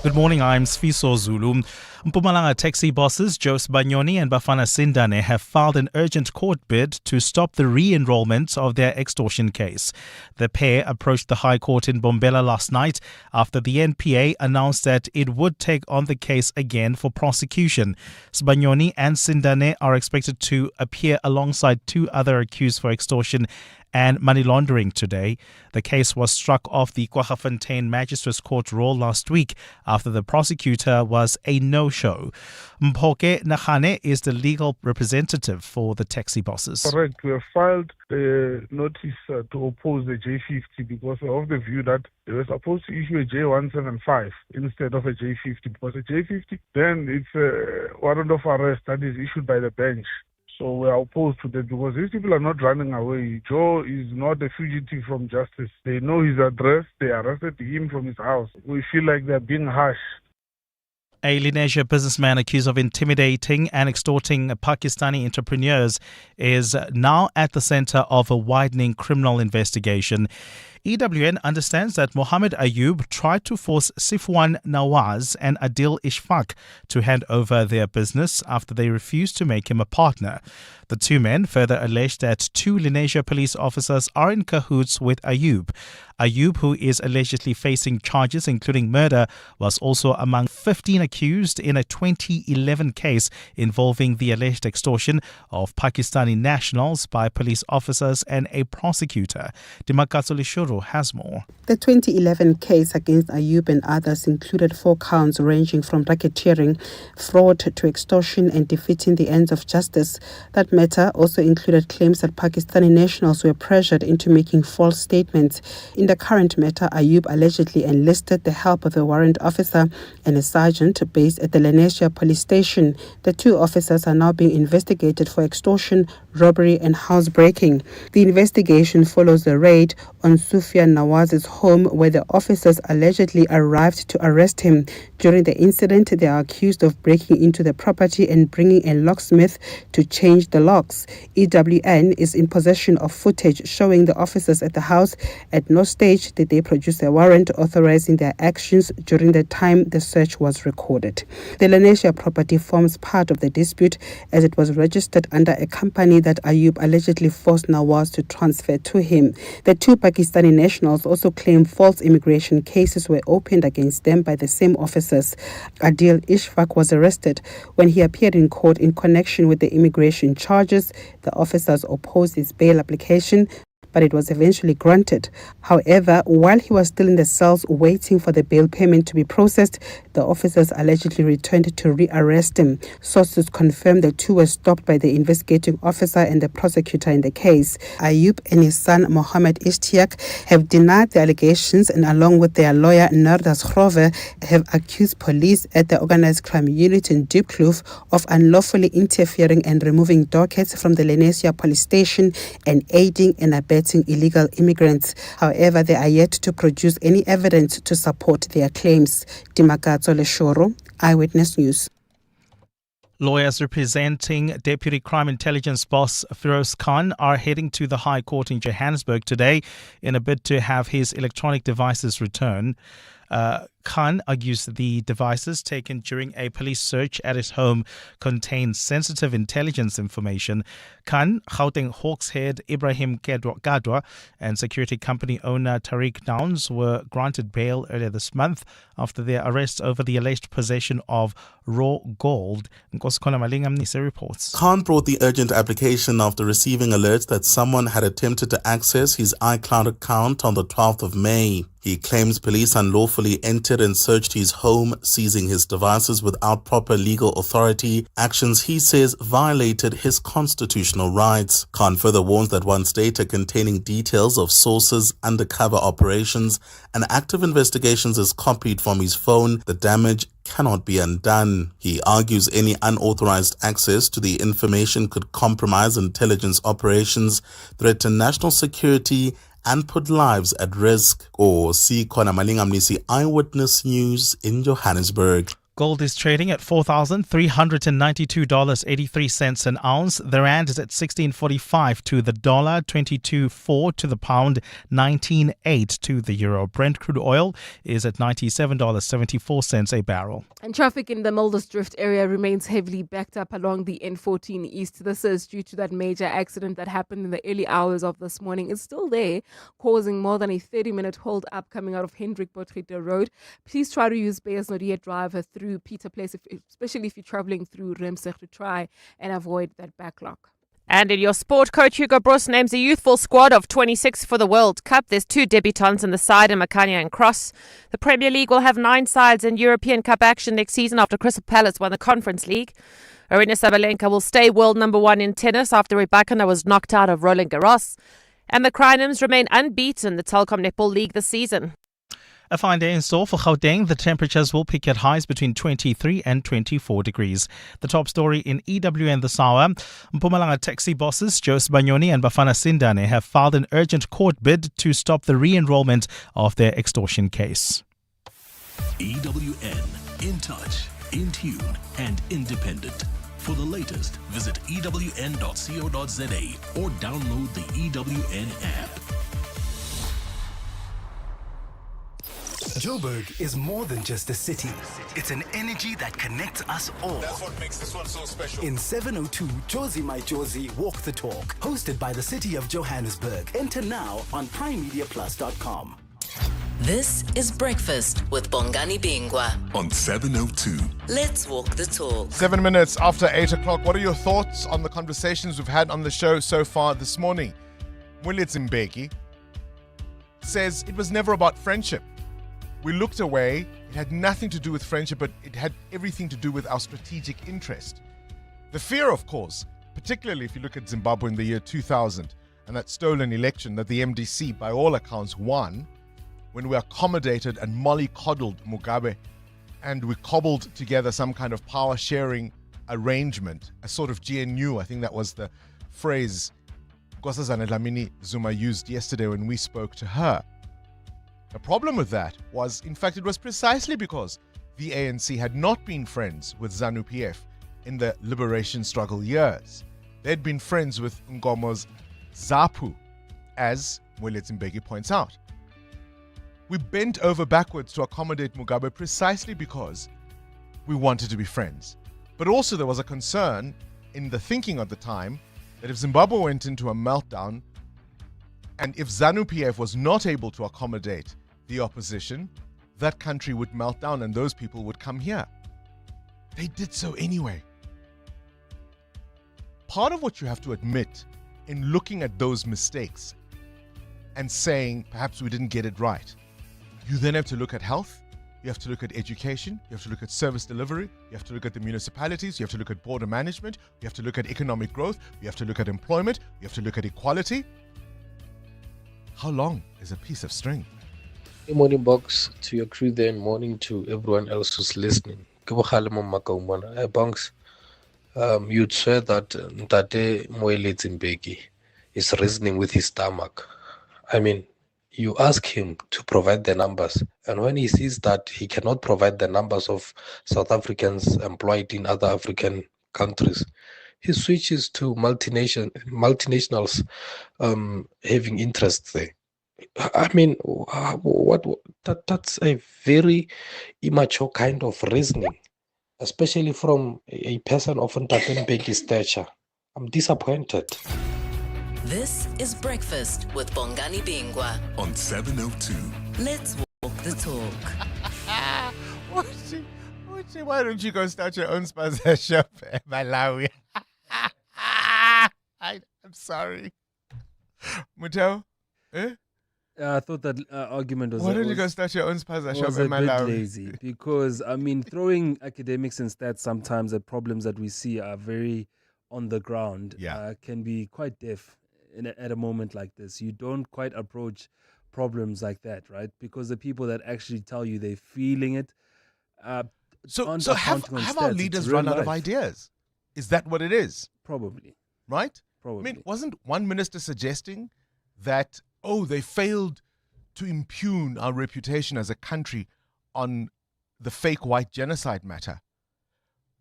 Good morning, I'm Sfiso Zulu. Mpumalanga taxi bosses Jose Banyoni and Bafana Sindane have filed an urgent court bid to stop the re-enrollment of their extortion case. The pair approached the High Court in Bombela last night after the NPA announced that it would take on the case again for prosecution. Banyoni and Sindane are expected to appear alongside two other accused for extortion and money laundering today. The case was struck off the Kwaggafontein Magistrates Court roll last week after the prosecutor was a no-show. Mphoke Nagane is the legal representative for the taxi bosses. Correct. We have filed the notice to oppose the J50 because of the view that they were supposed to issue a J175 instead of a J50, because a J50, then it's a warrant of arrest that is issued by the bench. So we are opposed to that because these people are not running away. Joe is not a fugitive from justice. They know his address. They arrested him from his house. We feel like they're being harsh. A Lenasia businessman accused of intimidating and extorting Pakistani entrepreneurs is now at the center of a widening criminal investigation. EWN understands that Mohammed Ayub tried to force Sifwan Nawaz and Adil Ishfaq to hand over their business after they refused to make him a partner. The two men further alleged that two Lenasia police officers are in cahoots with Ayub. Ayub, who is allegedly facing charges including murder, was also among 15 accused in a 2011 case involving the alleged extortion of Pakistani nationals by police officers and a prosecutor. Dimakatso Lishuru has more. The 2011 case against Ayub and others included 4 counts ranging from racketeering, fraud to extortion and defeating the ends of justice. That matter also included claims that Pakistani nationals were pressured into making false statements. In the current matter, Ayub allegedly enlisted the help of a warrant officer and a sergeant based at the Lenasia police station. The two officers are now being investigated for extortion, robbery and housebreaking. The investigation follows the raid on Sufyan Nawaz's home, where the officers allegedly arrived to arrest him. During the incident, they are accused of breaking into the property and bringing a locksmith to change the locks. EWN is in possession of footage showing the officers at the house. At no stage did they produce a warrant authorizing their actions during the time the search was recorded. The Lenasia property forms part of the dispute as it was registered under a company that Ayub allegedly forced Nawaz to transfer to him. The two Pakistani nationals also claim false immigration cases were opened against them by the same officers. Adil Ishfaq was arrested when he appeared in court in connection with the immigration charges. The officers opposed his bail application, but it was eventually granted. However, while he was still in the cells waiting for the bail payment to be processed, the officers allegedly returned to re-arrest him. Sources confirmed the two were stopped by the investigating officer and the prosecutor in the case. Ayub and his son Mohammed Ishtiak have denied the allegations, and along with their lawyer Nardas Grove, have accused police at the organized crime unit in Diepkloof of unlawfully interfering and removing dockets from the Lenasia police station and aiding and abetting illegal immigrants. However, they are yet to produce any evidence to support their claims. Dimakatso Leshoro, Eyewitness News. Lawyers representing Deputy Crime Intelligence boss Firoz Khan are heading to the High Court in Johannesburg today in a bid to have his electronic devices returned. Khan argues the devices taken during a police search at his home contain sensitive intelligence information. Khan, Gauteng Hawks head Ibrahim Gadwa and security company owner Tariq Downs were granted bail earlier this month after their arrest over the alleged possession of raw gold. Nkosikola Malingam reports. Khan brought the urgent application after receiving alerts that someone had attempted to access his iCloud account on the 12th of May. He claims police unlawfully entered and searched his home, seizing his devices without proper legal authority, actions he says violated his constitutional rights. Khan further warns that once data containing details of sources, undercover operations, and active investigations is copied from his phone, the damage cannot be undone. He argues any unauthorized access to the information could compromise intelligence operations, threaten national security, and put lives at risk. Or see Kona Malingamnisi Eyewitness News in Johannesburg. Gold is trading at $4,392.83 an ounce. The rand is at 16.45 to the dollar, 22.4 to the pound, 19.8 to the euro. Brent crude oil is at $97.74 a barrel. And traffic in the Muldersdrift area remains heavily backed up along the N14 East. This is due to that major accident that happened in the early hours of this morning. It's still there, causing more than a 30-minute hold up coming out of Hendrik Potgieter Road. Please try to use Beyers Nodier Drive through Peter Place, especially if you're traveling through Remseg, to try and avoid that backlog. And in your sport, coach Hugo Broos names a youthful squad of 26 for the World Cup. There's 2 debutants in the side, in Makanya and Cross. The Premier League will have 9 sides in European Cup action next season after Crystal Palace won the Conference League. Arina Sabalenka will stay world number 1 in tennis after Rybakina was knocked out of Roland Garros. And the Crinums remain unbeaten in the Telkom Netball League this season. A fine day in store for Gauteng. The temperatures will peak at highs between 23 and 24 degrees. The top story in EWN this hour. Mpumalanga taxi bosses Joe Sbanyoni and Bafana Sindane have filed an urgent court bid to stop the re-enrollment of their extortion case. EWN, in touch, in tune, and independent. For the latest, visit ewn.co.za or download the EWN app. Joburg is more than just a city. It's an energy that connects us all. That's what makes this one so special. In 702, Josie My Josie Walk the Talk, hosted by the City of Johannesburg. Enter now on primemediaplus.com. This is Breakfast with Bongani Bingwa on 702. Let's walk the talk. 7 minutes after 8 o'clock. What are your thoughts on the conversations we've had on the show so far this morning? William Zimbeki says it was never about friendship. We looked away. It had nothing to do with friendship, but it had everything to do with our strategic interest. The fear, of course, particularly if you look at Zimbabwe in the year 2000 and that stolen election that the MDC, by all accounts, won, when we accommodated and mollycoddled Mugabe and we cobbled together some kind of power-sharing arrangement, a sort of GNU, I think that was the phrase Nkosazana Dlamini Zuma used yesterday when we spoke to her. The problem with that was, in fact, it was precisely because the ANC had not been friends with ZANU-PF in the liberation struggle years. They'd been friends with Nkomo's ZAPU, as Mweletsi Mbeki points out. We bent over backwards to accommodate Mugabe precisely because we wanted to be friends. But also there was a concern in the thinking at the time that if Zimbabwe went into a meltdown and if ZANU-PF was not able to accommodate the opposition, that country would melt down and those people would come here. They did so anyway. Part of what you have to admit in looking at those mistakes and saying perhaps we didn't get it right, you then have to look at health, you have to look at education, you have to look at service delivery, you have to look at the municipalities, you have to look at border management, you have to look at economic growth, you have to look at employment, you have to look at equality. How long is a piece of string? Good morning, Box, to your crew there, and morning to everyone else who's listening. Bonks, you'd swear that Ntate Mweletsi Mbeki is reasoning with his stomach. I mean, you ask him to provide the numbers, and when he sees that he cannot provide the numbers of South Africans employed in other African countries, he switches to multinationals having interests there. I mean, that's a very immature kind of reasoning, especially from a person of Ntate Mbeki's stature. I'm disappointed. This is Breakfast with Bongani Bingwa on 702. Let's walk the talk. Why don't you go start your own sponsorship in Malawi? I'm sorry. Muto? Eh? I thought that argument was. Why don't you go start your own sponsorship was in a bit Malawi? lazy because I mean, throwing academics and stats sometimes at problems that we see are very on the ground. Can be quite deaf at a moment like this. You don't quite approach problems like that, right? Because the people that actually tell you they're feeling it. So have our leaders run out of ideas? Is that what it is? Probably. Right? Probably. I mean, wasn't one minister suggesting that, they failed to impugn our reputation as a country on the fake white genocide matter.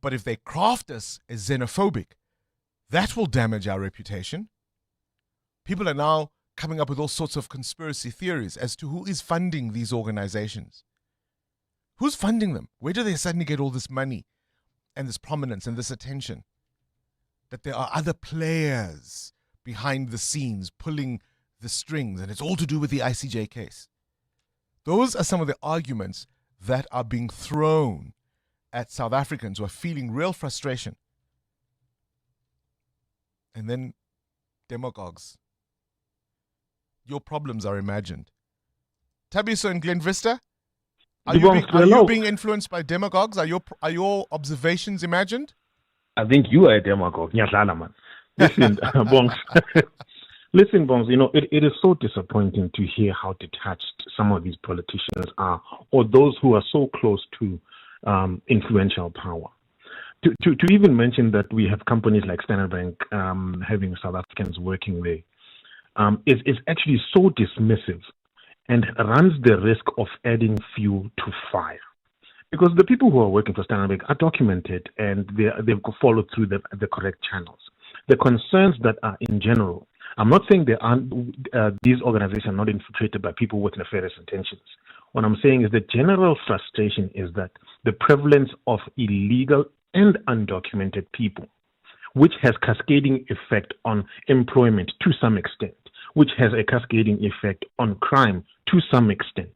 But if they craft us as xenophobic, that will damage our reputation. People are now coming up with all sorts of conspiracy theories as to who is funding these organizations. Who's funding them? Where do they suddenly get all this money and this prominence and this attention? That there are other players behind the scenes pulling the strings, and it's all to do with the ICJ case. Those are some of the arguments that are being thrown at South Africans who are feeling real frustration. And then demagogues. Your problems are imagined. Tabiso and Glen Vista, are you being influenced by demagogues? Are your observations imagined? I think you are a demagogue. Man. Listen, Bongs. Listen, Bongs, it is so disappointing to hear how detached some of these politicians are, or those who are so close to influential power. To even mention that we have companies like Standard Bank having South Africans working there is actually so dismissive and runs the risk of adding fuel to fire. Because the people who are working for Standard Bank are documented and they've followed through the correct channels. The concerns that are in general, I'm not saying these organizations are not infiltrated by people with nefarious intentions. What I'm saying is the general frustration is that the prevalence of illegal and undocumented people, which has cascading effect on employment to some extent, which has a cascading effect on crime to some extent.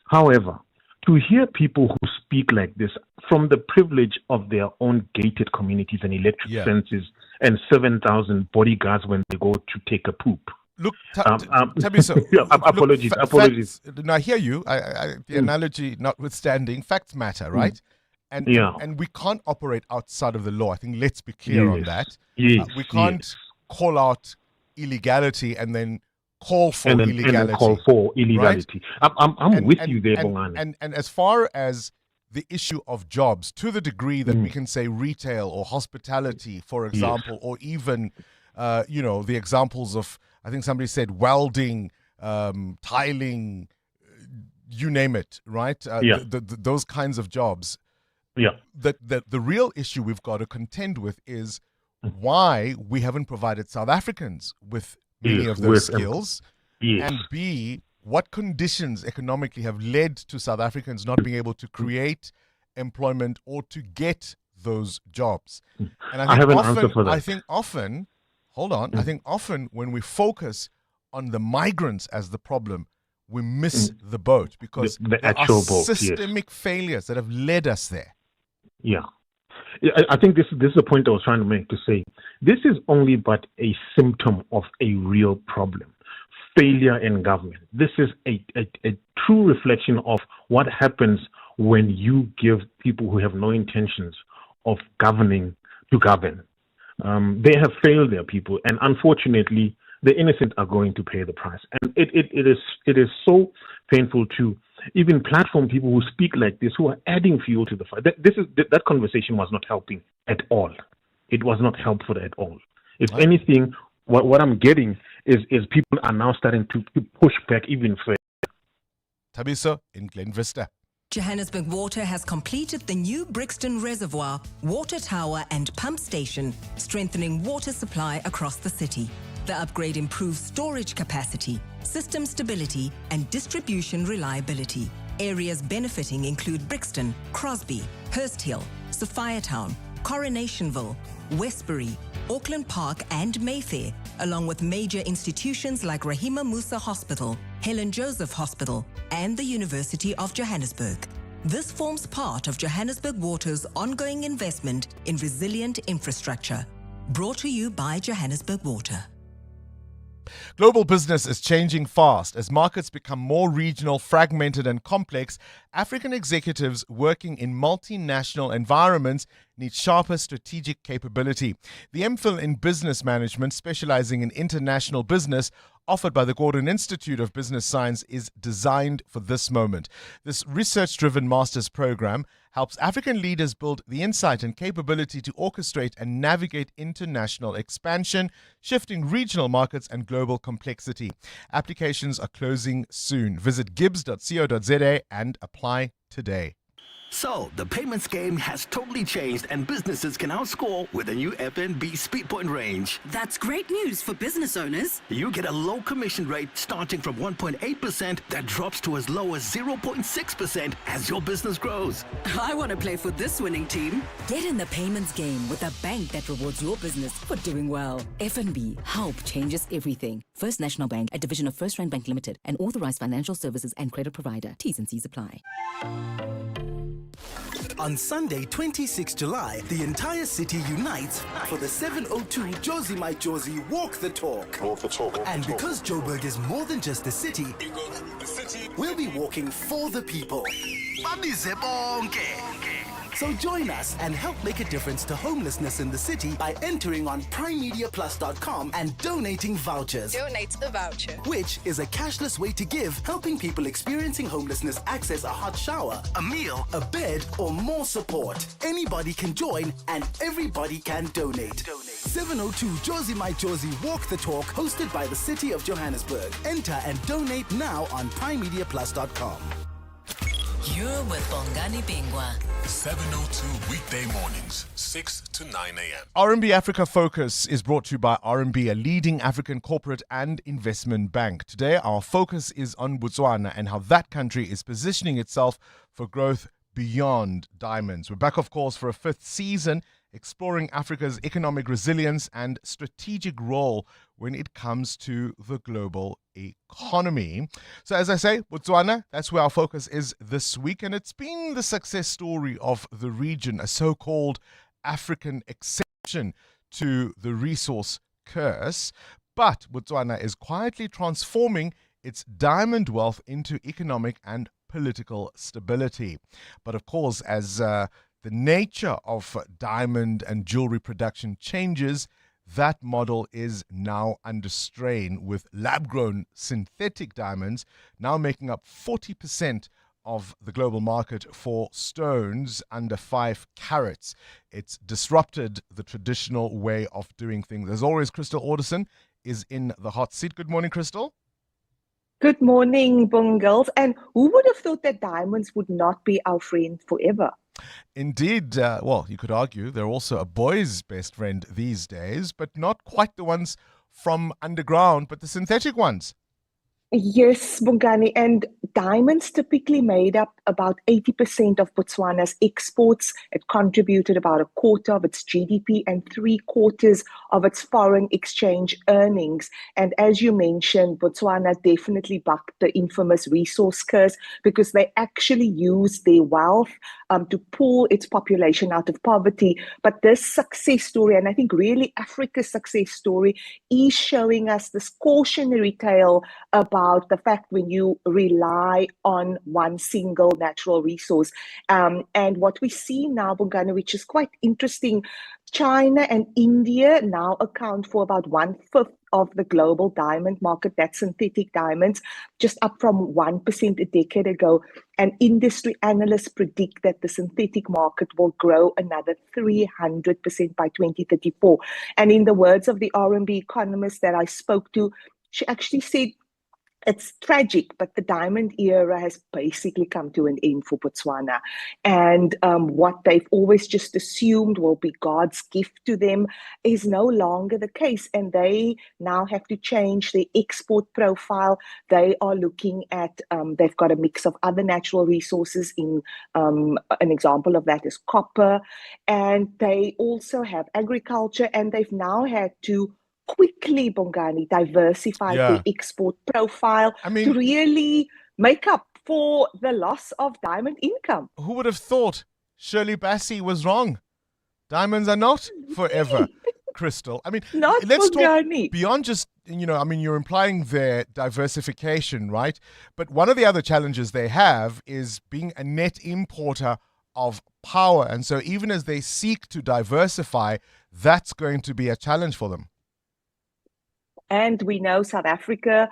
However, to hear people who speak like this from the privilege of their own gated communities and electric fences and 7,000 bodyguards when they go to take a poop. Look, Tabiso, apologies. I hear you. The analogy notwithstanding, facts matter, right? And we can't operate outside of the law. I think let's be clear on that. We can't call out illegality and then call for illegality. Right? I'm with you there, Bongani. And as far as the issue of jobs, to the degree that we can say retail or hospitality, for example, or even the examples of, I think somebody said welding, tiling, you name it, right? Those kinds of jobs. Yeah. The real issue we've got to contend with is why we haven't provided South Africans with many of those skills, and B, what conditions economically have led to South Africans not being able to create employment or to get those jobs. And I have an answer for that. I think often when we focus on the migrants as the problem, we miss the boat, because the there actual are boat, systemic failures that have led us there. Yeah. I think this is the point I was trying to make, to say this is only but a symptom of a real problem. Failure in government. This is a true reflection of what happens when you give people who have no intentions of governing to govern. They have failed their people, and unfortunately, the innocent are going to pay the price. And it is so painful to even platform people who speak like this, who are adding fuel to the fire. That conversation was not helping at all. It was not helpful at all. If anything, what I'm getting is people are now starting to push back even further. Tabiso in Glen Vista. Johannesburg Water has completed the new Brixton Reservoir, water tower and pump station, strengthening water supply across the city. The upgrade improves storage capacity, system stability and distribution reliability. Areas benefiting include Brixton, Crosby, Hurst Hill, Sophiatown, Coronationville, Westbury, Auckland Park and Mayfair, along with major institutions like Rahima Musa Hospital, Helen Joseph Hospital and the University of Johannesburg. This forms part of Johannesburg Water's ongoing investment in resilient infrastructure. Brought to you by Johannesburg Water. Global business is changing fast. As markets become more regional, fragmented and complex, African executives working in multinational environments need sharper strategic capability. The MPhil in Business Management, specializing in international business, offered by the Gordon Institute of Business Science, is designed for this moment. This research-driven master's program helps African leaders build the insight and capability to orchestrate and navigate international expansion, shifting regional markets and global complexity. Applications are closing soon. Visit gibbs.co.za and apply today. So, the payments game has totally changed and businesses can now score with the new FNB Speedpoint range. That's great news for business owners. You get a low commission rate starting from 1.8% that drops to as low as 0.6% as your business grows. I want to play for this winning team. Get in the payments game with a bank that rewards your business for doing well. FNB, help changes everything. First National Bank, a division of First Rand Bank Limited, an authorized financial services and credit provider. T's and C's apply. On Sunday, 26 July, the entire city unites for the 702 Josie My Josie Walk the Talk. Walk the Talk. And because Joburg is more than just a city, we'll be walking for the people. So join us and help make a difference to homelessness in the city by entering on primemediaplus.com and donating vouchers. Donate a voucher. Which is a cashless way to give, helping people experiencing homelessness access a hot shower, a meal, a bed, or more support. Anybody can join and everybody can donate. 702 Josie My Josie Walk the Talk, hosted by the City of Johannesburg. Enter and donate now on primemediaplus.com. You're with Bongani Bingwa. 702 weekday mornings, 6 to 9 a.m. RMB Africa Focus is brought to you by RMB, a leading African corporate and investment bank. Today, our focus is on Botswana and how that country is positioning itself for growth beyond diamonds. We're back, of course, for a fifth season, exploring Africa's economic resilience and strategic role when it comes to the global economy. So as I say, Botswana, that's where our focus is this week, and it's been the success story of the region, a so-called African exception to the resource curse. But Botswana is quietly transforming its diamond wealth into economic and political stability. But of course, as the nature of diamond and jewelry production changes, that model is now under strain, with lab-grown synthetic diamonds now making up 40% of the global market for stones under 5 carats. It's disrupted the traditional way of doing things. As always, Crystal Alderson is in the hot seat. Good morning, Crystal. Good morning, Bongals. And who would have thought that diamonds would not be our friend forever? Indeed. Well, you could argue they're also a boy's best friend these days, but not quite the ones from underground, but the synthetic ones. Yes, Bongani, and diamonds typically made up about 80% of Botswana's exports. It contributed about a quarter of its GDP and 3/4 of its foreign exchange earnings. And as you mentioned, Botswana definitely bucked the infamous resource curse because they actually used their wealth to pull its population out of poverty. But this success story, and I think really Africa's success story, is showing us this cautionary tale about the fact when you rely on one single natural resource. And what we see now, Bongani, which is quite interesting, China and India now account for about 1/5 of the global diamond market, that's synthetic diamonds, just up from 1% a decade ago. And industry analysts predict that the synthetic market will grow another 300% by 2034. And in the words of the RMB economist that I spoke to, she actually said, it's tragic, but the diamond era has basically come to an end for Botswana. And what they've always just assumed will be God's gift to them is no longer the case. And they now have to change their export profile. They are looking at, they've got a mix of other natural resources. In an example of that is copper. And they also have agriculture, and they've now had to quickly, Bongani, diversify the export profile to really make up for the loss of diamond income. Who would have thought Shirley Bassey was wrong? Diamonds are not forever, Crystal. I mean, let's talk beyond just, you're implying their diversification, right? But one of the other challenges they have is being a net importer of power. And so even as they seek to diversify, that's going to be a challenge for them. And we know South Africa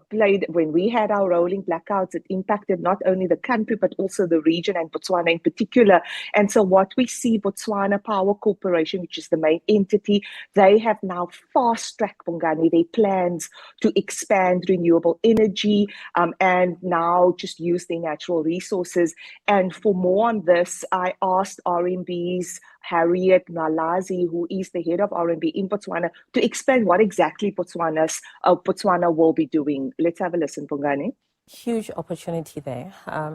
played, when we had our rolling blackouts, it impacted not only the country, but also the region and Botswana in particular. And so what we see, Botswana Power Corporation, which is the main entity, they have now fast-tracked, Bongani, their plans to expand renewable energy and now just use their natural resources. And for more on this, I asked RMB's Harriet Nalazi, who is the head of RMB in Botswana, to explain what exactly Botswana will be doing. Let's have a listen, Bongani. Huge opportunity there.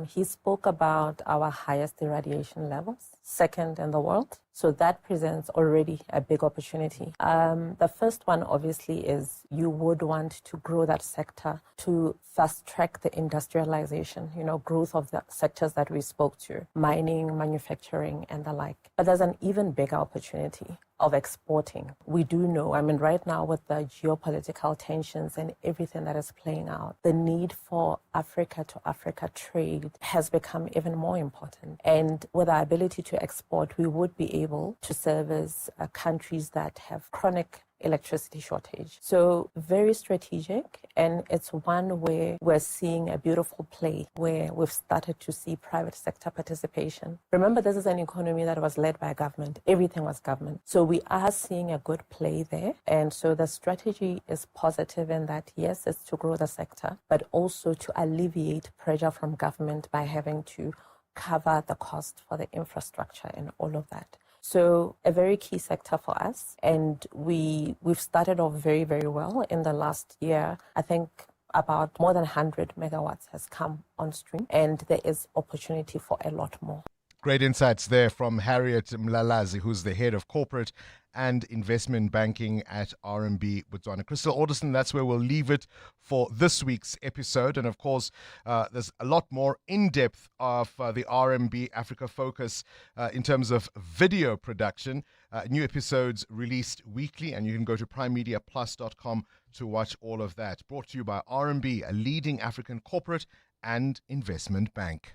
He spoke about our highest irradiation levels, second in the world. So that presents already a big opportunity. The first one, obviously, is you would want to grow that sector to fast track the industrialization, growth of the sectors that we spoke to, mining, manufacturing, and the like. But there's an even bigger opportunity of exporting. We do know, right now with the geopolitical tensions and everything that is playing out, the need for Africa to Africa trade has become even more important. And with our ability to export, we would be able to service countries that have chronic electricity shortage. So very strategic, and it's one where we're seeing a beautiful play where we've started to see private sector participation. Remember, this is an economy that was led by government. Everything was government. So we are seeing a good play there. And so the strategy is positive in that, yes, it's to grow the sector, but also to alleviate pressure from government by having to cover the cost for the infrastructure and all of that. So a very key sector for us, and we've started off very, very well. In the last year, I think about more than 100 megawatts has come on stream, and there is opportunity for a lot more. Great insights there from Harriet Mlalazi, who's the head of corporate and investment banking at RMB Botswana. Crystal Alderson, that's where we'll leave it for this week's episode. And of course, there's a lot more in-depth of the RMB Africa focus in terms of video production. New episodes released weekly, and you can go to primemediaplus.com to watch all of that. Brought to you by RMB, a leading African corporate and investment bank.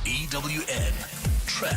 EWN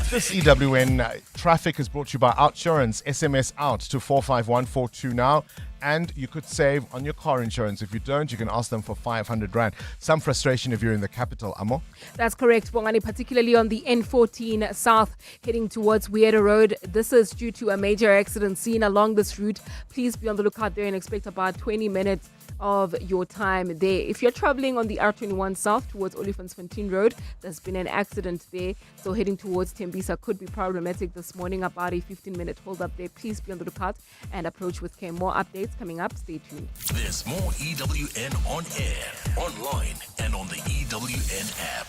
This EWN traffic is brought to you by Outsurance. SMS out to 45142 now. And you could save on your car insurance. If you don't, you can ask them for 500 Rand. Some frustration if you're in the capital, Amo. That's correct, Bongani, particularly on the N14 South heading towards Weirder Road. This is due to a major accident seen along this route. Please be on the lookout there and expect about 20 minutes of your time there. If you're traveling on the R21 South towards Olifantsfontein Road, there's been an accident there. So heading towards Tembisa could be problematic this morning. About a 15-minute hold up there. Please be on the lookout and approach with care. More updates coming up. Stay tuned. There's more EWN on air, online, and on the EWN app.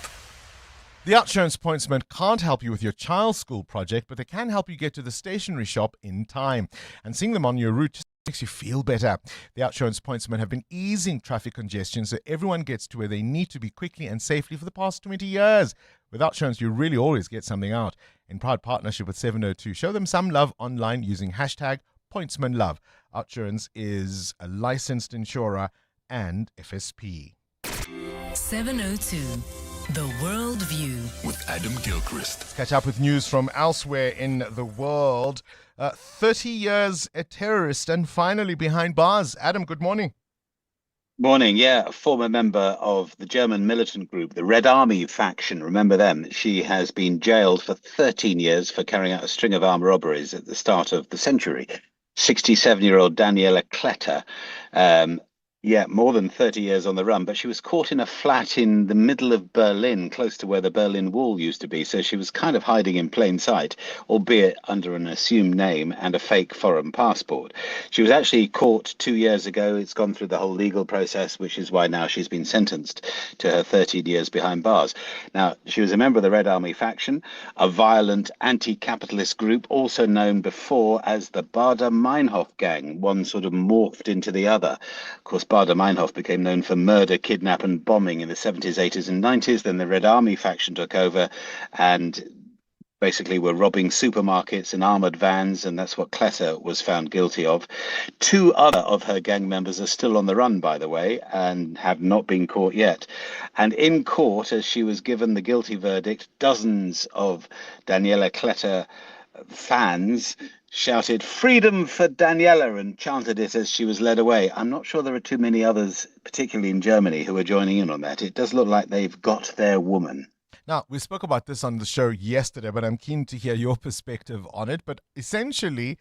The Outsurance Pointsman can't help you with your child's school project, but they can help you get to the stationery shop in time. And seeing them on your route just makes you feel better. The Outsurance Pointsmen have been easing traffic congestion so everyone gets to where they need to be quickly and safely for the past 20 years. With Outsurance, you really always get something out. In proud partnership with 702, show them some love online using hashtag PointsmanLove. Outsurance is a licensed insurer and FSP. 702, The World View. With Adam Gilchrist. Let's catch up with news from elsewhere in the world. 30 years a terrorist and finally behind bars. Adam, good morning. Morning. Yeah, a former member of the German militant group, the Red Army faction. Remember them? She has been jailed for 13 years for carrying out a string of armed robberies at the start of the century. 67-year-old Daniela Kletter. More than 30 years on the run, but she was caught in a flat in the middle of Berlin, close to where the Berlin Wall used to be. So she was kind of hiding in plain sight, albeit under an assumed name and a fake foreign passport. She was actually caught 2 years ago. It's gone through the whole legal process, which is why now she's been sentenced to her 13 years behind bars. Now, she was a member of the Red Army faction, a violent anti-capitalist group, also known before as the Baader-Meinhof gang. One sort of morphed into the other. Of course, Baader-Meinhof became known for murder, kidnap and bombing in the 70s, 80s and 90s. Then the Red Army faction took over and basically were robbing supermarkets in armoured vans, and that's what Kletter was found guilty of. 2 other of her gang members are still on the run, by the way, and have not been caught yet. And in court, as she was given the guilty verdict, dozens of Daniela Kletter fans shouted "Freedom for Daniela" and chanted it as she was led away. I'm not sure there are too many others, particularly in Germany, who are joining in on that. It does look like they've got their woman. Now, we spoke about this on the show yesterday, but I'm keen to hear your perspective on it. But essentially,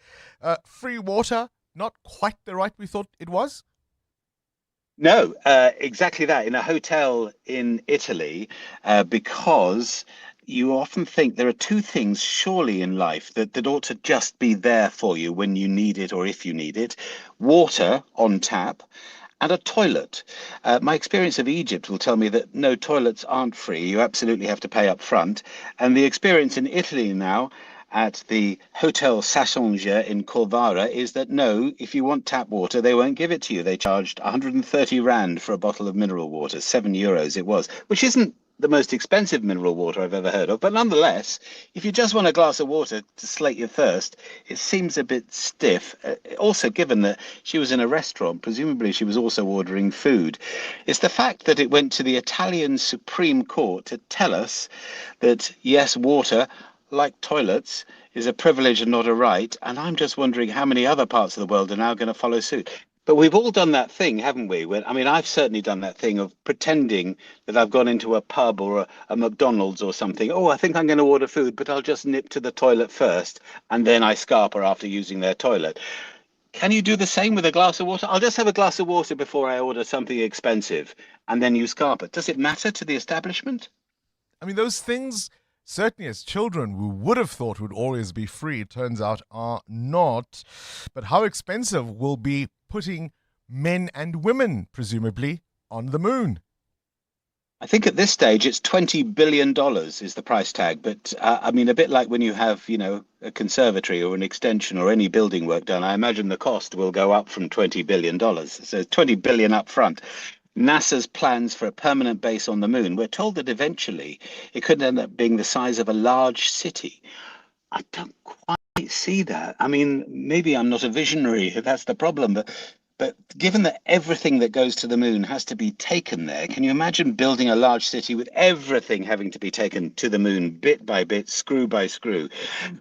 free water, not quite the right we thought it was? No, exactly that. In a hotel in Italy, because you often think there are 2 things surely in life that ought to just be there for you when you need it or if you need it. Water on tap and a toilet. My experience of Egypt will tell me that no, toilets aren't free. You absolutely have to pay up front. And the experience in Italy now at the Hotel Sassonger in Corvara is that no, if you want tap water, they won't give it to you. They charged 130 Rand for a bottle of mineral water, €7 it was, which isn't the most expensive mineral water I've ever heard of. But nonetheless, if you just want a glass of water to slake your thirst, it seems a bit stiff. Also, given that she was in a restaurant, presumably she was also ordering food. It's the fact that it went to the Italian Supreme Court to tell us that, yes, water, like toilets, is a privilege and not a right. And I'm just wondering how many other parts of the world are now going to follow suit. But we've all done that thing, haven't we? I've certainly done that thing of pretending that I've gone into a pub or a McDonald's or something. Oh, I think I'm going to order food, but I'll just nip to the toilet first, and then I scarper after using their toilet. Can you do the same with a glass of water? I'll just have a glass of water before I order something expensive, and then you scarper. Does it matter to the establishment? I mean, those things, certainly as children, we would have thought would always be free, turns out are not. But how expensive will be putting men and women, presumably, on the moon? I think at this stage it's $20 billion is the price tag. But a bit like when you have, a conservatory or an extension or any building work done, I imagine the cost will go up from $20 billion. So $20 billion up front. NASA's plans for a permanent base on the moon, we're told that eventually it could end up being the size of a large city. I don't quite see that. Maybe I'm not a visionary, if that's the problem, but But given that everything that goes to the moon has to be taken there, can you imagine building a large city with everything having to be taken to the moon bit by bit, screw by screw?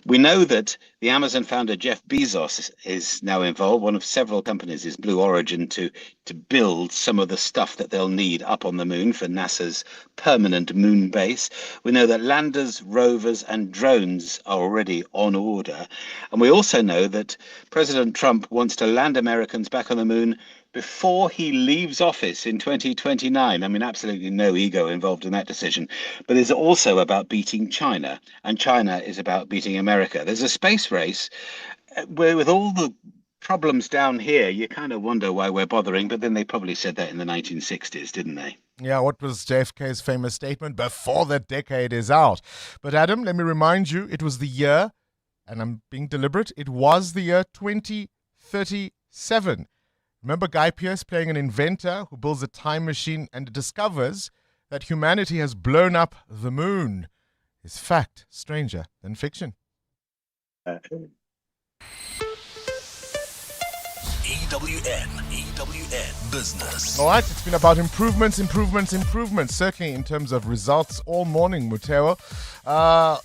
We know that the Amazon founder Jeff Bezos is now involved. One of several companies is Blue Origin to build some of the stuff that they'll need up on the moon for NASA's permanent moon base. We know that landers, rovers and drones are already on order. And we also know that President Trump wants to land Americans back on the moon before he leaves office in 2029. I mean, absolutely no ego involved in that decision. But it's also about beating China, and China is about beating America. There's a space race where, with all the problems down here, you kind of wonder why we're bothering, but then they probably said that in the 1960s, didn't they? Yeah, what was JFK's famous statement? Before the decade is out. But Adam, let me remind you, it was the year, and I'm being deliberate, it was the year 2037. Remember Guy Pearce playing an inventor who builds a time machine and discovers that humanity has blown up the moon? Is fact stranger than fiction? EWN Business. All right, it's been about improvements, certainly in terms of results all morning, Muteo.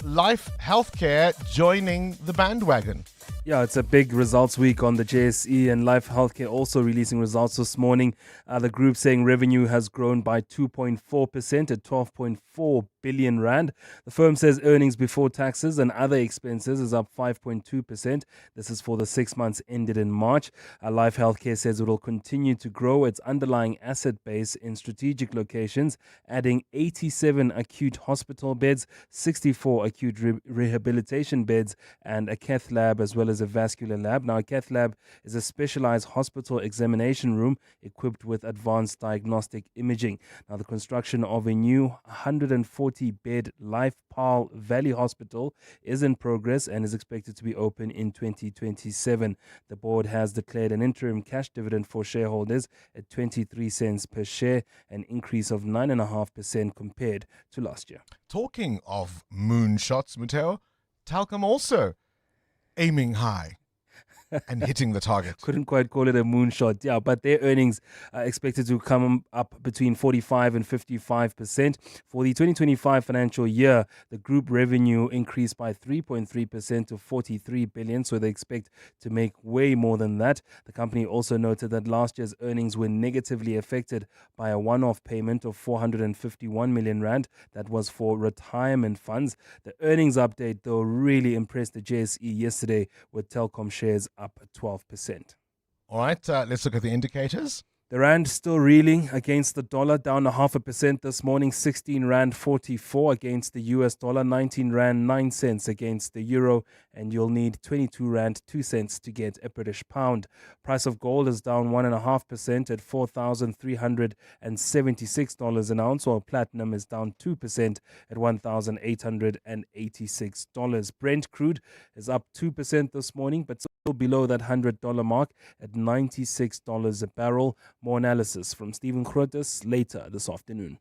Life Healthcare joining the bandwagon. Yeah, it's a big results week on the JSE, and Life Healthcare also releasing results this morning. The group saying revenue has grown by 2.4% at 12.4 billion rand. The firm says earnings before taxes and other expenses is up 5.2%. This is for the 6 months ended in March. Life Healthcare says it will continue to grow its underlying asset base in strategic locations, adding 87 acute hospital beds, 64 acute rehabilitation beds, and a cath lab as well as a vascular lab. Now, a cath lab is a specialized hospital examination room equipped with advanced diagnostic imaging. Now, the construction of a new 140-bed Life Paarl Valley Hospital is in progress and is expected to be open in 2027. The board has declared an interim cash dividend for shareholders at 23 cents per share, an increase of 9.5% compared to last year. Talking of moonshots, Muteo, Telkom also aiming high and hitting the target. Couldn't quite call it a moonshot, yeah, but their earnings are expected to come up between 45 and 55%. For the 2025 financial year, the group revenue increased by 3.3% to 43 billion, so they expect to make way more than that. The company also noted that last year's earnings were negatively affected by a one-off payment of 451 million rand that was for retirement funds. The earnings update, though, really impressed the JSE yesterday, with Telkom shares up 12%. All right, let's look at the indicators. The rand still reeling against the dollar, down 0.5% this morning, 16 rand 44 against the US dollar, 19 rand 9 cents against the euro, and you'll need 22 rand 2 cents to get a British pound. Price of gold is down 1.5% at $4,376 an ounce, while platinum is down 2% at $1,886. Brent crude is up 2% this morning, but still below that $100 mark at $96 a barrel. More analysis from Stephen Grotes later this afternoon.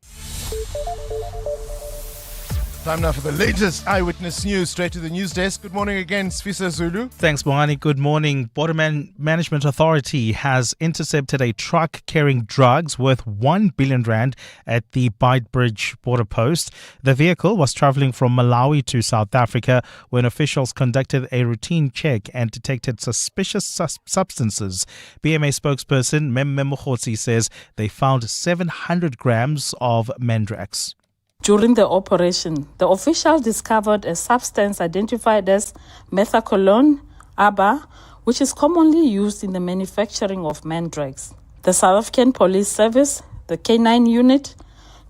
Time now for the latest eyewitness news. Straight to the news desk. Good morning again, Sfisa Zulu. Thanks, Bongani. Good morning. Border Management Authority has intercepted a truck carrying drugs worth 1 billion rand at the Beitbridge border post. The vehicle was traveling from Malawi to South Africa when officials conducted a routine check and detected suspicious substances. BMA spokesperson Mem Memokotsi says they found 700 grams of mandrax. During the operation, the officials discovered a substance identified as methaqualone, ABA, which is commonly used in the manufacturing of mandrax. The South African Police Service, the K9 unit,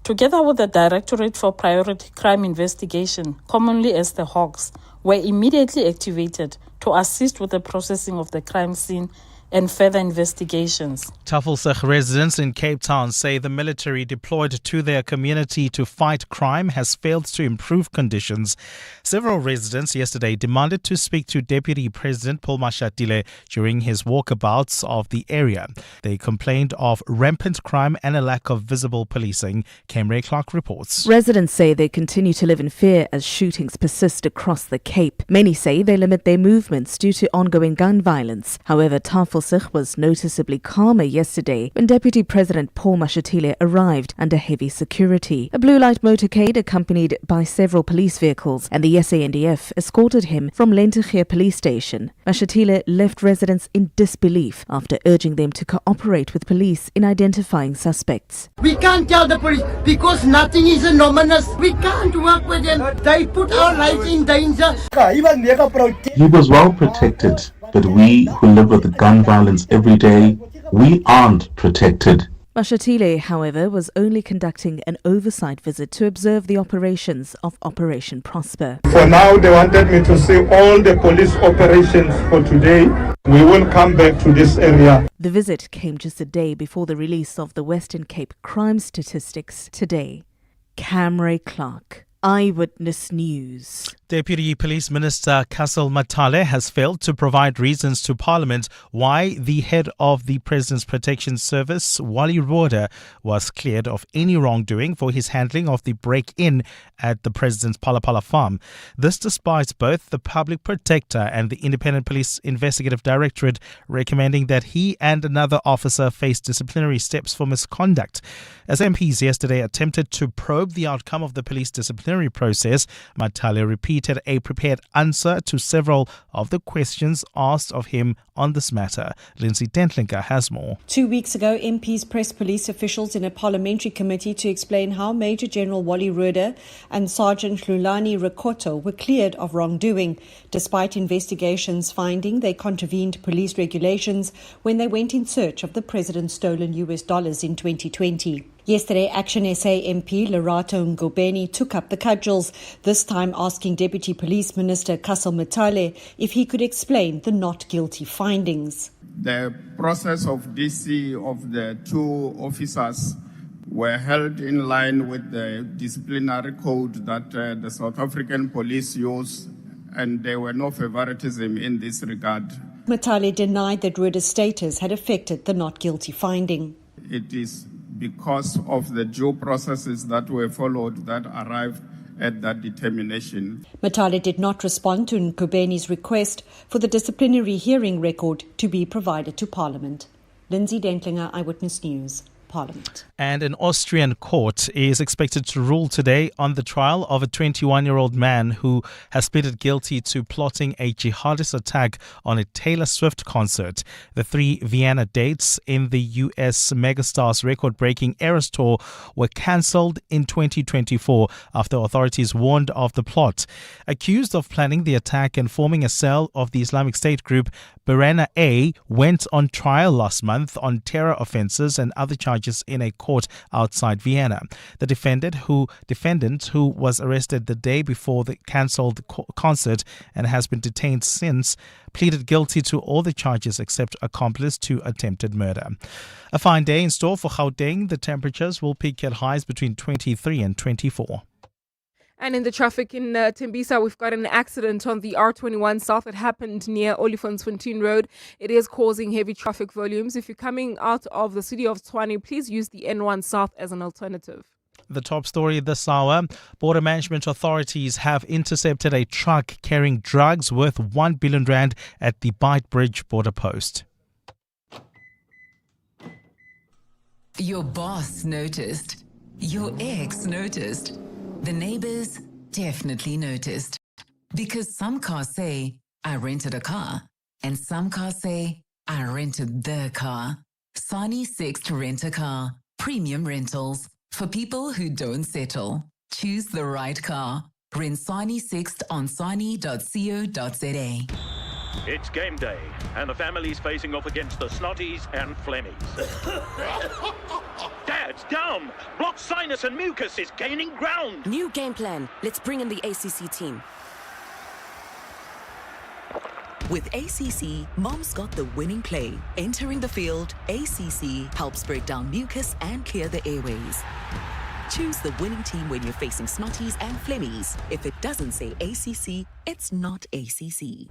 together with the Directorate for Priority Crime Investigation, commonly as the Hawks, were immediately activated to assist with the processing of the crime scene and further investigations. Tafelsig residents in Cape Town say the military deployed to their community to fight crime has failed to improve conditions. Several residents yesterday demanded to speak to Deputy President Paul Mashatile during his walkabouts of the area. They complained of rampant crime and a lack of visible policing. Camry Clark reports. Residents say they continue to live in fear as shootings persist across the Cape. Many say they limit their movements due to ongoing gun violence. However, Tafelsig Bosig was noticeably calmer yesterday when Deputy President Paul Mashatile arrived under heavy security. A blue light motorcade accompanied by several police vehicles and the SANDF escorted him from Lentegeur police station. Mashatile left residents in disbelief after urging them to cooperate with police in identifying suspects. We can't tell the police because nothing is anonymous. We can't work with them. They put our lives in danger. He was well protected, but we who live with gun violence every day, we aren't protected. Mashatile, however, was only conducting an oversight visit to observe the operations of Operation Prosper. For now, they wanted me to see all the police operations for today. We will come back to this area. The visit came just a day before the release of the Western Cape crime statistics today. Camray Clark, Eyewitness News. Deputy Police Minister Castle Matale has failed to provide reasons to Parliament why the head of the President's Protection Service, Wally Rhoda, was cleared of any wrongdoing for his handling of the break-in at the President's Palapala farm. This despite both the Public Protector and the Independent Police Investigative Directorate recommending that he and another officer face disciplinary steps for misconduct. As MPs yesterday attempted to probe the outcome of the police disciplinary process, Matale repeated a prepared answer to several of the questions asked of him on this matter. Lindsay Dentlinker has more. 2 weeks ago, MPs pressed police officials in a parliamentary committee to explain how Major General Wally Rhoda and Sergeant Lulani Rakoto were cleared of wrongdoing, despite investigations finding they contravened police regulations when they went in search of the president's stolen US dollars in 2020. Yesterday, Action SA MP Lerato Ngobeni took up the cudgels, this time asking Deputy Police Minister Castle Matale if he could explain the not guilty findings. The process of DC of the two officers were held in line with the disciplinary code that the South African police use, and there were no favoritism in this regard. Matale denied that Rhoda's status had affected the not guilty finding. It is because of the due processes that were followed that arrived at that determination. Matale did not respond to Nkobeni's request for the disciplinary hearing record to be provided to Parliament. Lindsay Dentlinger, Eyewitness News, Parliament. And an Austrian court is expected to rule today on the trial of a 21-year-old man who has pleaded guilty to plotting a jihadist attack on a Taylor Swift concert. The 3 Vienna dates in the US megastar's record-breaking Eras tour were cancelled in 2024 after authorities warned of the plot. Accused of planning the attack and forming a cell of the Islamic State group, Berena A went on trial last month on terror offences and other charges in a court outside Vienna. The defendant who was arrested the day before the cancelled concert and has been detained since, pleaded guilty to all the charges except accomplice to attempted murder. A fine day in store for Gauteng. The temperatures will peak at highs between 23 and 24. And in the traffic in Tembisa, we've got an accident on the R21 South that happened near Olifantsfontein Road. It is causing heavy traffic volumes. If you're coming out of the city of Tshwane, please use the N1 South as an alternative. The top story this hour, border management authorities have intercepted a truck carrying drugs worth 1 billion rand at the Beitbridge border post. Your boss noticed. Your ex noticed. The neighbors definitely noticed. Because some cars say, I rented a car. And some cars say, I rented the car. Sani Sixt Rent-A-Car. Premium rentals. For people who don't settle. Choose the right car. Rent Sani Sixt on sani.co.za. It's game day, and the family's facing off against the Snotties and Flemmies. Dad's down! Blocked sinus and mucus is gaining ground! New game plan. Let's bring in the ACC team. With ACC, Mom's got the winning play. Entering the field, ACC helps break down mucus and clear the airways. Choose the winning team when you're facing Snotties and Flemmies. If it doesn't say ACC, it's not ACC.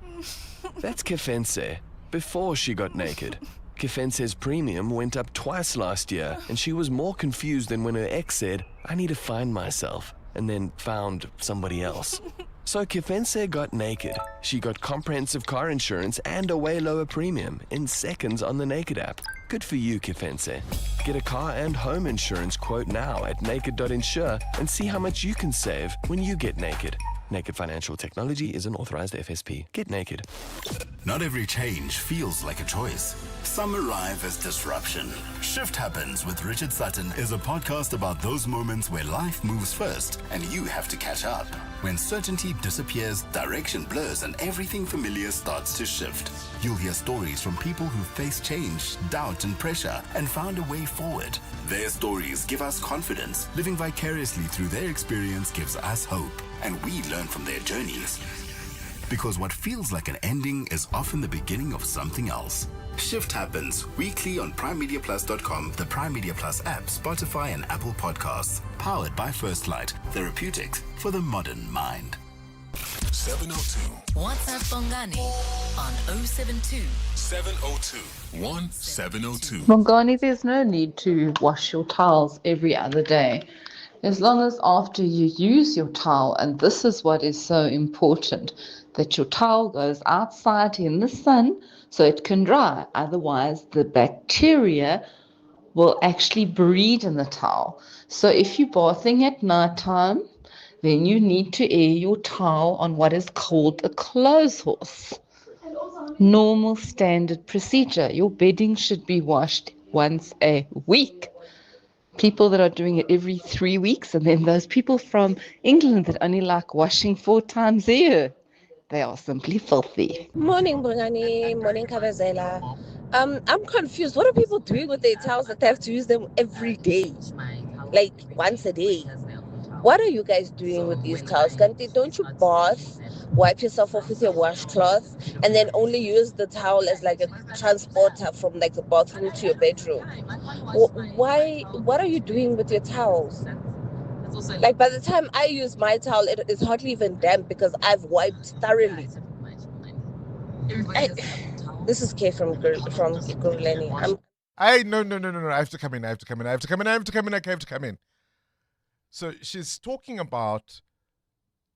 That's Kefense, before she got naked. Kefense's premium went up twice last year, and she was more confused than when her ex said, I need to find myself, and then found somebody else. So Kefense got naked. She got comprehensive car insurance and a way lower premium in seconds on the Naked app. Good for you, Kefense. Get a car and home insurance quote now at naked.insure and see how much you can save when you get naked. Naked Financial Technology is an authorized FSP. Get naked. Not every change feels like a choice. Some arrive as disruption. Shift Happens with Richard Sutton is a podcast about those moments where life moves first and you have to catch up. When certainty disappears, direction blurs, and everything familiar starts to shift. You'll hear stories from people who faced change, doubt, and pressure and found a way forward. Their stories give us confidence. Living vicariously through their experience gives us hope, and we learn from their journeys. Because what feels like an ending is often the beginning of something else. Shift Happens weekly on primemediaplus.com, the Prime Media Plus app, Spotify, and Apple Podcasts. Powered by First Light, therapeutics for the modern mind. 702 WhatsApp Bongani on 072 702 1702. Bongani, there's no need to wash your towels every other day. As long as after you use your towel, and this is what is so important, that your towel goes outside in the sun so it can dry. Otherwise, the bacteria will actually breed in the towel. So if you're bathing at night time, then you need to air your towel on what is called a clothes horse. Normal standard procedure. Your bedding should be washed once a week. People that are doing it every 3 weeks, and then those people from England that only like washing 4 times a year. They are simply filthy. Morning, Bongani. Morning, Kabezela. I'm confused. What are people doing with their towels that they have to use them every day? Like once a day. What are you guys doing with these towels? Don't you bath, wipe yourself off with your washcloth, and then only use the towel as like a transporter from like the bathroom to your bedroom? Why? What are you doing with your towels? Like by the time I use my towel, it is hardly even damp because I've wiped thoroughly. This is Kay from Guruleni. No. I have to come in. So she's talking about,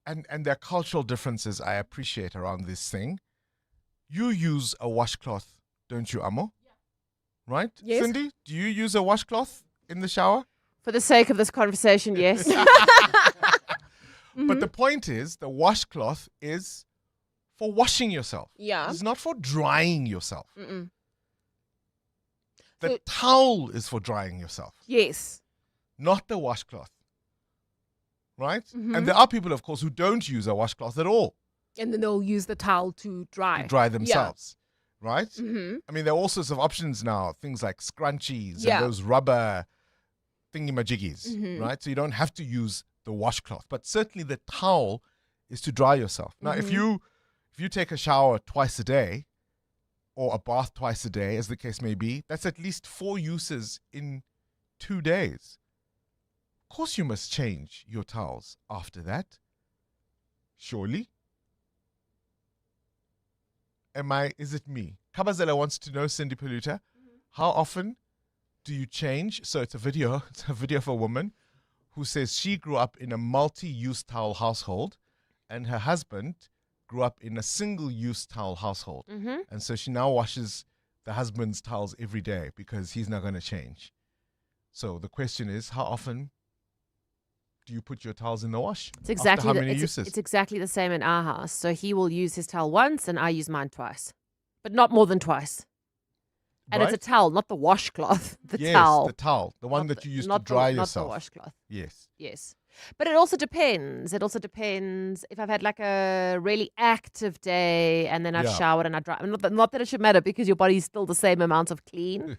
and there are cultural differences I appreciate around this thing. You use a washcloth, don't you, Amo? Yeah. Right? Yes. Cindy, do you use a washcloth in the shower? For the sake of this conversation, yes. But the point is, the washcloth is for washing yourself. Yeah. It's not for drying yourself. Mm-mm. The towel is for drying yourself. Yes. Not the washcloth. Right? Mhm. And there are people, of course, who don't use a washcloth at all. And then they'll use the towel to dry. To dry themselves. Right? Mm-hmm. I mean, there are all sorts of options now. Things like scrunchies Yeah. and those rubber thingy-majiggies. Mhm. Right? So you don't have to use the washcloth. But certainly the towel is to dry yourself. Now, if you take a shower twice a day, or a bath twice a day, as the case may be, that's at least 4 uses in 2 days. Of course you must change your towels after that. Surely. Is it me? Kabazela wants to know, Cindy Paluta, how often do you change? So it's a video of a woman who says she grew up in a multi-use towel household and her husband grew up in a single-use towel household. Mhm. And so she now washes the husband's towels every day because he's not going to change. So the question is, how often do you put your towels in the wash? It's exactly After how many uses? it's exactly the same in our house. So he will use his towel once and I use mine twice. But not more than twice. And it's a Right? towel, not the washcloth. The Yes, towel. the towel, the one Not that the- you use to not the- dry not yourself. the washcloth. Yes. Yes. But it also depends. It also depends if I've had like a really active day and then I've Yeah. showered and I dry. Not that it should matter because your body's still the same amount of clean.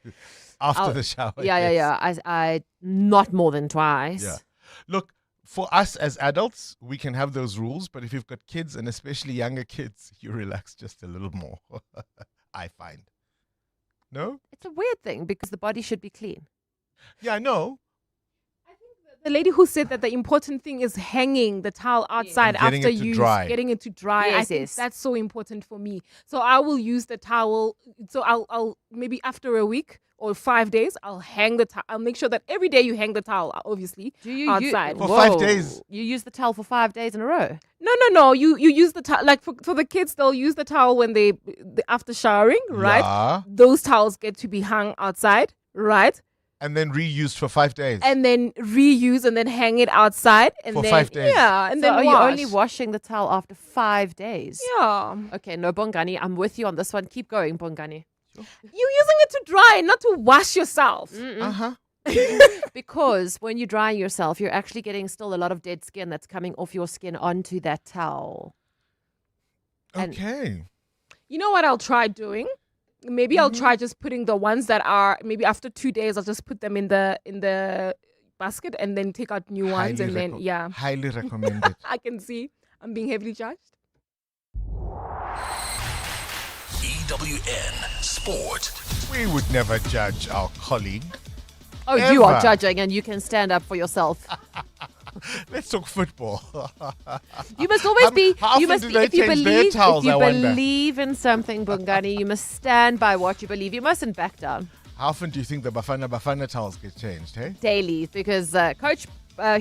After the shower. Yeah. yes. I not more than twice. Yeah. Look, for us as adults, we can have those rules, but if you've got kids and especially younger kids, you relax just a little more, I find. No? It's a weird thing because the body should be clean. Yeah, I know. The lady who said that the important thing is hanging the towel outside getting after it to use, dry. getting it to dry. I Yes, think yes. that's so important for me. So I will use the towel. So I'll maybe after a week or 5 days, I'll hang the towel. I'll make sure that every day you hang the towel, obviously, Do you outside. For 5 days. You use the towel for 5 days in a row? No. You use the towel, like for the kids, they'll use the towel when after showering, right? Yeah. Those towels get to be hung outside, right? And then reused for 5 days. And then reuse and then hang it outside. And For then, 5 days. Yeah, and So then are wash. you only washing the towel after 5 days? Yeah. Okay, no, Bongani, I'm with you on this one. Keep going, Bongani. You're using it to dry, not to wash yourself. Uh-huh. Because when you're drying yourself, you're actually getting still a lot of dead skin that's coming off your skin onto that towel. Okay. You know what I'll try doing? Maybe I'll try just putting the ones that are maybe after 2 days. I'll just put them in the basket and then take out new ones Highly recommended. I can see I'm being heavily judged. EWN Sport. We would never judge our colleague. Oh, you are Ever. judging and you can stand up for yourself. Let's talk football. You must always be. How You often must do be. they If you change their believe, towels, if you I wonder? believe in something, Bongani, you must stand by what you believe. You mustn't back down. How often do you think the Bafana towels get changed, hey? Daily, because Coach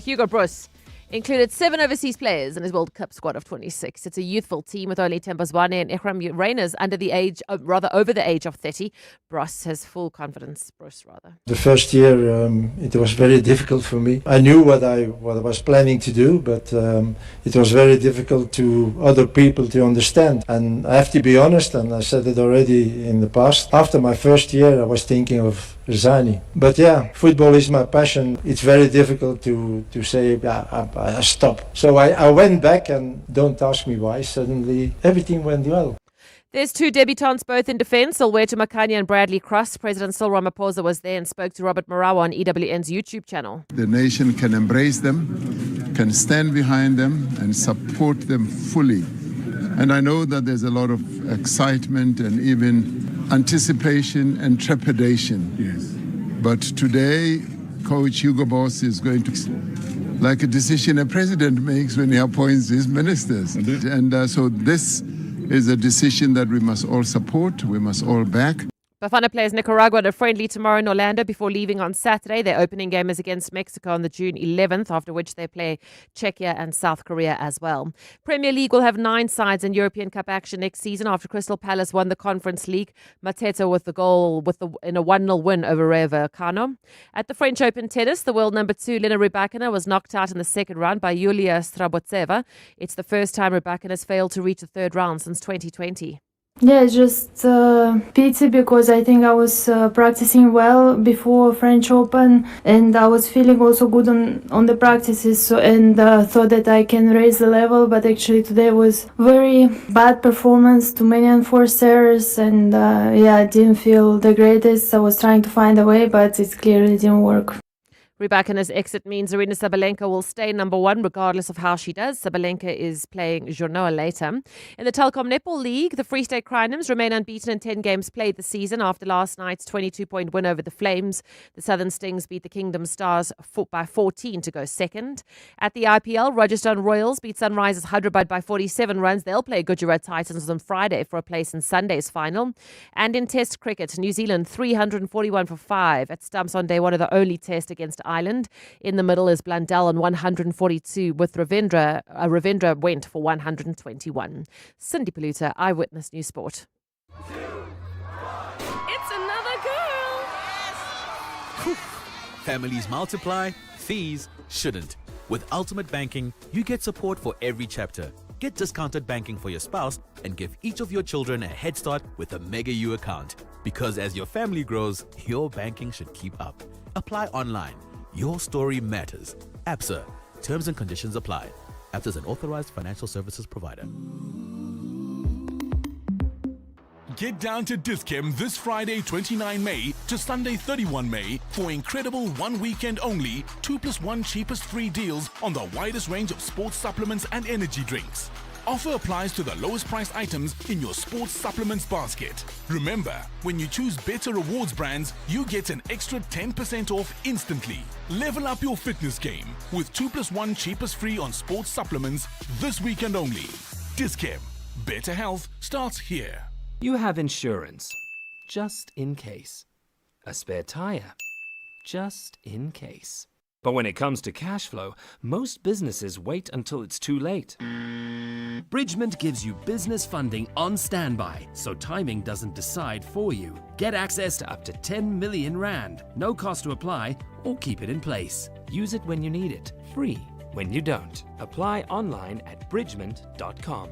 Hugo Broos included 7 overseas players in his World Cup squad of 26. It's a youthful team with only Tembazwane and Ikram Reyners over the age of 30. Broos has full confidence. The first year, it was very difficult for me. I knew what I was planning to do, but it was very difficult to other people to understand. And I have to be honest, and I said it already in the past, after my first year, I was thinking of resigning. But yeah, football is my passion. It's very difficult to say, I stop. So I went back, and don't ask me why, suddenly everything went well. There's 2 debutants, both in defence, Silweto Makanya and Bradley Cross. President Cyril Ramaphosa was there and spoke to Robert Marawa on EWN's YouTube channel. The nation can embrace them, can stand behind them and support them fully. And I know that there's a lot of excitement and even anticipation and trepidation. Yes. But today, Coach Hugo Broos is going to, like a decision a president makes when he appoints his ministers. And so this is a decision that we must all support, we must all back. Bafana plays Nicaragua at a friendly tomorrow in Orlando before leaving on Saturday. Their opening game is against Mexico on the June 11th, after which they play Czechia and South Korea as well. Premier League will have 9 sides in European Cup action next season after Crystal Palace won the Conference League. Mateta with the goal in a 1-0 win over Rayo Vallecano. At the French Open tennis, the world number 2 Lena Rybakina was knocked out in the second round by Yulia Strabotseva. It's the first time Rybakina has failed to reach the third round since 2020. Yeah, just pity because I think I was practicing well before French Open and I was feeling also good on the practices and thought that I can raise the level, but actually today was very bad performance, too many unforced errors and I didn't feel the greatest. I was trying to find a way, but it clearly didn't work. Rybakina's exit means Aryna Sabalenka will stay number 1 regardless of how she does. Sabalenka is playing Journoa later. In the Telkom Netball League, the Free State Crinums remain unbeaten in 10 games played this season after last night's 22-point win over the Flames. The Southern Stings beat the Kingdom Stars by 14 to go second. At the IPL, Rajasthan Royals beat Sunrisers Hyderabad by 47 runs. They'll play Gujarat Titans on Friday for a place in Sunday's final. And in Test cricket, New Zealand 341 for 5 at stumps on day 1 of the only Test against Ireland. In the middle is Blundell on 142 with Ravindra. Ravindra went for 121. Cindy Paluta, Eyewitness News Sport. It's another girl. Families multiply, fees shouldn't. With Ultimate Banking, you get support for every chapter. Get discounted banking for your spouse and give each of your children a head start with a Mega U account. Because as your family grows, your banking should keep up. Apply online. Your story matters. ABSA. Terms and conditions apply. ABSA is an authorized financial services provider. Get down to Dischem this Friday 29 May to Sunday 31 May for incredible 1 weekend only 2+1 cheapest free deals on the widest range of sports supplements and energy drinks. Offer applies to the lowest priced items in your sports supplements basket. Remember, when you choose better rewards brands, you get an extra 10% off instantly. Level up your fitness game with 2+1 cheapest free on sports supplements this weekend only. Dis-Chem. Better health starts here. You have insurance, just in case. A spare tire, just in case. But when it comes to cash flow, most businesses wait until it's too late. Bridgement gives you business funding on standby, so timing doesn't decide for you. Get access to up to 10 million rand, no cost to apply or keep it in place. Use it when you need it, free when you don't. Apply online at bridgement.com.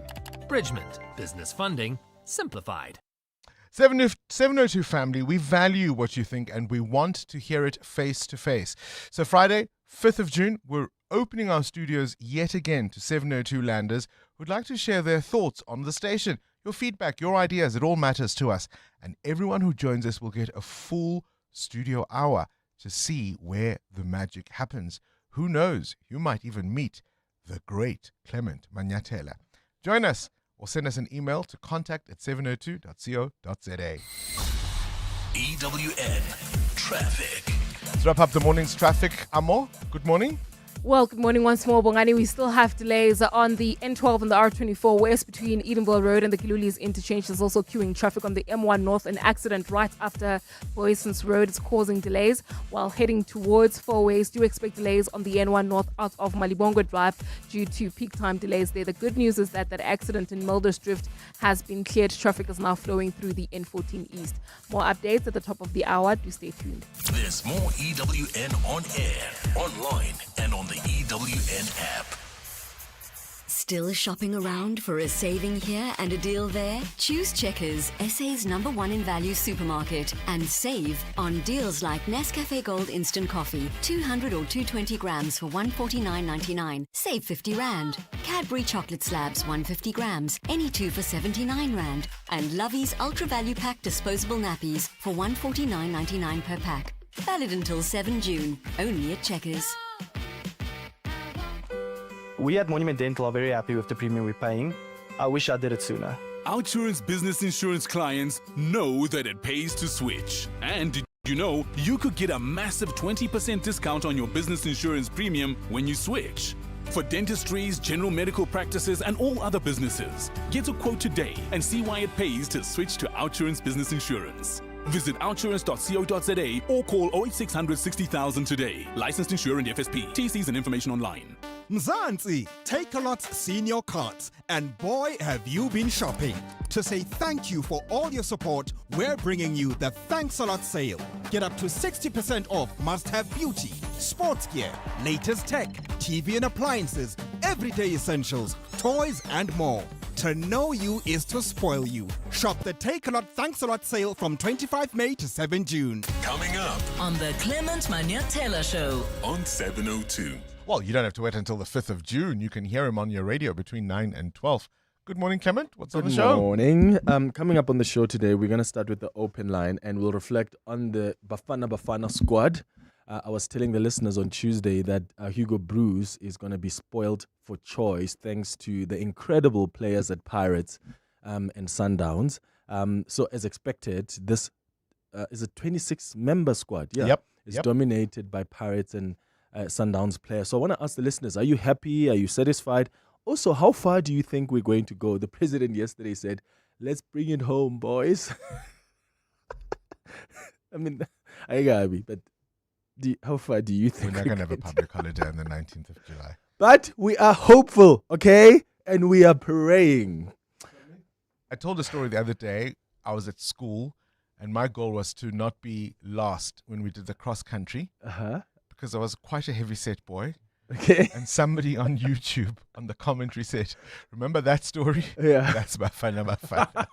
Bridgement, business funding simplified. 702 family, we value what you think and we want to hear it face to face. So Friday, 5th of June, we're opening our studios yet again to 702 landers who'd like to share their thoughts on the station. Your feedback, your ideas, it all matters to us. And everyone who joins us will get a full studio hour to see where the magic happens. Who knows, you might even meet the great Clement Manyathela. Join us or send us an email to contact@702.co.za. EWN Traffic. Let's wrap up the morning's traffic. Amo, good morning. Well, good morning once more, Bongani. We still have delays on the N12 and the R24 West between Edenville Road and the Kiluli's interchange. There's also queuing traffic on the M1 North. An accident right after Boyson's Road is causing delays. While heading towards Four Ways, do expect delays on the N1 North out of Malibongwe Drive due to peak time delays there. The good news is that accident in Mulder's Drift has been cleared. Traffic is now flowing through the N14 East. More updates at the top of the hour. Do stay tuned. There's more EWN on air, online, and on the EWN app. Still shopping around for a saving here and a deal there? Choose Checkers, SA's #1 in value supermarket, and save on deals like Nescafe Gold Instant Coffee, 200 or 220 grams for 149.99. Save 50 Rand. Cadbury Chocolate Slabs, 150 grams, any two for 79 Rand. And Lovey's Ultra Value Pack Disposable Nappies for 149.99 per pack. Valid until 7 June, only at Checkers. We at Monument Dental are very happy with the premium we're paying. I wish I did it sooner. Outsurance business insurance clients know that it pays to switch. And did you know you could get a massive 20% discount on your business insurance premium when you switch? For dentistries, general medical practices, and all other businesses, get a quote today and see why it pays to switch to Outsurance business insurance. Visit outsurance.co.za or call 08600 60,000 today. Licensed insurer and FSP. TCs and information online. Mzansi, Take-A-Lot's senior cards, and boy have you been shopping. To say thank you for all your support, we're bringing you the Thanks a Lot sale. Get up to 60% off must-have beauty, sports gear, latest tech, TV and appliances, everyday essentials, toys and more. To know you is to spoil you. Shop the Take-A-Lot Thanks a Lot sale from 25 May to 7 June. Coming up on the Clement Manyathela Show on 702. Well, you don't have to wait until the 5th of June. You can hear him on your radio between 9 and 12. Good morning, Clement. What's on the show? Good morning. Coming up on the show today, we're going to start with the open line and we'll reflect on the Bafana squad. I was telling the listeners on Tuesday that Hugo Bruce is going to be spoiled for choice thanks to the incredible players at Pirates and Sundowns. So as expected, this is a 26-member squad. Yeah, Yep. It's Yep. dominated by Pirates and Sundowns players. So I want to ask the listeners, are you happy? Are you satisfied? Also, how far do you think we're going to go? The president yesterday said, let's bring it home, boys. I mean, I got me, but how far do you think? We're not going to have a public holiday on the 19th of July. But we are hopeful, okay? And we are praying. I told a story the other day. I was at school, and my goal was to not be last when we did the cross country. Because I was quite a heavy set boy. Okay. And somebody on YouTube on the commentary said, remember that story? Yeah. That's Bafana.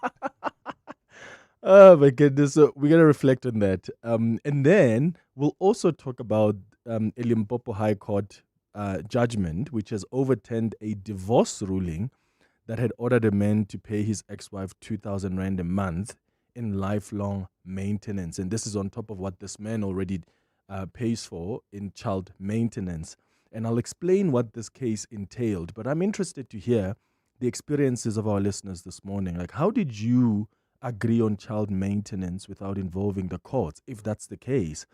Oh my goodness. So we're going to reflect on that. And then we'll also talk about Limpopo High Court judgment, which has overturned a divorce ruling that had ordered a man to pay his ex-wife 2,000 Rand a month in lifelong maintenance. And this is on top of what this man already pays for in child maintenance. And I'll explain what this case entailed. But I'm interested to hear the experiences of our listeners this morning. Like, how did you agree on child maintenance without involving the courts? If that's the case,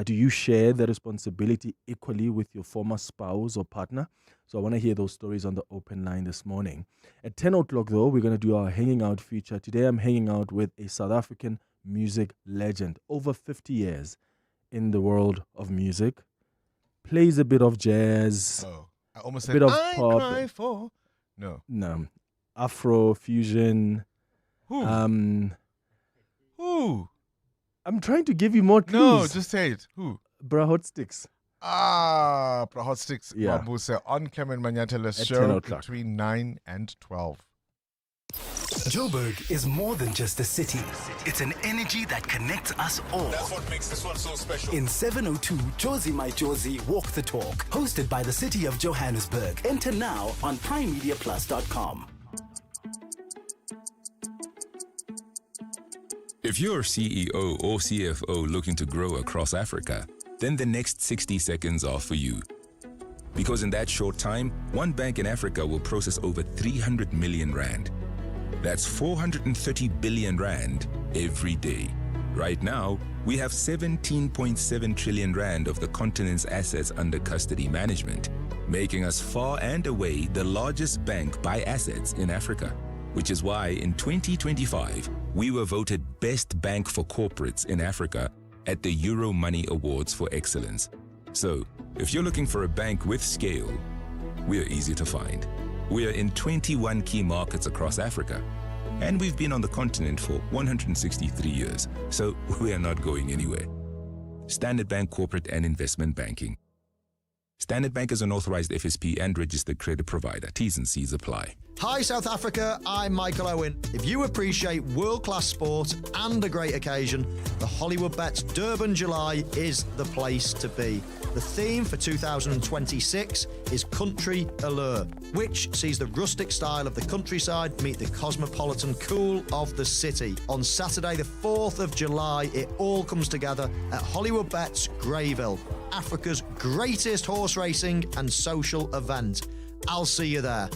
do you share the responsibility equally with your former spouse or partner? So I want to hear those stories on the open line this morning. At 10 o'clock, though, we're going to do our hanging out feature. Today, I'm hanging out with a South African music legend, over 50 years in the world of music. Plays a bit of jazz. Oh, I almost a said, bit of I pop. cry for. No. Afro fusion. Who? Who? I'm trying to give you more clues. No, just say it. Who? Bra Hot Sticks. Hot Sticks. Yeah. Mabuse on Cameron Manyatela's At 10 show o'clock. between 9 and 12. Joburg is more than just a city. It's an energy that connects us all. That's what makes this one so special. In 702, Josie My Josie Walk the Talk, hosted by the city of Johannesburg. Enter now on primemediaplus.com. If you're CEO or CFO looking to grow across Africa, then the next 60 seconds are for you. Because in that short time, one bank in Africa will process over 300 million rand. That's 430 billion rand every day. Right now, we have 17.7 trillion rand of the continent's assets under custody management, making us far and away the largest bank by assets in Africa. Which is why in 2025, we were voted Best Bank for Corporates in Africa at the Euro Money Awards for Excellence. So, if you're looking for a bank with scale, we're easy to find. We are in 21 key markets across Africa, and we've been on the continent for 163 years, so we are not going anywhere. Standard Bank Corporate and Investment Banking. Standard Bank is an authorized FSP and registered credit provider. T's and C's apply. Hi South Africa, I'm Michael Owen. If you appreciate world-class sport and a great occasion, the Hollywood Bets Durban July is the place to be. The theme for 2026 is Country Allure, which sees the rustic style of the countryside meet the cosmopolitan cool of the city. On Saturday the 4th of July, it all comes together at Hollywood Bets Greyville, Africa's greatest horse racing and social event. I'll see you there.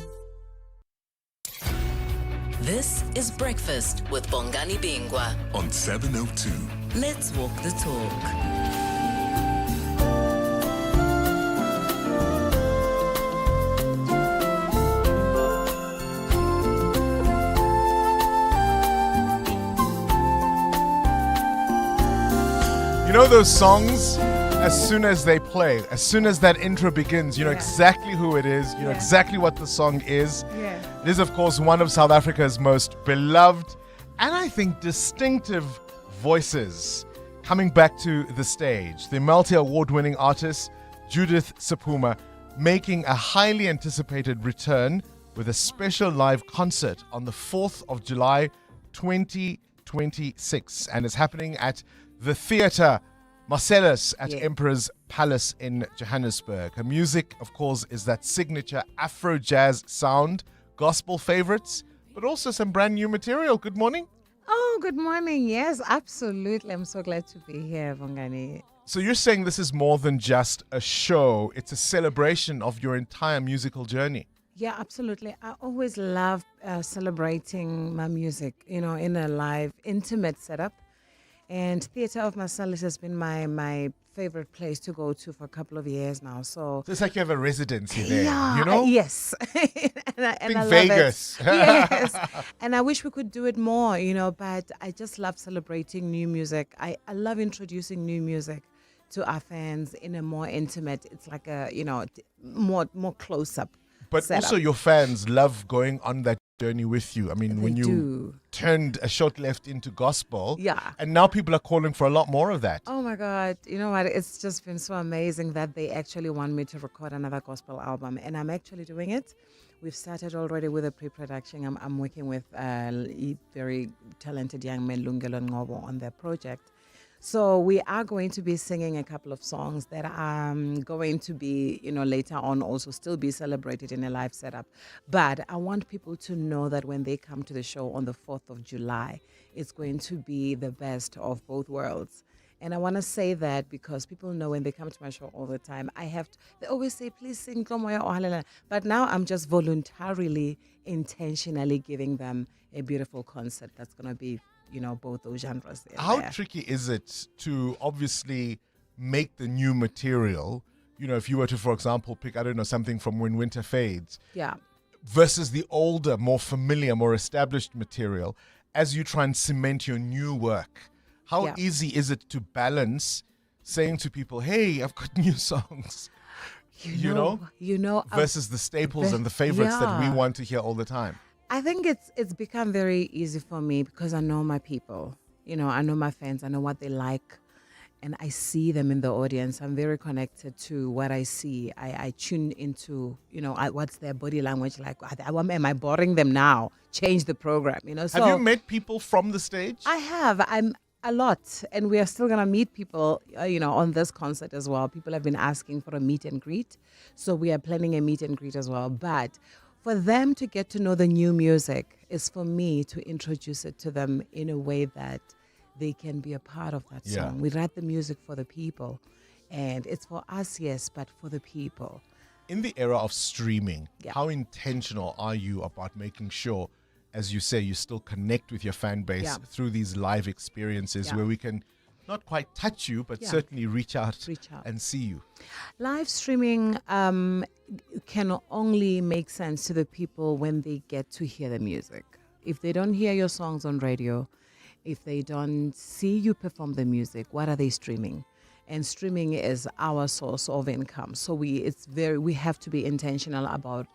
This is Breakfast with Bongani Bingwa on 702. Let's walk the talk. You know those songs, as soon as they play, as soon as that intro begins, you know exactly who it is, you know exactly what the song is. It is, of course, one of South Africa's most beloved and I think distinctive voices coming back to the stage. The multi-award-winning artist Judith Sephuma making a highly anticipated return with a special live concert on the 4th of July 2026, and it's happening at the Theatre Marcellus at Emperor's Palace in Johannesburg. Her music, of course, is that signature Afro jazz sound, gospel favorites, but also some brand new material. Good morning. Oh, good morning. Yes, absolutely. I'm so glad to be here, Bongani. So you're saying this is more than just a show, it's a celebration of your entire musical journey. Yeah, absolutely. I always love celebrating my music, you know, in a live, intimate setup. And Theatre of Marcellus has been my favorite place to go to for a couple of years now. So it's like you have a residency there, yeah, you know? Yes. and I love Vegas. It. Yes. And I wish we could do it more, you know, but I just love celebrating new music. I love introducing new music to our fans in a more intimate, it's like a, you know, more close-up But setup. also your fans love going on that journey with you. I mean, when you do. turned a short left into gospel, Yeah. and now people are calling for a lot more of that. Oh my God. You know what? It's just been so amazing that they actually want me to record another gospel album. And I'm actually doing it. We've started already with a pre-production. I'm working with a very talented young man, Lungelo Ngobo, on their project. So we are going to be singing a couple of songs that are going to be, you know, later on also still be celebrated in a live setup. But I want people to know that when they come to the show on the 4th of July, it's going to be the best of both worlds. And I want to say that because people know when they come to my show all the time, they always say, please sing Tlomoya or Halala. But now I'm just voluntarily, intentionally giving them a beautiful concert that's going to be, both those genres. How tricky is it to obviously make the new material, if you were to, for example, pick, something from When Winter Fades, versus the older, more familiar, more established material, as you try and cement your new work? How easy is it to balance saying to people, hey, I've got new songs, versus the staples and the favorites that we want to hear all the time? I think it's become very easy for me because I know my people. I know my fans. I know what they like. And I see them in the audience. I'm very connected to what I see. I tune into, what's their body language like. Am I boring them now? Change the program, So, have you met people from the stage? I have. I'm a lot. And we are still going to meet people, on this concert as well. People have been asking for a meet and greet. So we are planning a meet and greet as well. But for them to get to know the new music is for me to introduce it to them in a way that they can be a part of that song. We write the music for the people, and it's for us, yes, but for the people. In the era of streaming, how intentional are you about making sure, as you say, you still connect with your fan base through these live experiences where we can not quite touch you, but certainly reach out and see you? Live streaming can only make sense to the people when they get to hear the music. If they don't hear your songs on radio, if they don't see you perform the music, what are they streaming? And streaming is our source of income. So we have to be intentional about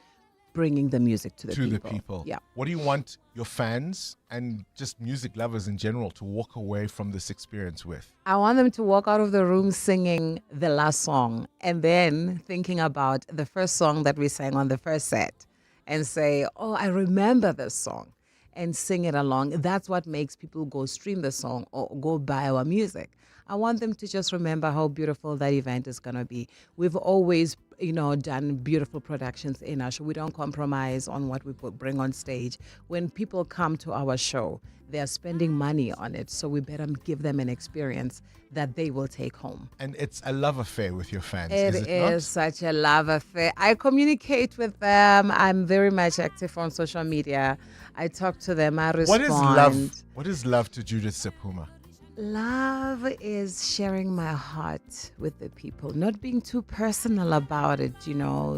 bringing the music to the people. Yeah. What do you want your fans and just music lovers in general to walk away from this experience with? I want them to walk out of the room singing the last song and then thinking about the first song that we sang on the first set and say, oh, I remember this song. And sing it along. That's what makes people go stream the song or go buy our music. I want them to just remember how beautiful that event is going to be. We've always, done beautiful productions in our show. We don't compromise on what we bring on stage. When people come to our show, they're spending money on it. So we better give them an experience that they will take home. And it's a love affair with your fans, It is it is not? such a love affair. I communicate with them. I'm very much active on social media. I talk to them. I respond. What is love? What is love to Judith Sephuma? Love is sharing my heart with the people, not being too personal about it,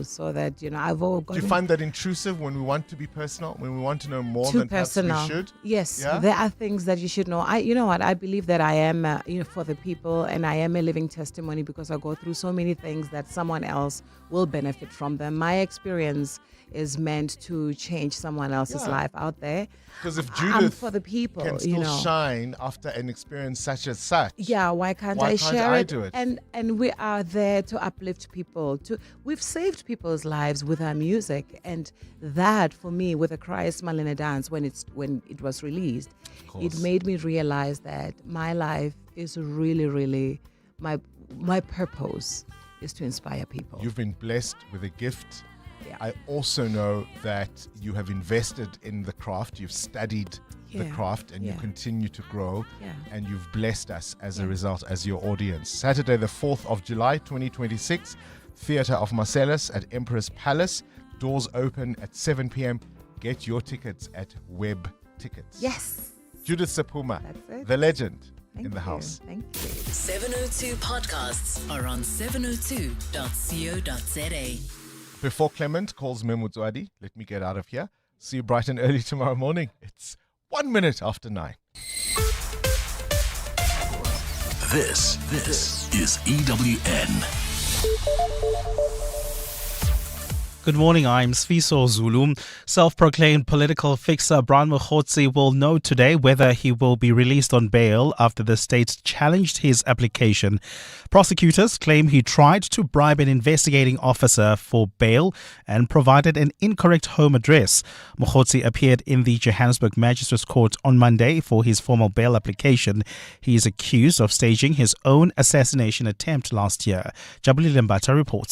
so that, I've all got... Do you find that intrusive when we want to be personal, when we want to know more than perhaps we should? Yes, there are things that you should know. You know what? I believe that I am, for the people, and I am a living testimony because I go through so many things that someone else will benefit from them. My experience is meant to change someone else's life out there. Because if Judith for the people, can still shine after an experience such as such, why can't I share it? Do it? And we are there to uplift people. We've saved people's lives with our music, and that for me, with A Cry, A Smile and a Dance, when it was released, it made me realize that my life is really, really my purpose is to inspire people. You've been blessed with a gift. I also know that you have invested in the craft. You've studied the craft and you continue to grow. And you've blessed us as a result, as your audience. Saturday, the 4th of July, 2026, Theatre of Marcellus at Emperor's Palace. Doors open at 7 p.m. Get your tickets at Web Tickets. Yes. Judith Sephuma, the legend in the house. Thank you. 702 podcasts are on 702.co.za. Before Clement calls me Mutswadi, let me get out of here. See you bright and early tomorrow morning. It's 1 minute after 9. This is EWN. Good morning, I'm Sfiso Zulu. Self-proclaimed political fixer Brian Mokhotsi will know today whether he will be released on bail after the state challenged his application. Prosecutors claim he tried to bribe an investigating officer for bail and provided an incorrect home address. Mokhotsi appeared in the Johannesburg Magistrates Court on Monday for his formal bail application. He is accused of staging his own assassination attempt last year. Jabuli Lembata reports.